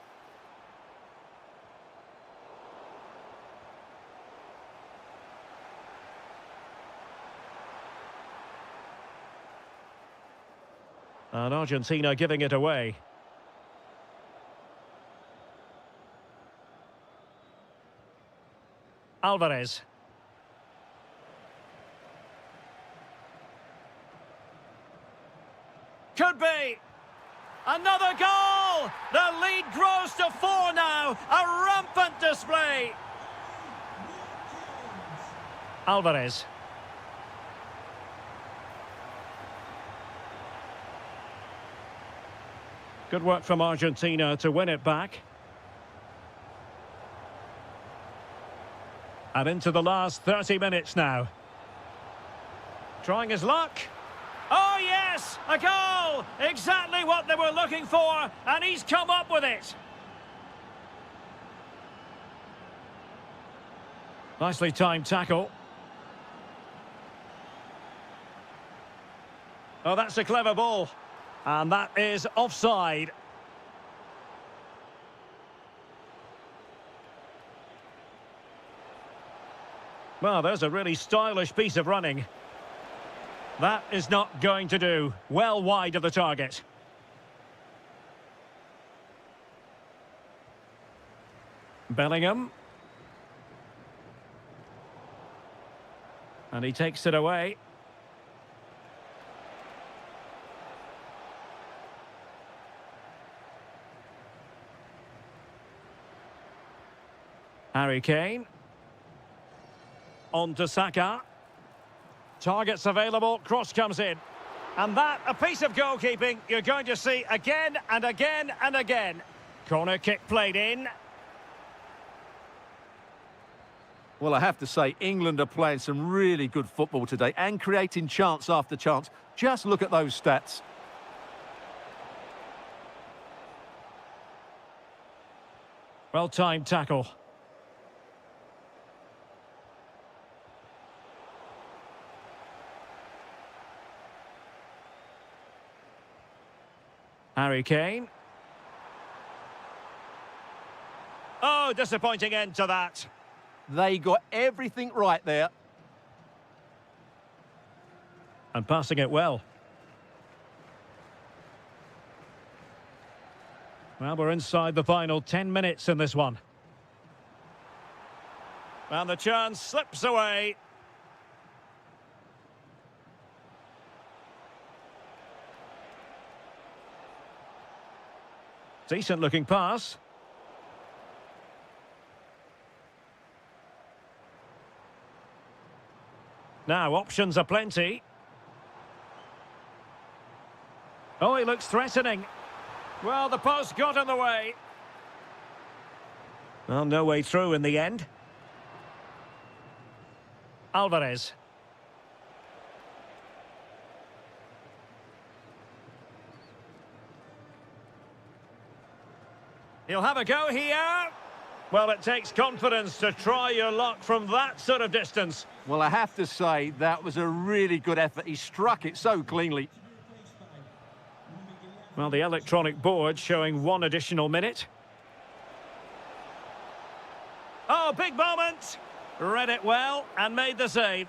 And Argentina giving it away. Alvarez. Could be. Another goal! The lead grows to 4 now. A rampant display. Alvarez. Good work from Argentina to win it back. And into the last 30 minutes now. Trying his luck. Oh, yes! A goal! Exactly what they were looking for, and he's come up with it. Nicely timed tackle. Oh, that's a clever ball. And that is offside. Well, there's a really stylish piece of running. That is not going to do. Well wide of the target. Bellingham. And he takes it away. Harry Kane. On to Saka. Targets available, cross comes in. And that, a piece of goalkeeping you're going to see again and again and again. Corner kick played in. Well, I have to say, England are playing some really good football today and creating chance after chance. Just look at those stats. Well-timed tackle. Harry Kane. Oh, disappointing end to that. They got everything right there. And passing it well. Well, we're inside the final 10 minutes in this one. And the chance slips away. Decent looking pass. Now, options are plenty. Oh, he looks threatening. Well, the post got in the way. Well, no way through in the end. Alvarez. He'll have a go here. Well, it takes confidence to try your luck from that sort of distance. Well, I have to say, that was a really good effort. He struck it so cleanly. Well, the electronic board showing 1 additional minute. Oh, big moment. Read it well and made the save.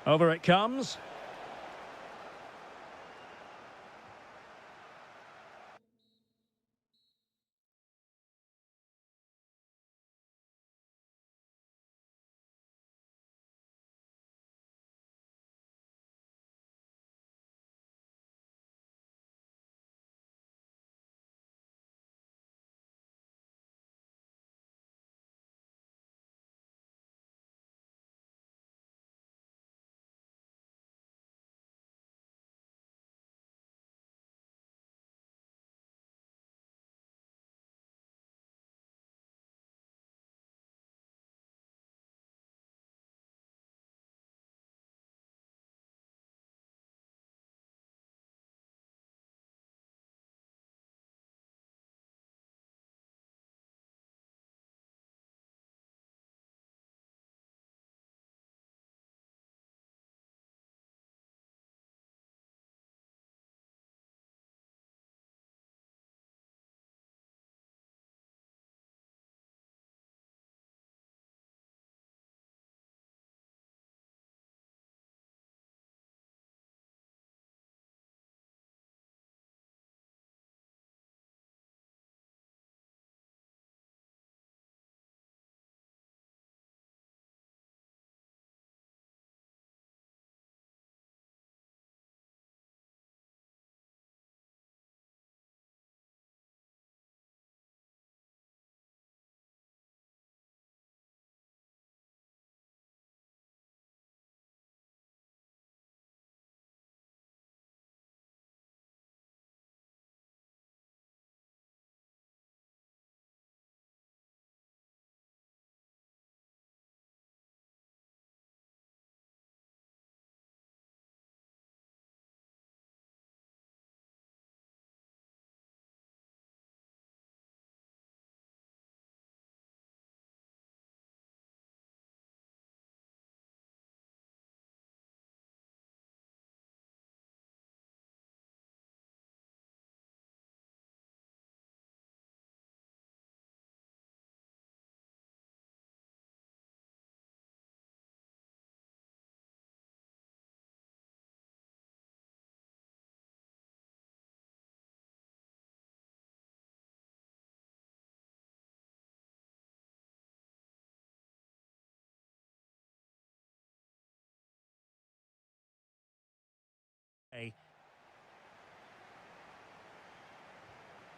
Over it comes.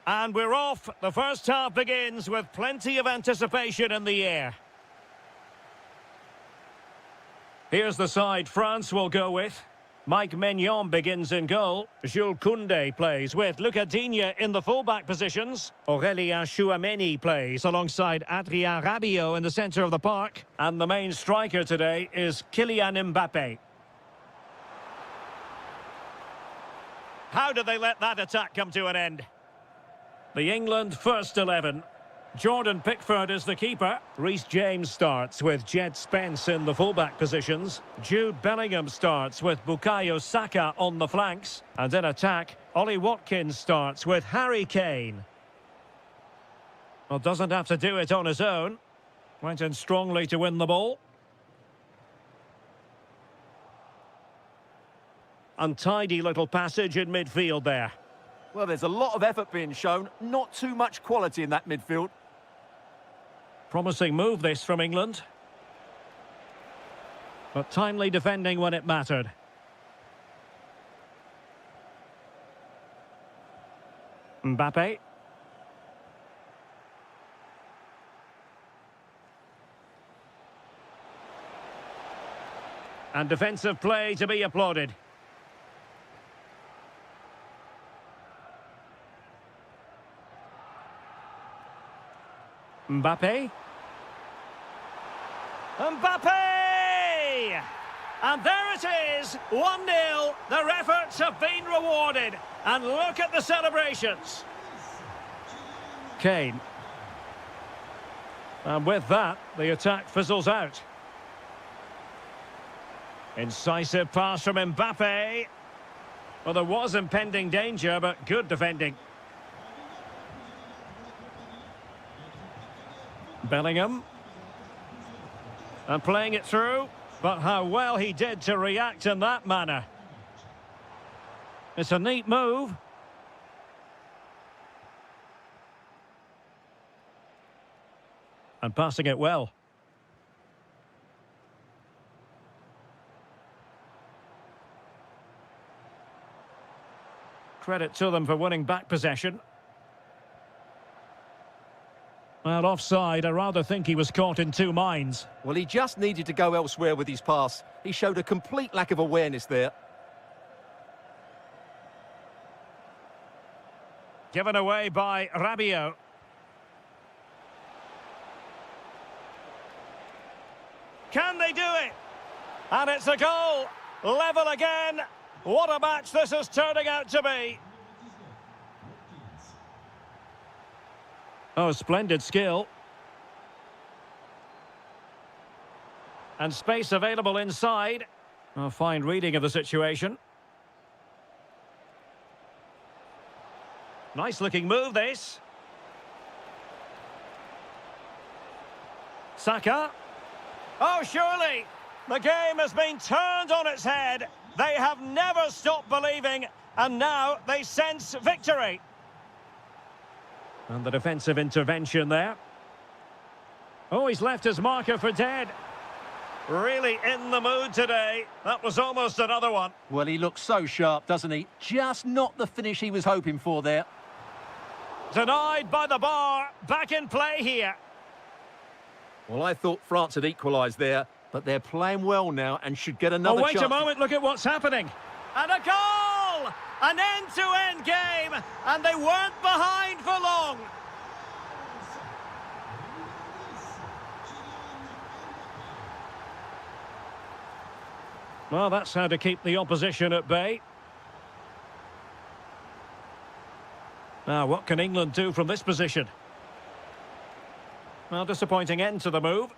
And we're off. The first half begins with plenty of anticipation in the air. Here's the side France will go with. Mike Maignan begins in goal. Jules Koundé plays with Lucas Digne in the fullback positions. Aurélien Chouameni plays alongside Adrien Rabiot in the centre of the park. And the main striker today is Kylian Mbappé. How did they let that attack come to an end? The England first 11. Jordan Pickford is the keeper. Reece James starts with Jed Spence in the fullback positions. Jude Bellingham starts with Bukayo Saka on the flanks. And in attack, Ollie Watkins starts with Harry Kane. Well, doesn't have to do it on his own. Went in strongly to win the ball. Untidy little passage in midfield there. Well, there's a lot of effort being shown, not too much quality in that midfield. Promising move this from England. But timely defending when it mattered. Mbappé. And defensive play to be applauded. Mbappé. Mbappé! And there it is, 1-0. Their efforts have been rewarded. And look at the celebrations. Kane. And with that, the attack fizzles out. Incisive pass from Mbappé. Well, there was impending danger, but good defending. Bellingham. And playing it through. But how well he did to react in that manner. It's a neat move. And passing it well. Credit to them for winning back possession. Well, offside, I rather think he was caught in two minds. Well, he just needed to go elsewhere with his pass. He showed a complete lack of awareness there. Given away by Rabiot. Can they do it? And it's a goal. Level again. What a match this is turning out to be. Oh, splendid skill. And space available inside. A fine reading of the situation. Nice looking move, this. Saka. Oh, surely. The game has been turned on its head. They have never stopped believing, and now they sense victory. And the defensive intervention there. Oh, he's left his marker for dead. Really in the mood today. That was almost another one. Well, he looks so sharp, doesn't he? Just not the finish he was hoping for there. Denied by the bar. Back in play here. Well, I thought France had equalised there, but they're playing well now and should get another chance. Oh, wait a moment, look at what's happening. And a goal! An end-to-end game, and they weren't behind for long. Well, that's how to keep the opposition at bay. Now, what can England do from this position? Well, disappointing end to the move.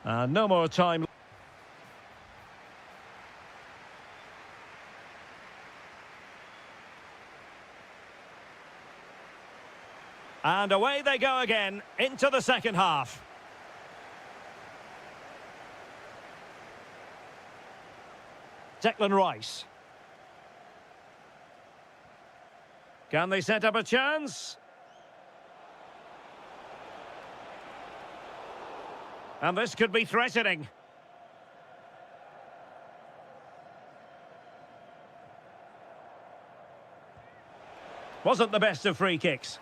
No more time. And away they go again, into the second half. Declan Rice. Can they set up a chance? And this could be threatening. Wasn't the best of free kicks.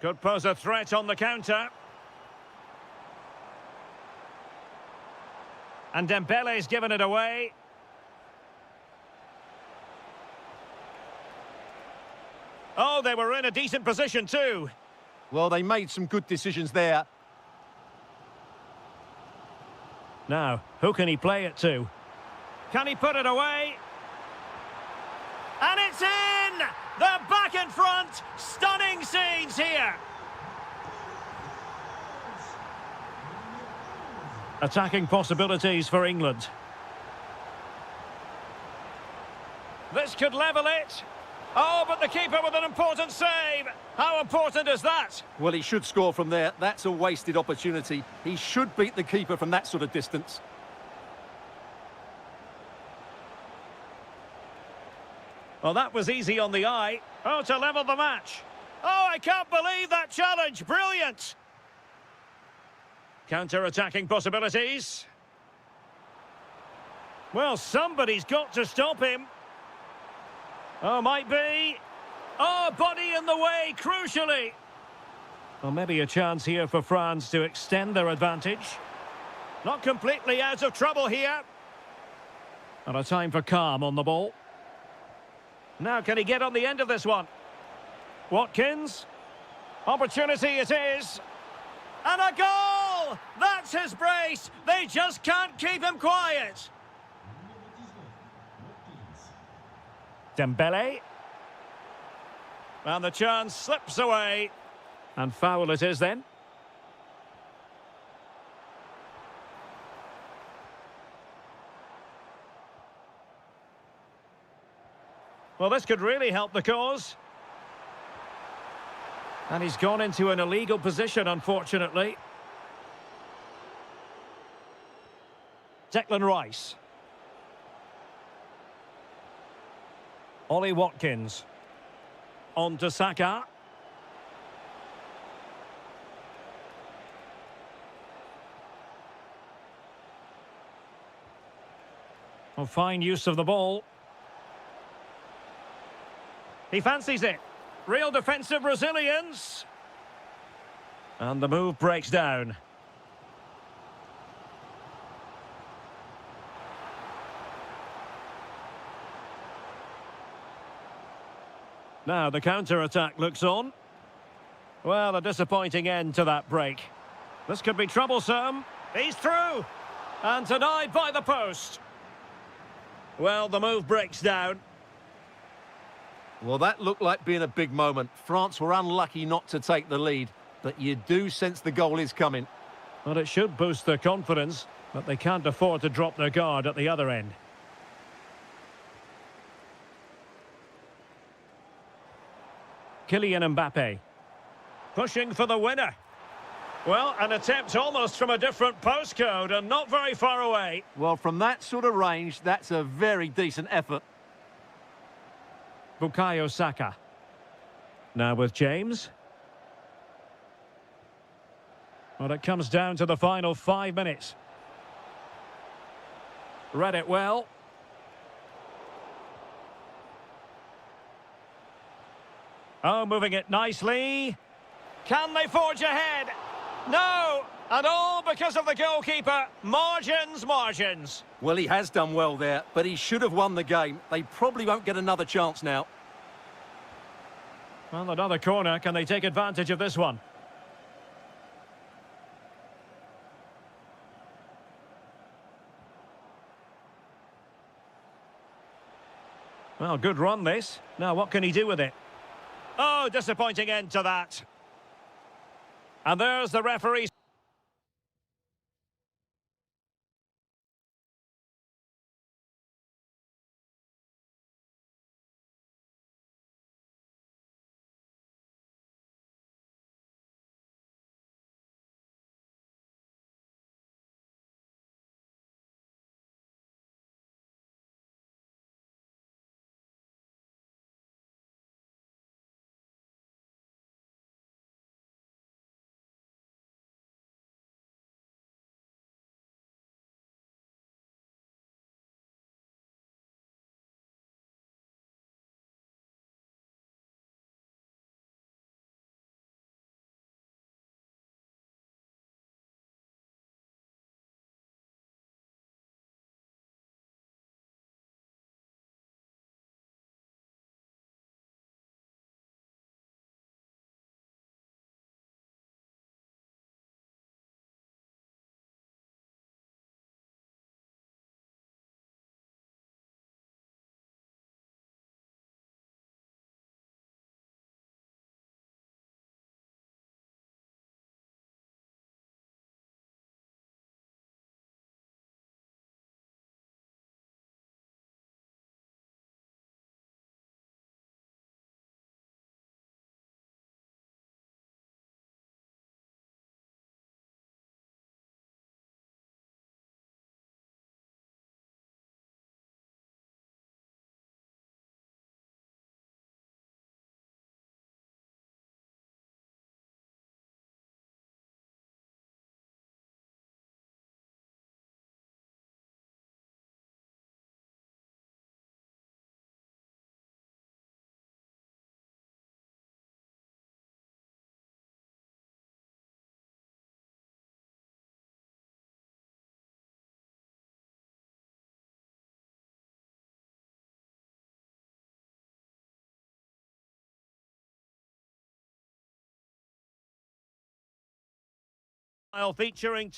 Could pose a threat on the counter. And Dembele's given it away. Oh, they were in a decent position too. Well, they made some good decisions there. Now, who can he play it to? Can he put it away? And it's in! They're back in front! Stunning scenes here! Attacking possibilities for England. This could level it. Oh, but the keeper with an important save. How important is that? Well, he should score from there. That's a wasted opportunity. He should beat the keeper from that sort of distance. Well, that was easy on the eye. Oh, to level the match. Oh, I can't believe that challenge. Brilliant. Counter-attacking possibilities. Well, somebody's got to stop him. Oh, might be. Oh, body in the way, crucially. Well, maybe a chance here for France to extend their advantage. Not completely out of trouble here. And a time for calm on the ball. Now, can he get on the end of this one? Watkins. Opportunity it is. And a goal! That's his brace. They just can't keep him quiet. Dembele. And the chance slips away. And foul it is then. Well, this could really help the cause. And he's gone into an illegal position, unfortunately. Declan Rice. Ollie Watkins. On to Saka. Well, fine use of the ball. He fancies it. Real defensive resilience. And the move breaks down. Now the counter-attack looks on. Well, a disappointing end to that break. This could be troublesome. He's through. And denied by the post. Well, the move breaks down. Well, that looked like being a big moment. France were unlucky not to take the lead, but you do sense the goal is coming. Well, it should boost their confidence, but they can't afford to drop their guard at the other end. Kylian Mbappe. Pushing for the winner. Well, an attempt almost from a different postcode and not very far away. Well, from that sort of range, that's a very decent effort. Bukayo Saka. Now with James. Well, it comes down to the final 5 minutes. Read it well. Oh, moving it nicely. Can they forge ahead? No! And all because of the goalkeeper. Margins, margins. Well, he has done well there, but he should have won the game. They probably won't get another chance now. Well, another corner. Can they take advantage of this one? Well, good run this. Now, what can he do with it? Oh, disappointing end to that. And there's the referee. Featuring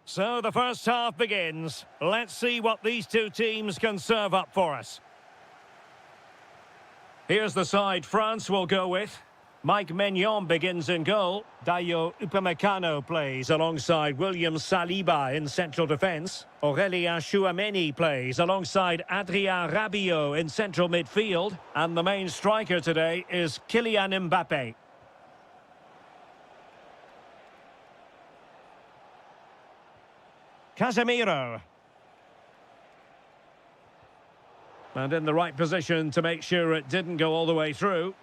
So the first half begins. Let's see what these two teams can serve up for us. Here's the side France will go with. Mike Maignan begins in goal. Dayo Upamecano plays alongside William Saliba in central defence. Aurélien Tchouameni plays alongside Adrien Rabiot in central midfield. And the main striker today is Kylian Mbappé. Casemiro. And in the right position to make sure it didn't go all the way through.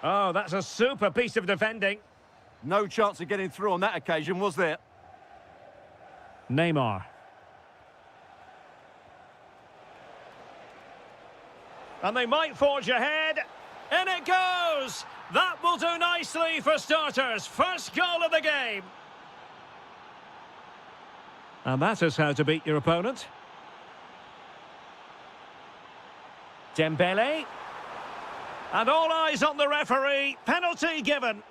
Oh, that's a super piece of defending. No chance of getting through on that occasion, was there? Neymar. And they might forge ahead. In it goes! That will do nicely for starters. First goal of the game. And that is how to beat your opponent. Dembele. And all eyes on the referee. Penalty given.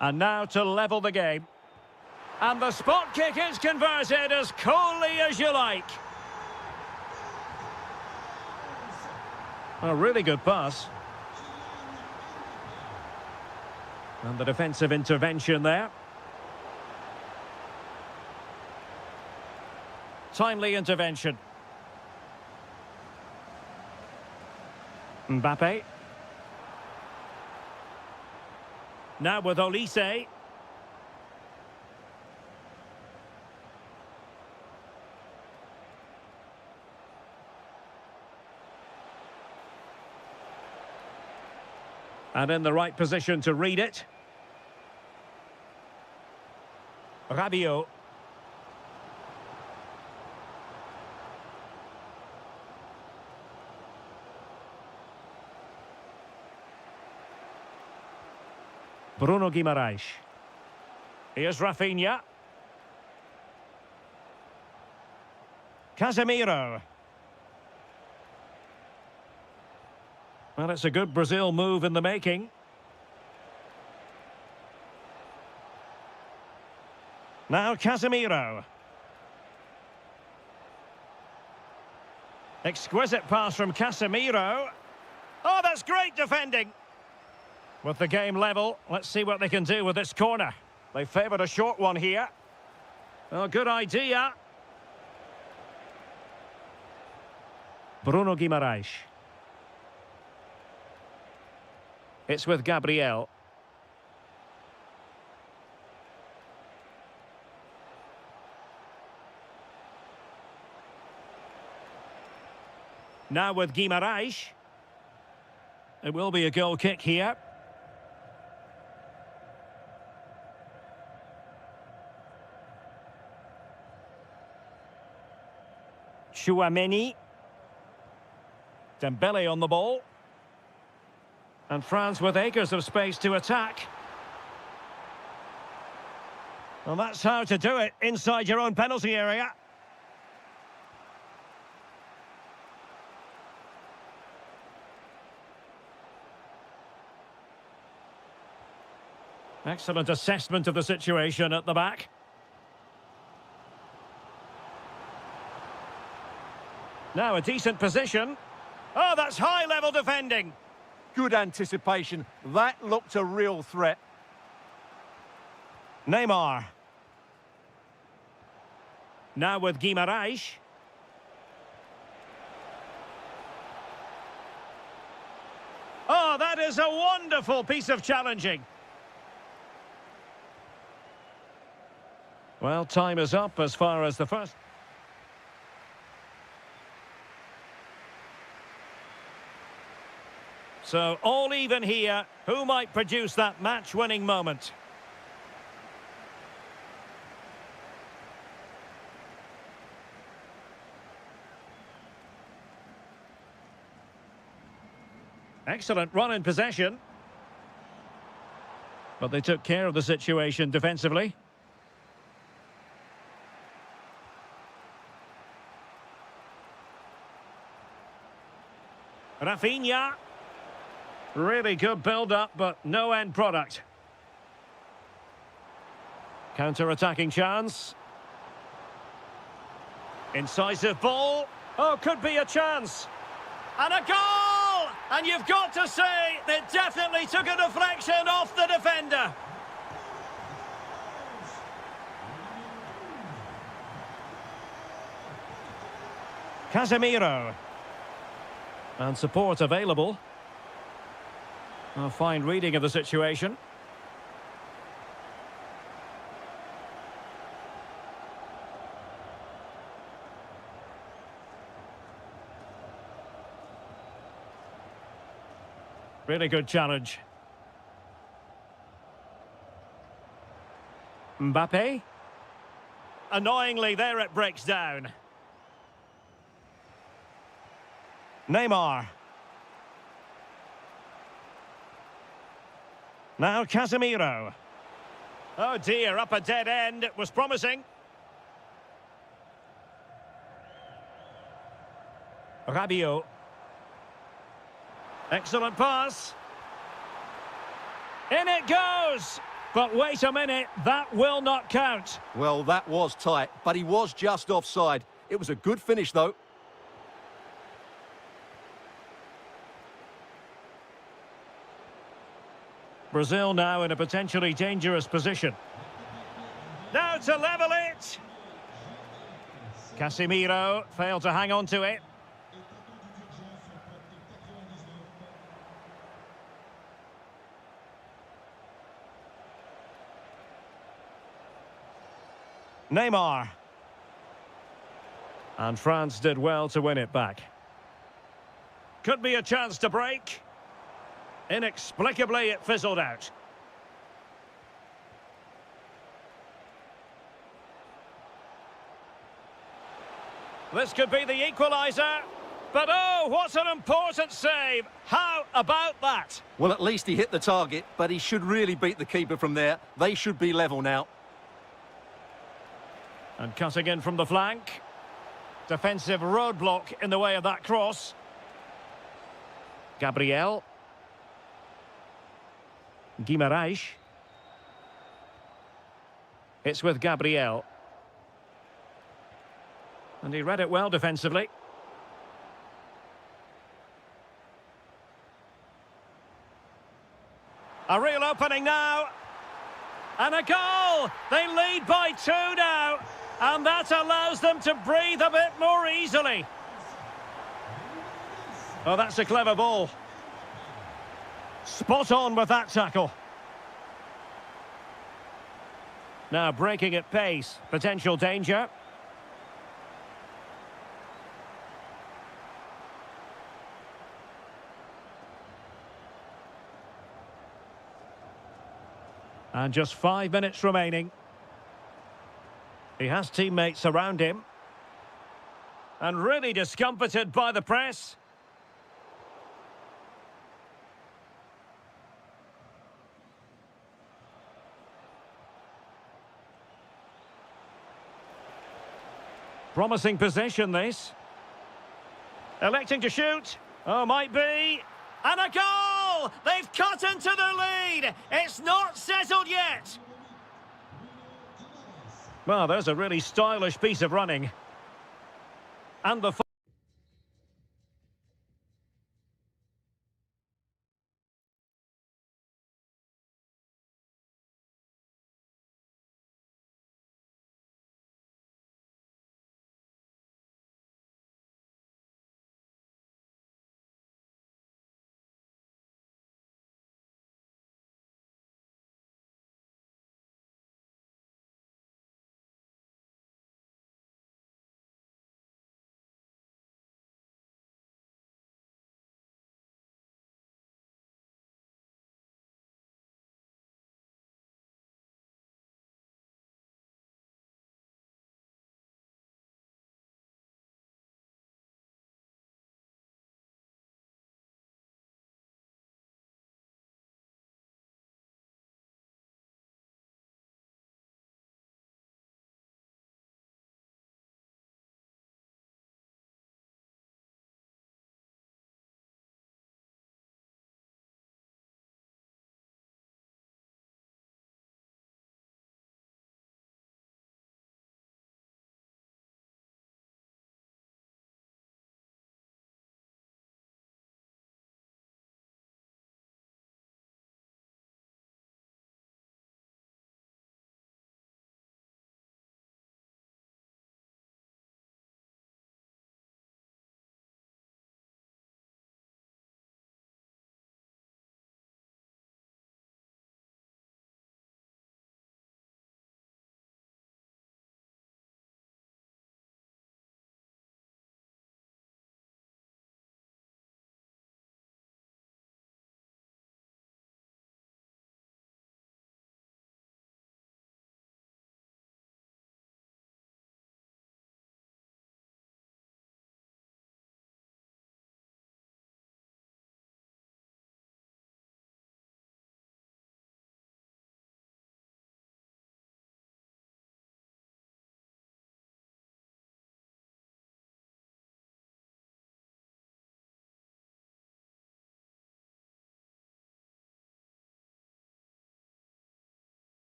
And now to level the game. And the spot kick is converted as coolly as you like. A really good pass. And the defensive intervention there. Timely intervention. Mbappé. Now with Olise. And in the right position to read it. Rabiot. Bruno Guimaraes. Here's Rafinha. Casemiro. Well, it's a good Brazil move in the making. Now Casemiro. Exquisite pass from Casemiro. Oh, that's great defending. With the game level, let's see what they can do with this corner. They favoured a short one here. Oh, good idea. Bruno Guimaraes. It's with Gabriel. Now with Guimaraes. It will be a goal kick here. Tchouameni. Dembele on the ball. And France with acres of space to attack. Well, that's how to do it inside your own penalty area. Excellent assessment of the situation at the back. Now a decent position. Oh, that's high-level defending. Good anticipation. That looked a real threat. Neymar. Now with Guimaraes. Oh, that is a wonderful piece of challenging. Well, time is up as far as the first. So, all even here. Who might produce that match-winning moment? Excellent run in possession. But they took care of the situation defensively. Rafinha. Really good build-up, but no end product. Counter-attacking chance. Incisive ball. Oh, could be a chance. And a goal! And you've got to say, it definitely took a deflection off the defender. Casemiro. And support available. A fine reading of the situation. Really good challenge. Mbappe. Annoyingly, there it breaks down. Neymar. Now Casemiro. Oh dear, up a dead end. It was promising. Rabiot. Excellent pass. In it goes! But wait a minute, that will not count. Well, that was tight, but he was just offside. It was a good finish, though. Brazil now in a potentially dangerous position. Now to level it. Casemiro failed to hang on to it. Neymar. And France did well to win it back. Could be a chance to break. Inexplicably, it fizzled out. This could be the equaliser. But oh, what an important save. How about that? Well, at least he hit the target, but he should really beat the keeper from there. They should be level now. And cutting in from the flank. Defensive roadblock in the way of that cross. Gabriel. Guimaraes. It's with Gabriel. And he read it well defensively. A real opening now. And a goal! They lead by 2 now. And that allows them to breathe a bit more easily. Oh, that's a clever ball. Spot on with that tackle. Now breaking at pace. Potential danger. And just 5 minutes remaining. He has teammates around him. And really discomfited by the press. Promising possession, this. Electing to shoot. Oh, might be. And a goal! They've cut into the lead. It's not settled yet. Well, there's a really stylish piece of running. And the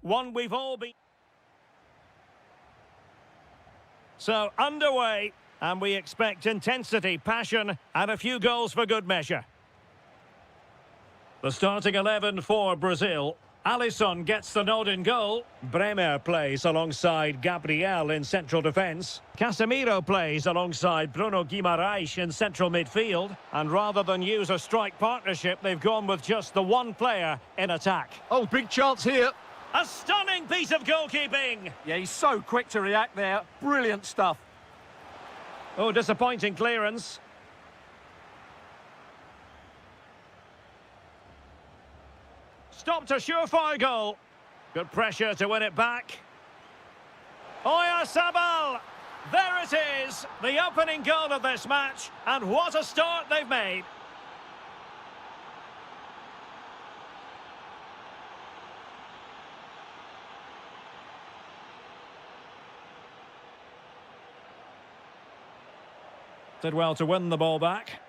One we've all been... So, underway, and we expect intensity, passion, and a few goals for good measure. The starting 11 for Brazil. Alisson gets the nod in goal. Bremer plays alongside Gabriel in central defence. Casemiro plays alongside Bruno Guimaraes in central midfield. And rather than use a strike partnership, they've gone with just the one player in attack. Oh, big chance here. A stunning piece of goalkeeping. Yeah, he's so quick to react there. Brilliant stuff. Oh, disappointing clearance. Stopped a surefire goal. Good pressure to win it back. Oyarzabal! There it is, the opening goal of this match, and what a start they've made. Did well to win the ball back.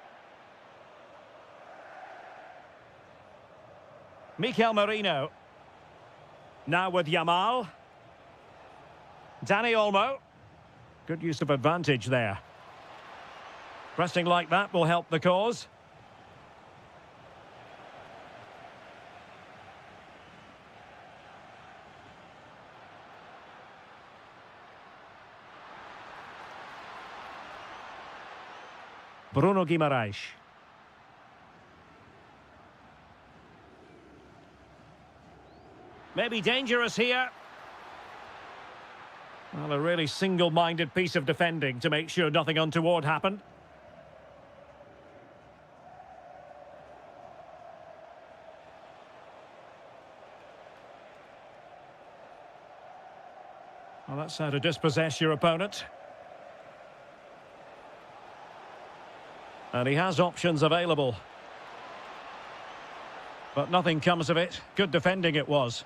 Mikel Merino. Now with Yamal. Dani Olmo. Good use of advantage there. Pressing like that will help the cause. Bruno Guimaraes. Maybe dangerous here. Well, a really single-minded piece of defending to make sure nothing untoward happened. Well, that's how to dispossess your opponent. And he has options available. But nothing comes of it. Good defending it was.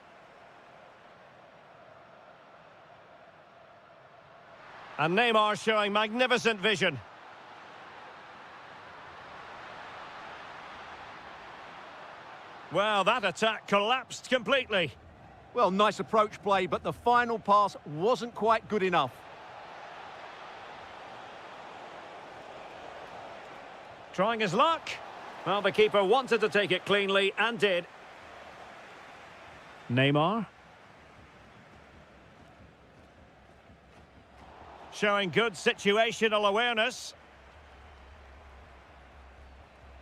And Neymar showing magnificent vision. Well, that attack collapsed completely. Well, nice approach play, but the final pass wasn't quite good enough. Trying his luck. Well, the keeper wanted to take it cleanly and did. Neymar. Showing good situational awareness.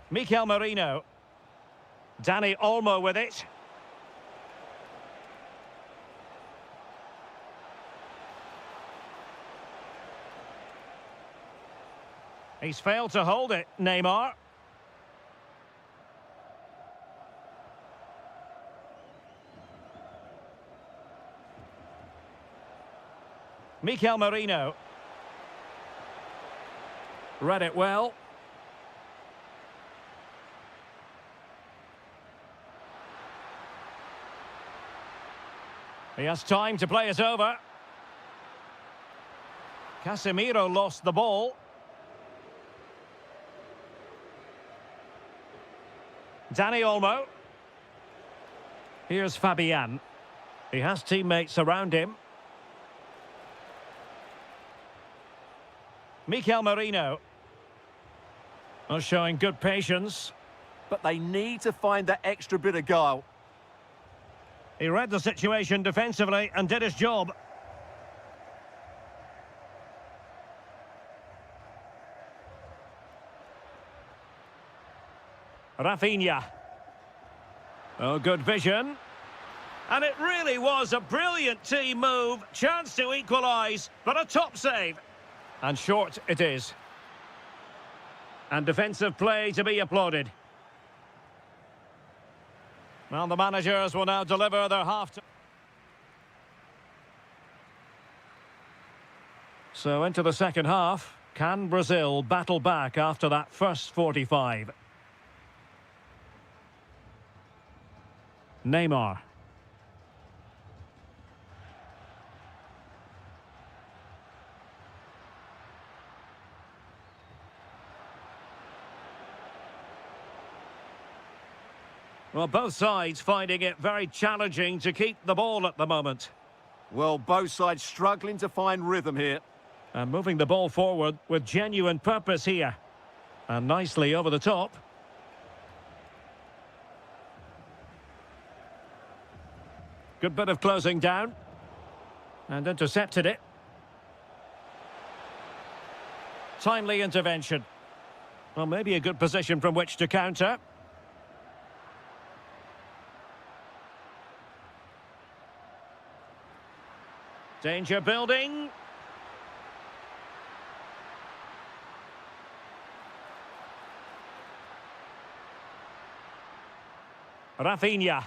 Mikel Merino. Dani Olmo with it. He's failed to hold it, Neymar. Mikel Merino. Read it well. He has time to play it over. Casemiro lost the ball. Dani Olmo. Here's Fabian. He has teammates around him. Mikel Merino. Oh, showing good patience. But they need to find that extra bit of guile. He read the situation defensively and did his job. Rafinha. Oh, good vision. And it really was a brilliant team move. Chance to equalise, but a top save. And short it is. And defensive play to be applauded. Well, the managers will now deliver their half-time. So into the second half. Can Brazil battle back after that first 45? Neymar. Well, both sides finding it very challenging to keep the ball at the moment. Well, both sides struggling to find rhythm here. And moving the ball forward with genuine purpose here. And nicely over the top. Good bit of closing down. And intercepted it. Timely intervention. Well, maybe a good position from which to counter. Danger building. Rafinha.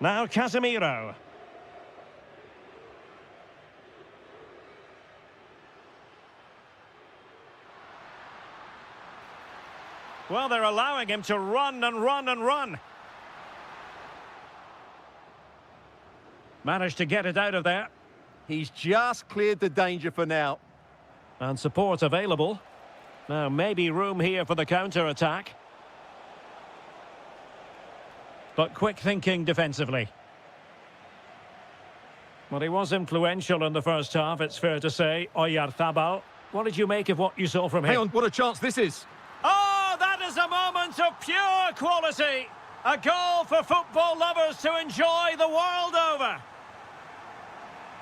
Now Casemiro. Well, they're allowing him to run and run and run. Managed to get it out of there. He's just cleared the danger for now. And support available. Now, maybe room here for the counter-attack. But quick thinking defensively. Well, he was influential in the first half, it's fair to say. Oyarzabal. What did you make of what you saw from him? Hang on, what a chance this is. Oh, that is a moment of pure quality. A goal for football lovers to enjoy the world over.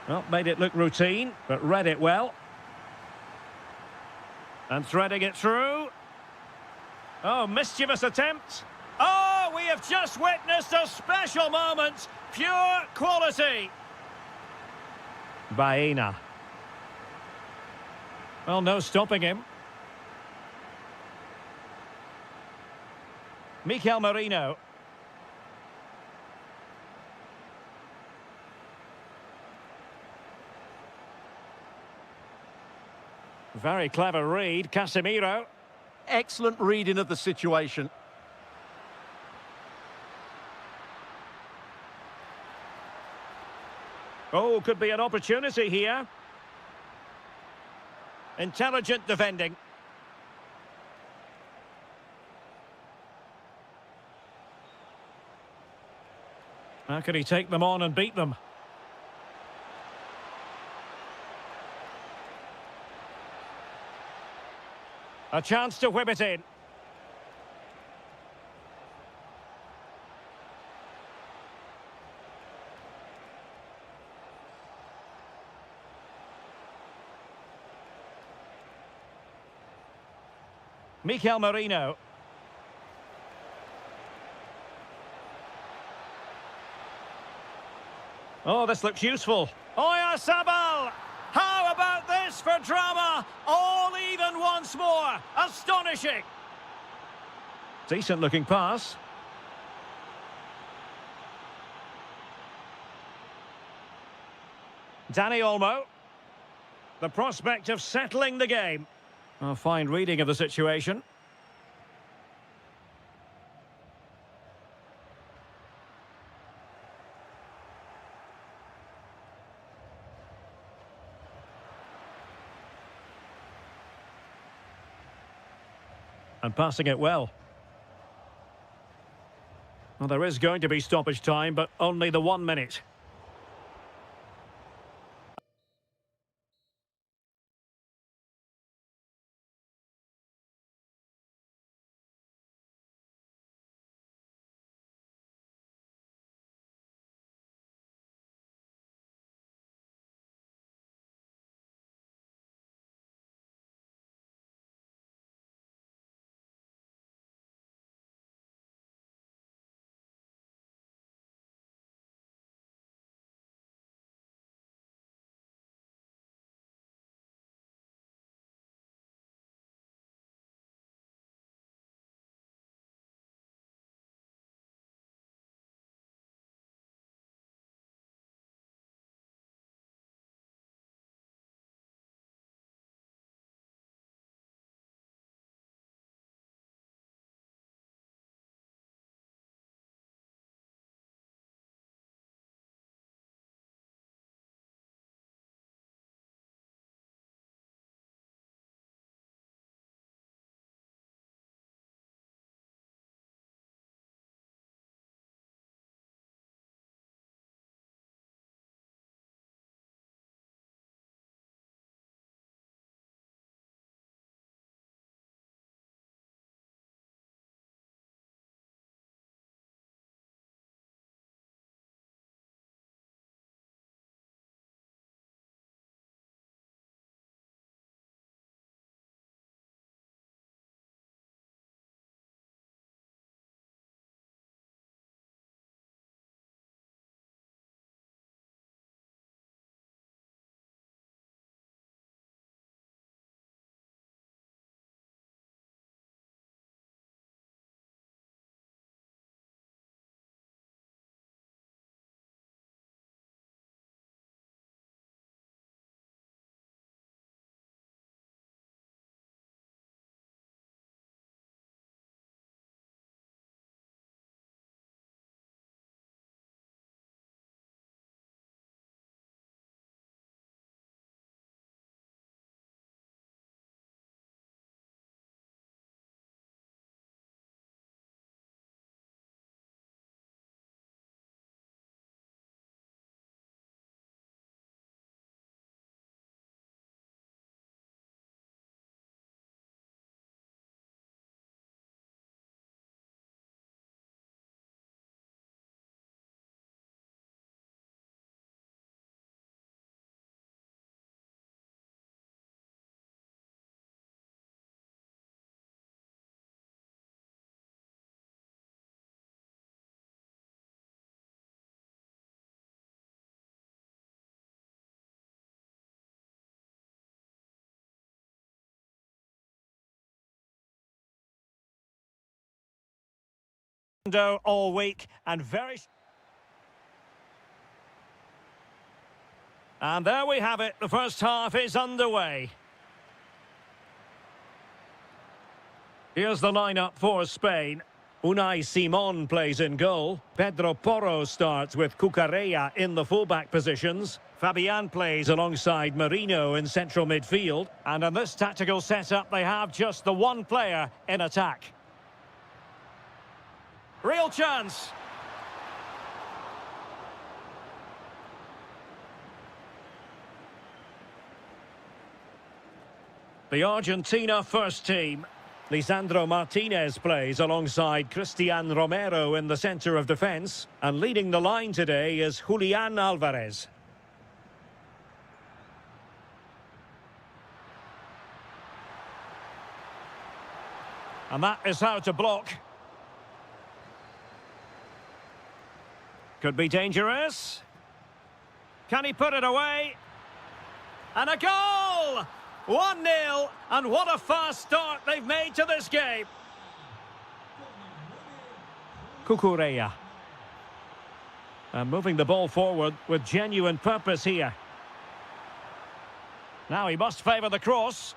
Well, made it look routine, but read it well. And threading it through. Oh, mischievous attempt. Oh, we have just witnessed a special moment. Pure quality. Baena. Well, no stopping him. Mikel Merino. Very clever read, Casemiro. Excellent reading of the situation. Oh, could be an opportunity here. Intelligent defending. How can he take them on and beat them? A chance to whip it in. Mikel Merino. Oh, this looks useful. Oyarzabal! How about this for drama? All even once more. Astonishing. Decent looking pass. Dani Olmo. The prospect of settling the game. A fine reading of the situation. And passing it well. Well, there is going to be stoppage time, but only the 1 minute. all week and very... And there we have it. The first half is underway. Here's the lineup for Spain. Unai Simon plays in goal. Pedro Porro starts with Cucurella in the fullback positions. Fabian plays alongside Marino in central midfield. And in this tactical setup, they have just the one player in attack. Real chance. The Argentina first team. Lisandro Martinez plays alongside Cristian Romero in the centre of defence. And leading the line today is Julian Alvarez. And that is how to block. Could be dangerous. Can he put it away? And a goal! 1-0, and what a fast start they've made to this game. Cucurella. And moving the ball forward with genuine purpose here. Now he must favour the cross.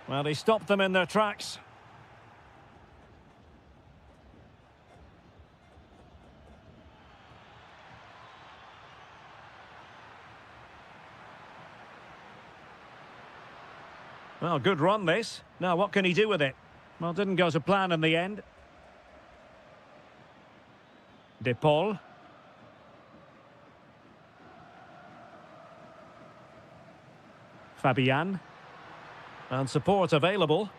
Well, he stopped them in their tracks. Well, good run this. Now, what can he do with it? Well, didn't go to plan in the end. De Paul. Fabian. And support available.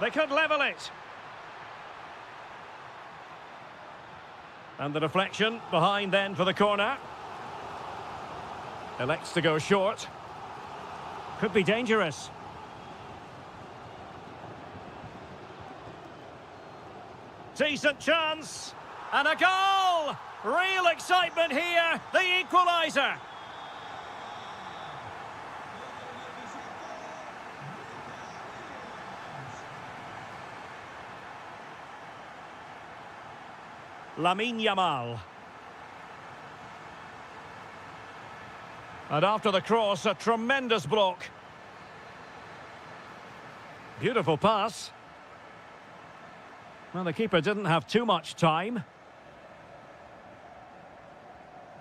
They could level it. And the deflection behind then for the corner. Elects to go short. Could be dangerous. Decent chance. And a goal! Real excitement here. The equaliser. Lamine Yamal. And after the cross, a tremendous block. Beautiful pass. Well, the keeper didn't have too much time.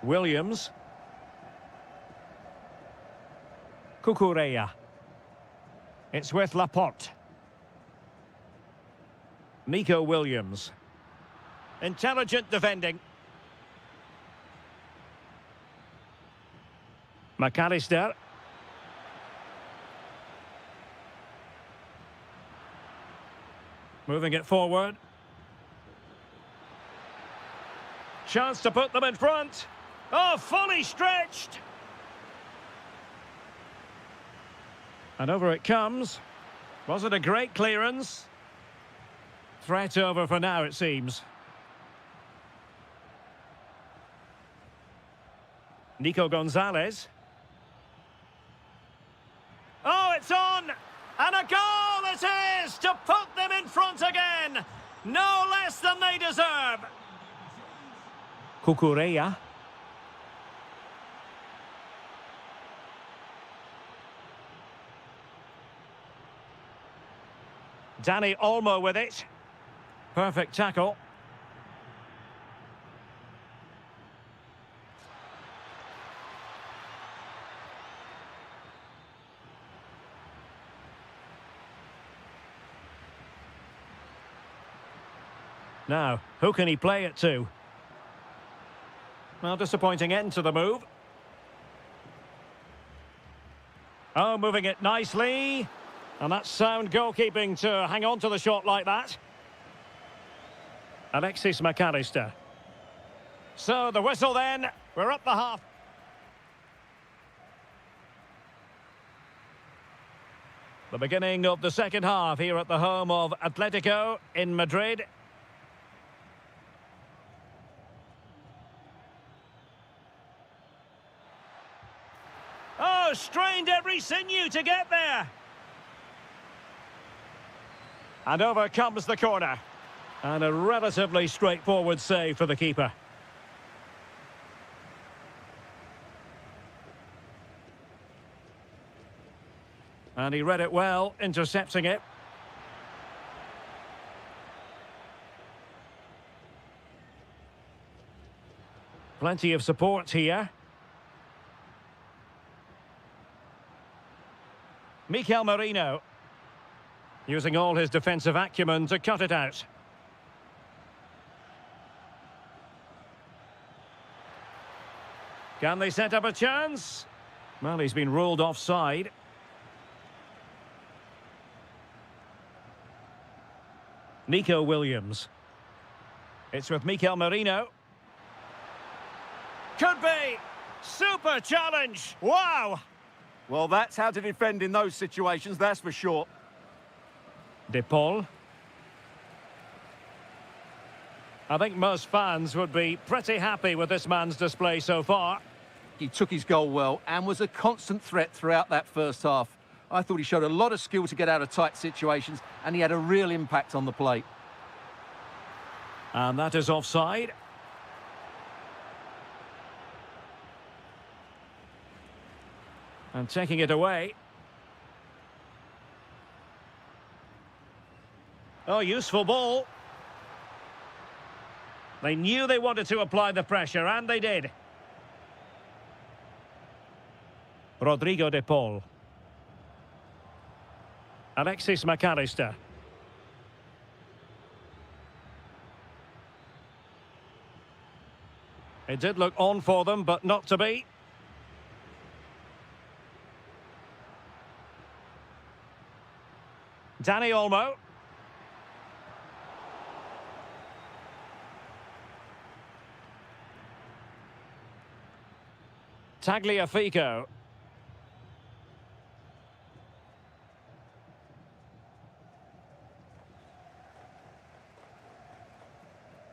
Williams. Cucurella. It's with Laporte. Nico Williams. Intelligent defending. McAllister. Moving it forward. Chance to put them in front. Oh, fully stretched. And over it comes. Was it a great clearance? Threat over for now, it seems. Nico Gonzalez. Oh, it's on! And a goal it is to put them in front again! No less than they deserve! Cucurella. Dani Olmo with it. Perfect tackle. Now, who can he play it to? Well, disappointing end to the move. Oh, moving it nicely. And that's sound goalkeeping to hang on to the shot like that. Alexis McAllister. So, the whistle then. We're up the half. The beginning of the second half here at the home of Atletico in Madrid. Oh, strained every sinew to get there. And over comes the corner. And a relatively straightforward save for the keeper. And he read it well, intercepting it. Plenty of support here. Mikel Merino, using all his defensive acumen to cut it out. Can they set up a chance? Well, he's been ruled offside. Nico Williams. It's with Mikel Merino. Could be! Super challenge! Wow! Well, that's how to defend in those situations, that's for sure. De Paul. I think most fans would be pretty happy with this man's display so far. He took his goal well and was a constant threat throughout that first half. I thought he showed a lot of skill to get out of tight situations, and he had a real impact on the plate. And that is offside. And taking it away. Oh, useful ball. They knew they wanted to apply the pressure, and they did. Rodrigo de Paul. Alexis McAllister. It did look on for them, but not to be. Dani Olmo. Tagliafico.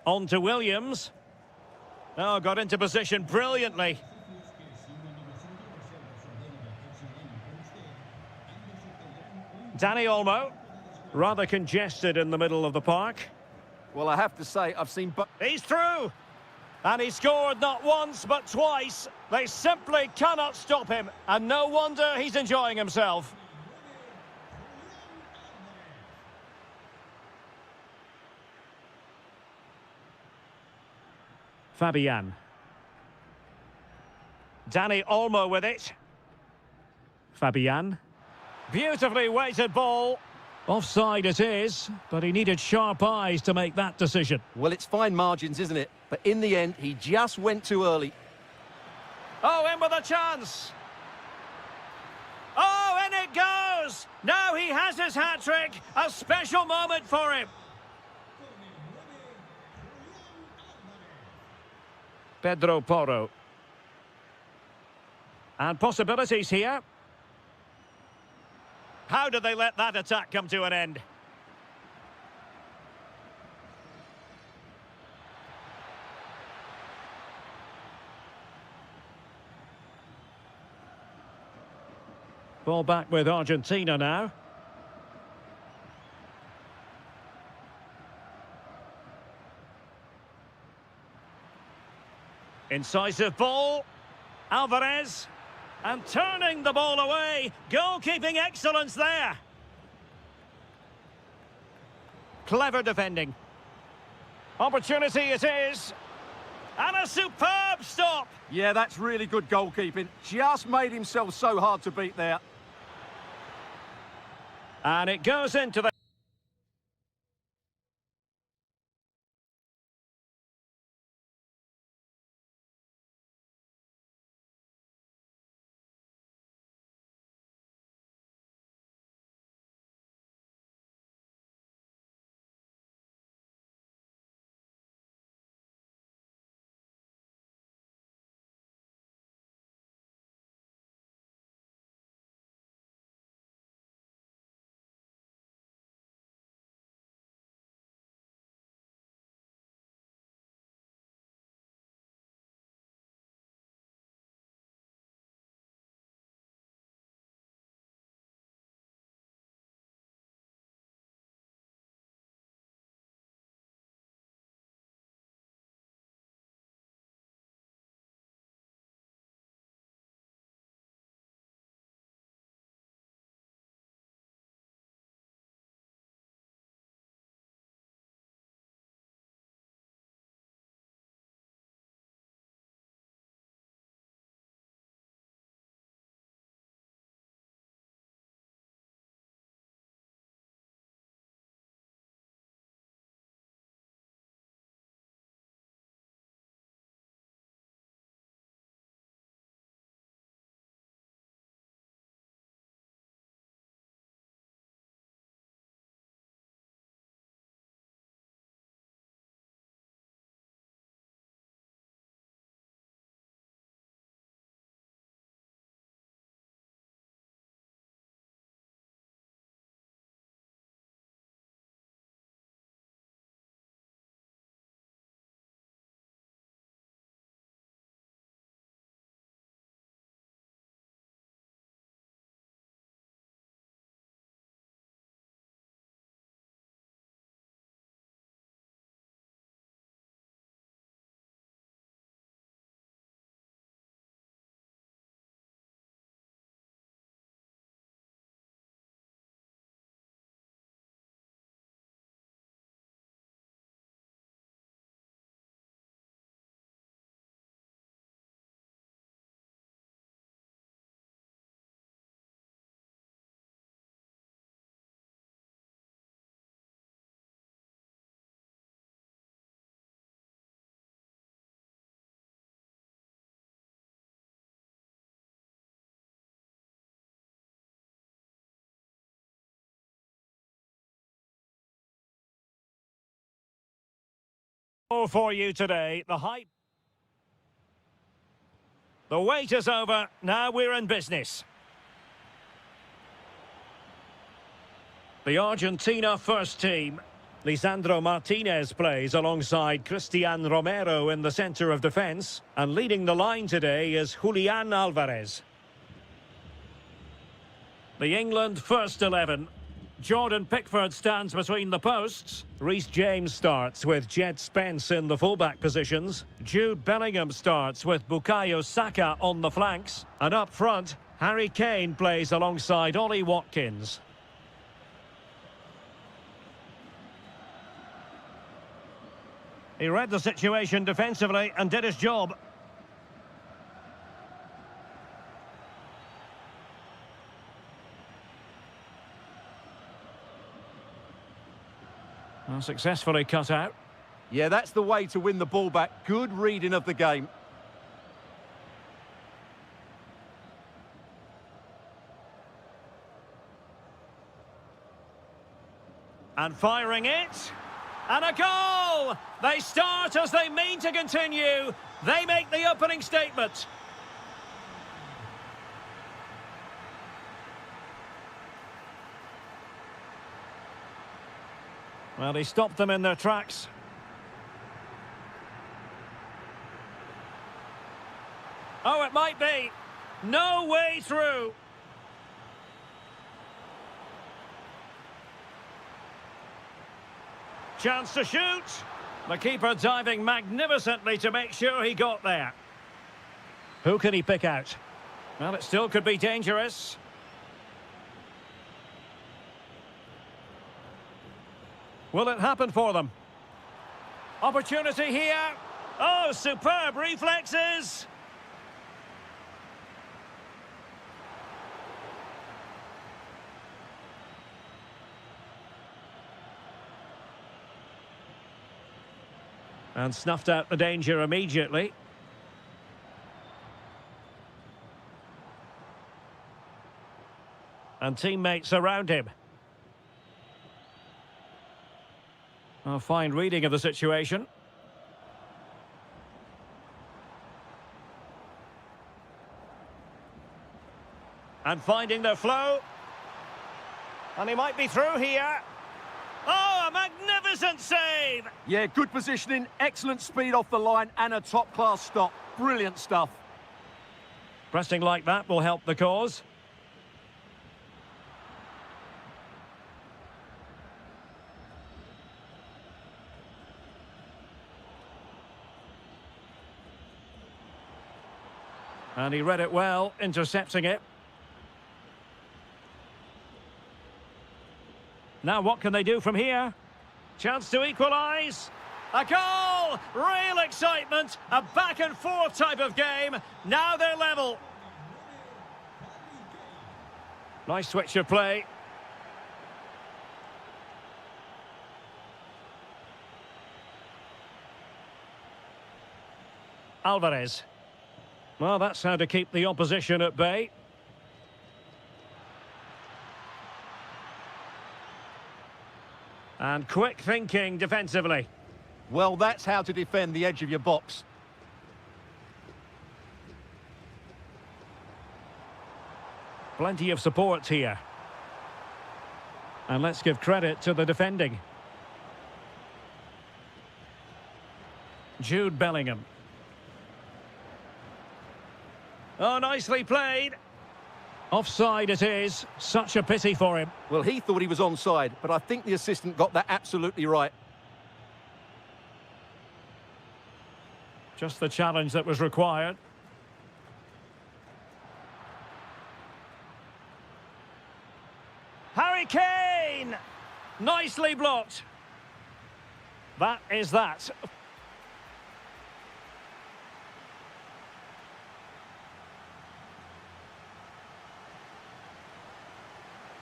On to Williams. Oh, got into position brilliantly. Dani Olmo. Rather congested in the middle of the park. Well, I have to say, I've seen... He's through! And he scored not once, but twice. They simply cannot stop him. And no wonder he's enjoying himself. Fabian. Dani Olmo with it. Fabian. Beautifully weighted ball. Offside it is, but he needed sharp eyes to make that decision. Well, it's fine margins, isn't it? But in the end, he just went too early. Oh, in with a chance. Oh, in it goes. Now he has his hat-trick. A special moment for him. Pedro Porro. And possibilities here. How did they let that attack come to an end? Ball back with Argentina now. Incisive ball. Alvarez. And turning the ball away. Goalkeeping excellence there. Clever defending. Opportunity it is. And a superb stop. Yeah, that's really good goalkeeping. Just made himself so hard to beat there. And it goes into the... For you today, the hype. The wait is over, now we're in business. The Argentina first team. Lisandro Martinez plays alongside Cristian Romero in the centre of defence. And leading the line today is Julian Alvarez. The England first 11. Jordan Pickford stands between the posts. Reece James starts with Jed Spence in the fullback positions. Jude Bellingham starts with Bukayo Saka on the flanks. And up front, Harry Kane plays alongside Ollie Watkins. He read the situation defensively and did his job. Well, successfully cut out. Yeah, that's the way to win the ball back. Good reading of the game. And firing it. And a goal! They start as they mean to continue. They make the opening statement. Well, he stopped them in their tracks. Oh, it might be. No way through. Chance to shoot. The keeper diving magnificently to make sure he got there. Who can he pick out? Well, it still could be dangerous. Will it happen for them? Opportunity here. Oh, superb reflexes. And snuffed out the danger immediately. And teammates around him. A fine reading of the situation. And finding their flow. And he might be through here. Oh, a magnificent save! Yeah, good positioning, excellent speed off the line, and a top-class stop. Brilliant stuff. Pressing like that will help the cause. And he read it well, intercepting it. Now what can they do from here? Chance to equalise. A goal! Real excitement. A back and forth type of game. Now they're level. Nice switch of play. Alvarez. Well, that's how to keep the opposition at bay. And quick thinking defensively. Well, that's how to defend the edge of your box. Plenty of support here. And let's give credit to the defending. Jude Bellingham. Oh, nicely played. Offside it is. Such a pity for him. Well, he thought he was onside, but I think the assistant got that absolutely right. Just the challenge that was required. Harry Kane! Nicely blocked. That is that.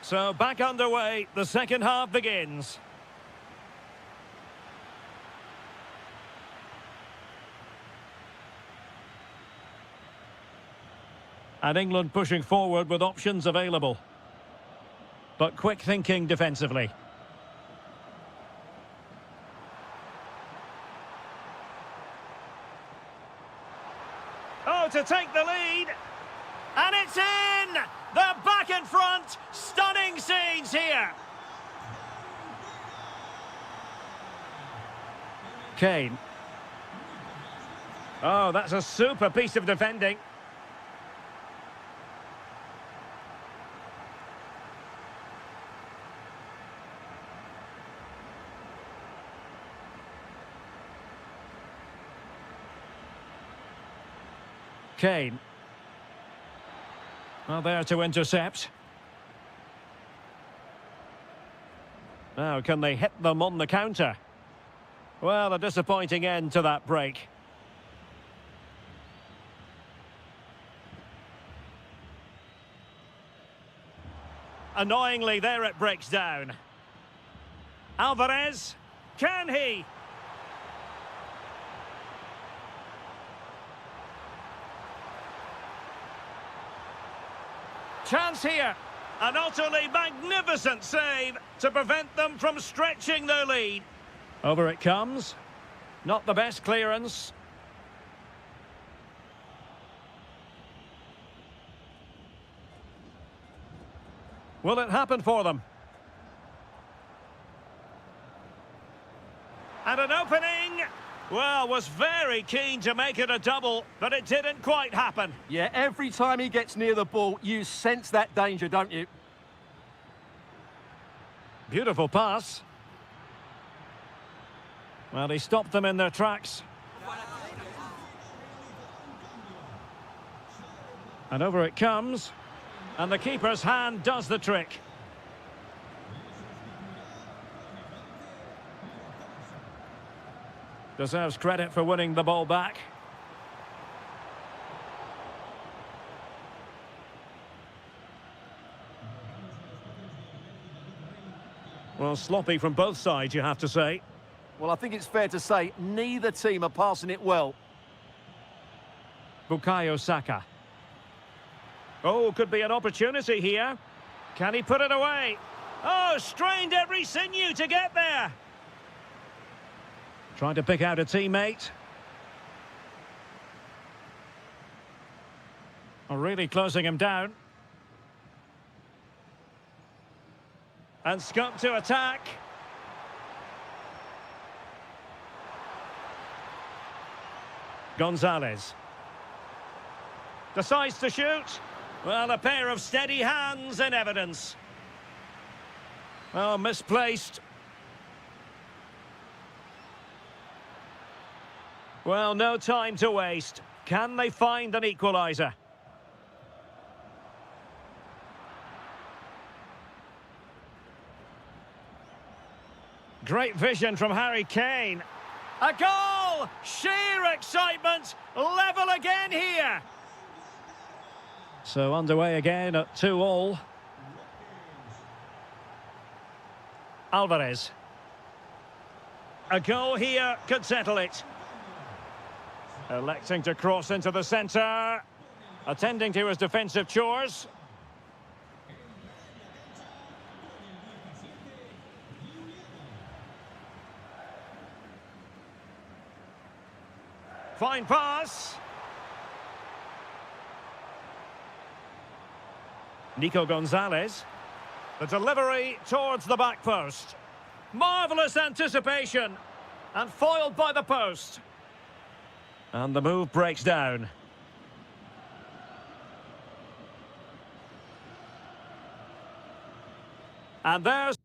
So back underway, the second half begins. And England pushing forward with options available. But quick thinking defensively. go to take the lead. And it's in! They're back in front! Stunning scenes here! Kane. Oh, that's a super piece of defending. Kane. Well, there to intercept. Now, can they hit them on the counter? Well, a disappointing end to that break. Annoyingly, there it breaks down. Alvarez, can he? Chance here. An utterly magnificent save to prevent them from stretching their lead. Over it comes. Not the best clearance. Will it happen for them? And an opening. Well, was very keen to make it a double, but it didn't quite happen. Yeah, every time he gets near the ball, you sense that danger, don't you? Beautiful pass. Well, he stopped them in their tracks. And over it comes. And the keeper's hand does the trick. Deserves credit for winning the ball back. Well, sloppy from both sides, you have to say. Well, I think it's fair to say neither team are passing it well. Bukayo Saka. Oh, could be an opportunity here. Can he put it away? Oh, strained every sinew to get there. Trying to pick out a teammate. Oh, really closing him down. And scupped to attack. Gonzalez. Decides to shoot. Well, a pair of steady hands in evidence. Oh, misplaced. Well, no time to waste. Can they find an equaliser? Great vision from Harry Kane. A goal! Sheer excitement! Level again here! So underway again at 2-2. Alvarez. A goal here could settle it. Electing to cross into the centre. Attending to his defensive chores. Fine pass. Nico Gonzalez. The delivery towards the back post. Marvellous anticipation. And foiled by the post. And the move breaks down. And there's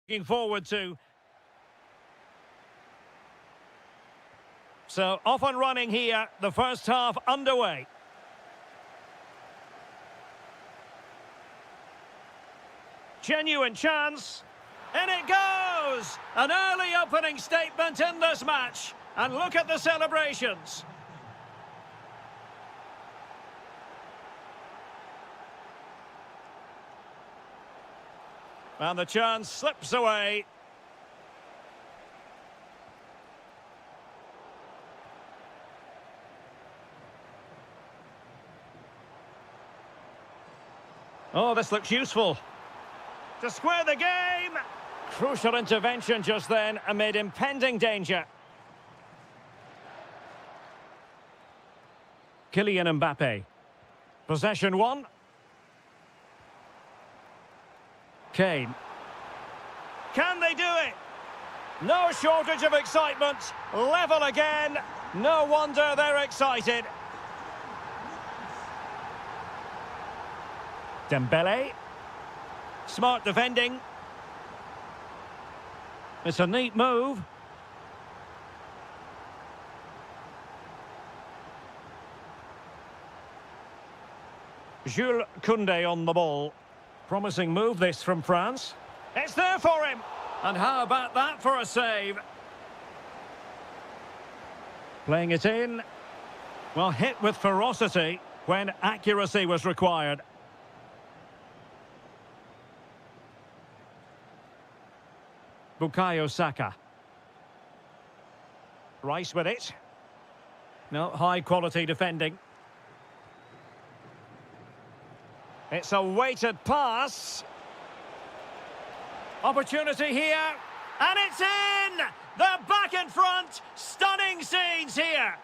Looking forward to. So off and running here, the first half underway. Genuine chance. In it goes! An early opening statement in this match. And look at the celebrations. And the chance slips away. Oh, this looks useful. To square the game. Crucial intervention just then amid impending danger. Kylian Mbappe. Possession one. Kane. Can they do it? No shortage of excitement. Level again. No wonder they're excited. Dembele. Smart defending. It's a neat move. Jules Koundé on the ball. Promising move this from France. It's there for him. And how about that for a save? Playing it in. Well, hit with ferocity when accuracy was required. Bukayo Saka. Rice with it. No, high-quality defending. It's a weighted pass. Opportunity here. And it's in! They're back in front. Stunning scenes here.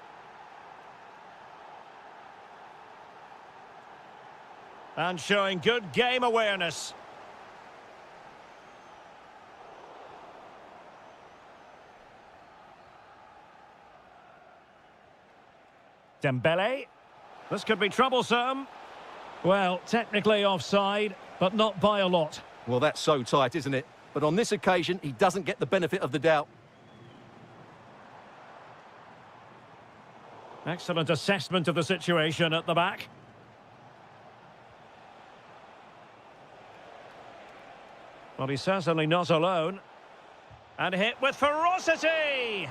And showing good game awareness. Dembele. This could be troublesome. Well, technically offside, but not by a lot. Well, that's so tight, isn't it? But on this occasion, he doesn't get the benefit of the doubt. Excellent assessment of the situation at the back. Well, he's certainly not alone. And hit with ferocity!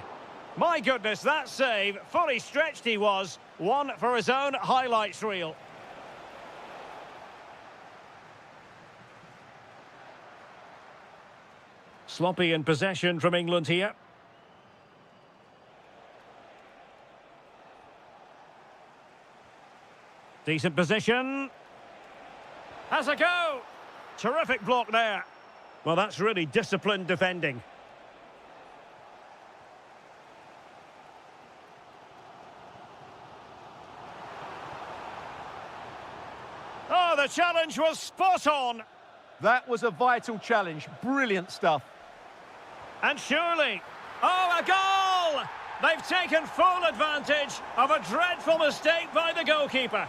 My goodness, that save, fully stretched he was. One for his own highlights reel. Sloppy in possession from England here. Decent position. Has a go. Terrific block there. Well, that's really disciplined defending. Oh, the challenge was spot on. That was a vital challenge. Brilliant stuff. And surely, oh, a goal! They've taken full advantage of a dreadful mistake by the goalkeeper.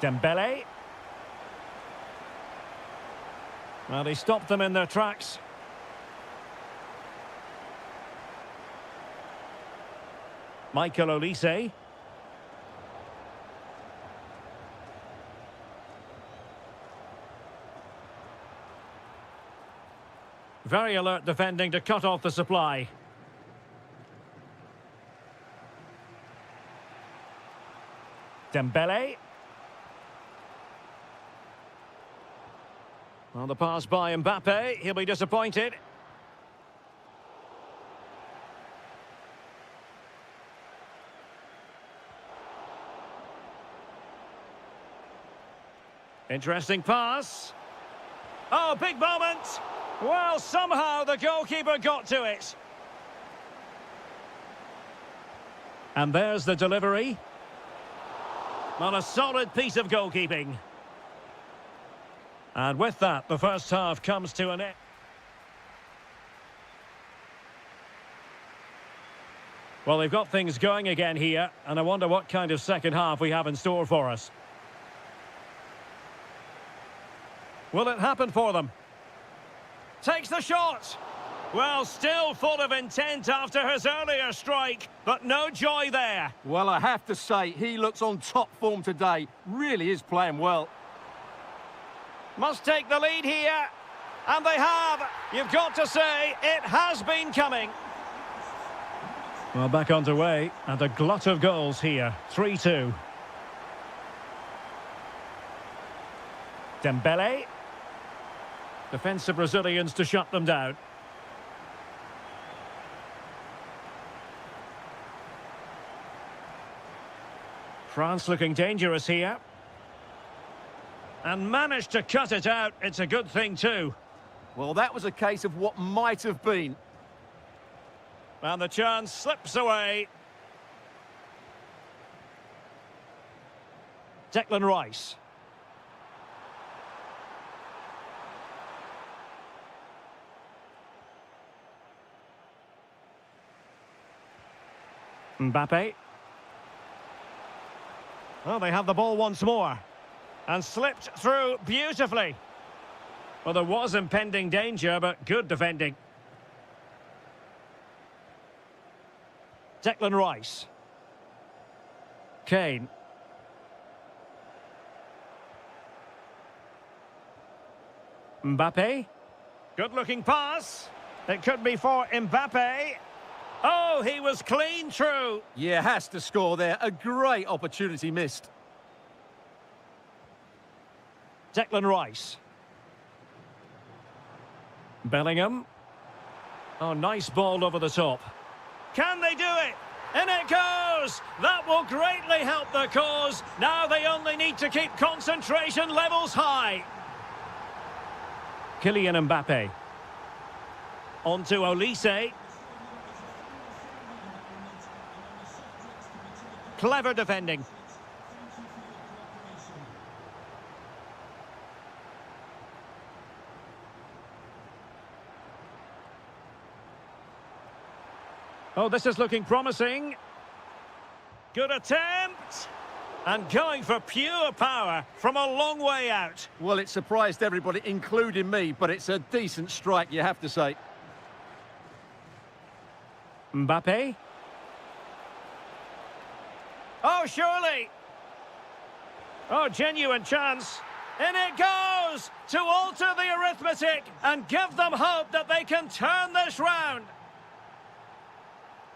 Dembele. Well, he stopped them in their tracks. Michael Olise. Very alert defending to cut off the supply. Dembele. Well, the pass by Mbappe. He'll be disappointed. Interesting pass. Oh, big moment. Well, somehow the goalkeeper got to it. And there's the delivery. Well, a solid piece of goalkeeping. And with that, the first half comes to an end. Well, they've got things going again here, and I wonder what kind of second half we have in store for us. Will it happen for them? Takes the shot. Well, still full of intent after his earlier strike, but no joy there. Well, I have to say, he looks on top form today. Really is playing well. Must take the lead here. And they have. You've got to say, it has been coming. Well, back underway, and a glut of goals here. 3-2. Dembele. Defensive Brazilians to shut them down. France looking dangerous here. And managed to cut it out. It's a good thing too. Well, that was a case of what might have been. And the chance slips away. Declan Rice. Mbappe. Well, they have the ball once more. And slipped through beautifully. Well, there was impending danger, but good defending. Declan Rice. Kane. Mbappe. Good-looking pass. It could be for Mbappe. Oh, he was clean through. Yeah, has to score there. A great opportunity missed. Declan Rice. Bellingham. Oh, nice ball over the top. Can they do it? In it goes! That will greatly help the cause. Now they only need to keep concentration levels high. Kylian Mbappe. On to Olise. Clever defending. Oh, this is looking promising. Good attempt. And going for pure power from a long way out. Well, it surprised everybody, including me, but it's a decent strike, you have to say. Mbappe. Oh, surely. Oh, genuine chance. In it goes to alter the arithmetic and give them hope that they can turn this round.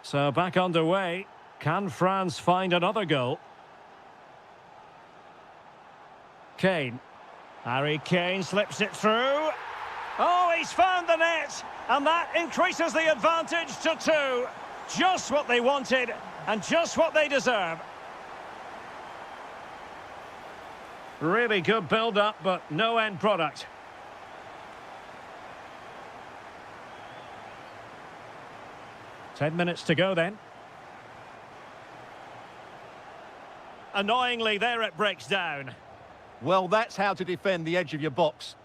So back underway. Can France find another goal? Kane. Harry Kane slips it through. Oh, he's found the net. And that increases the advantage to 2. Just what they wanted and just what they deserve. Really good build-up, but no end product. Ten minutes to go then. Annoyingly, there it breaks down. Well, that's how to defend the edge of your box.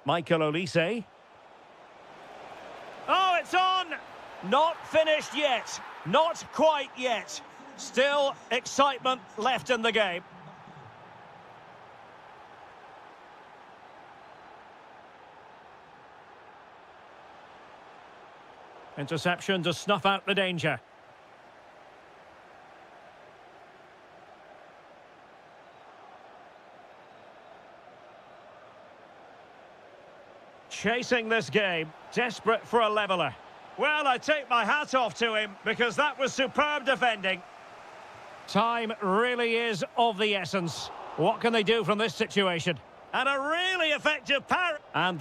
Michael Olise. Oh, it's on! Not finished yet. Not quite yet. Still excitement left in the game. Interception to snuff out the danger. Chasing this game, desperate for a leveller. Well, I take my hat off to him because that was superb defending. Time really is of the essence. What can they do from this situation? And a really effective parry. And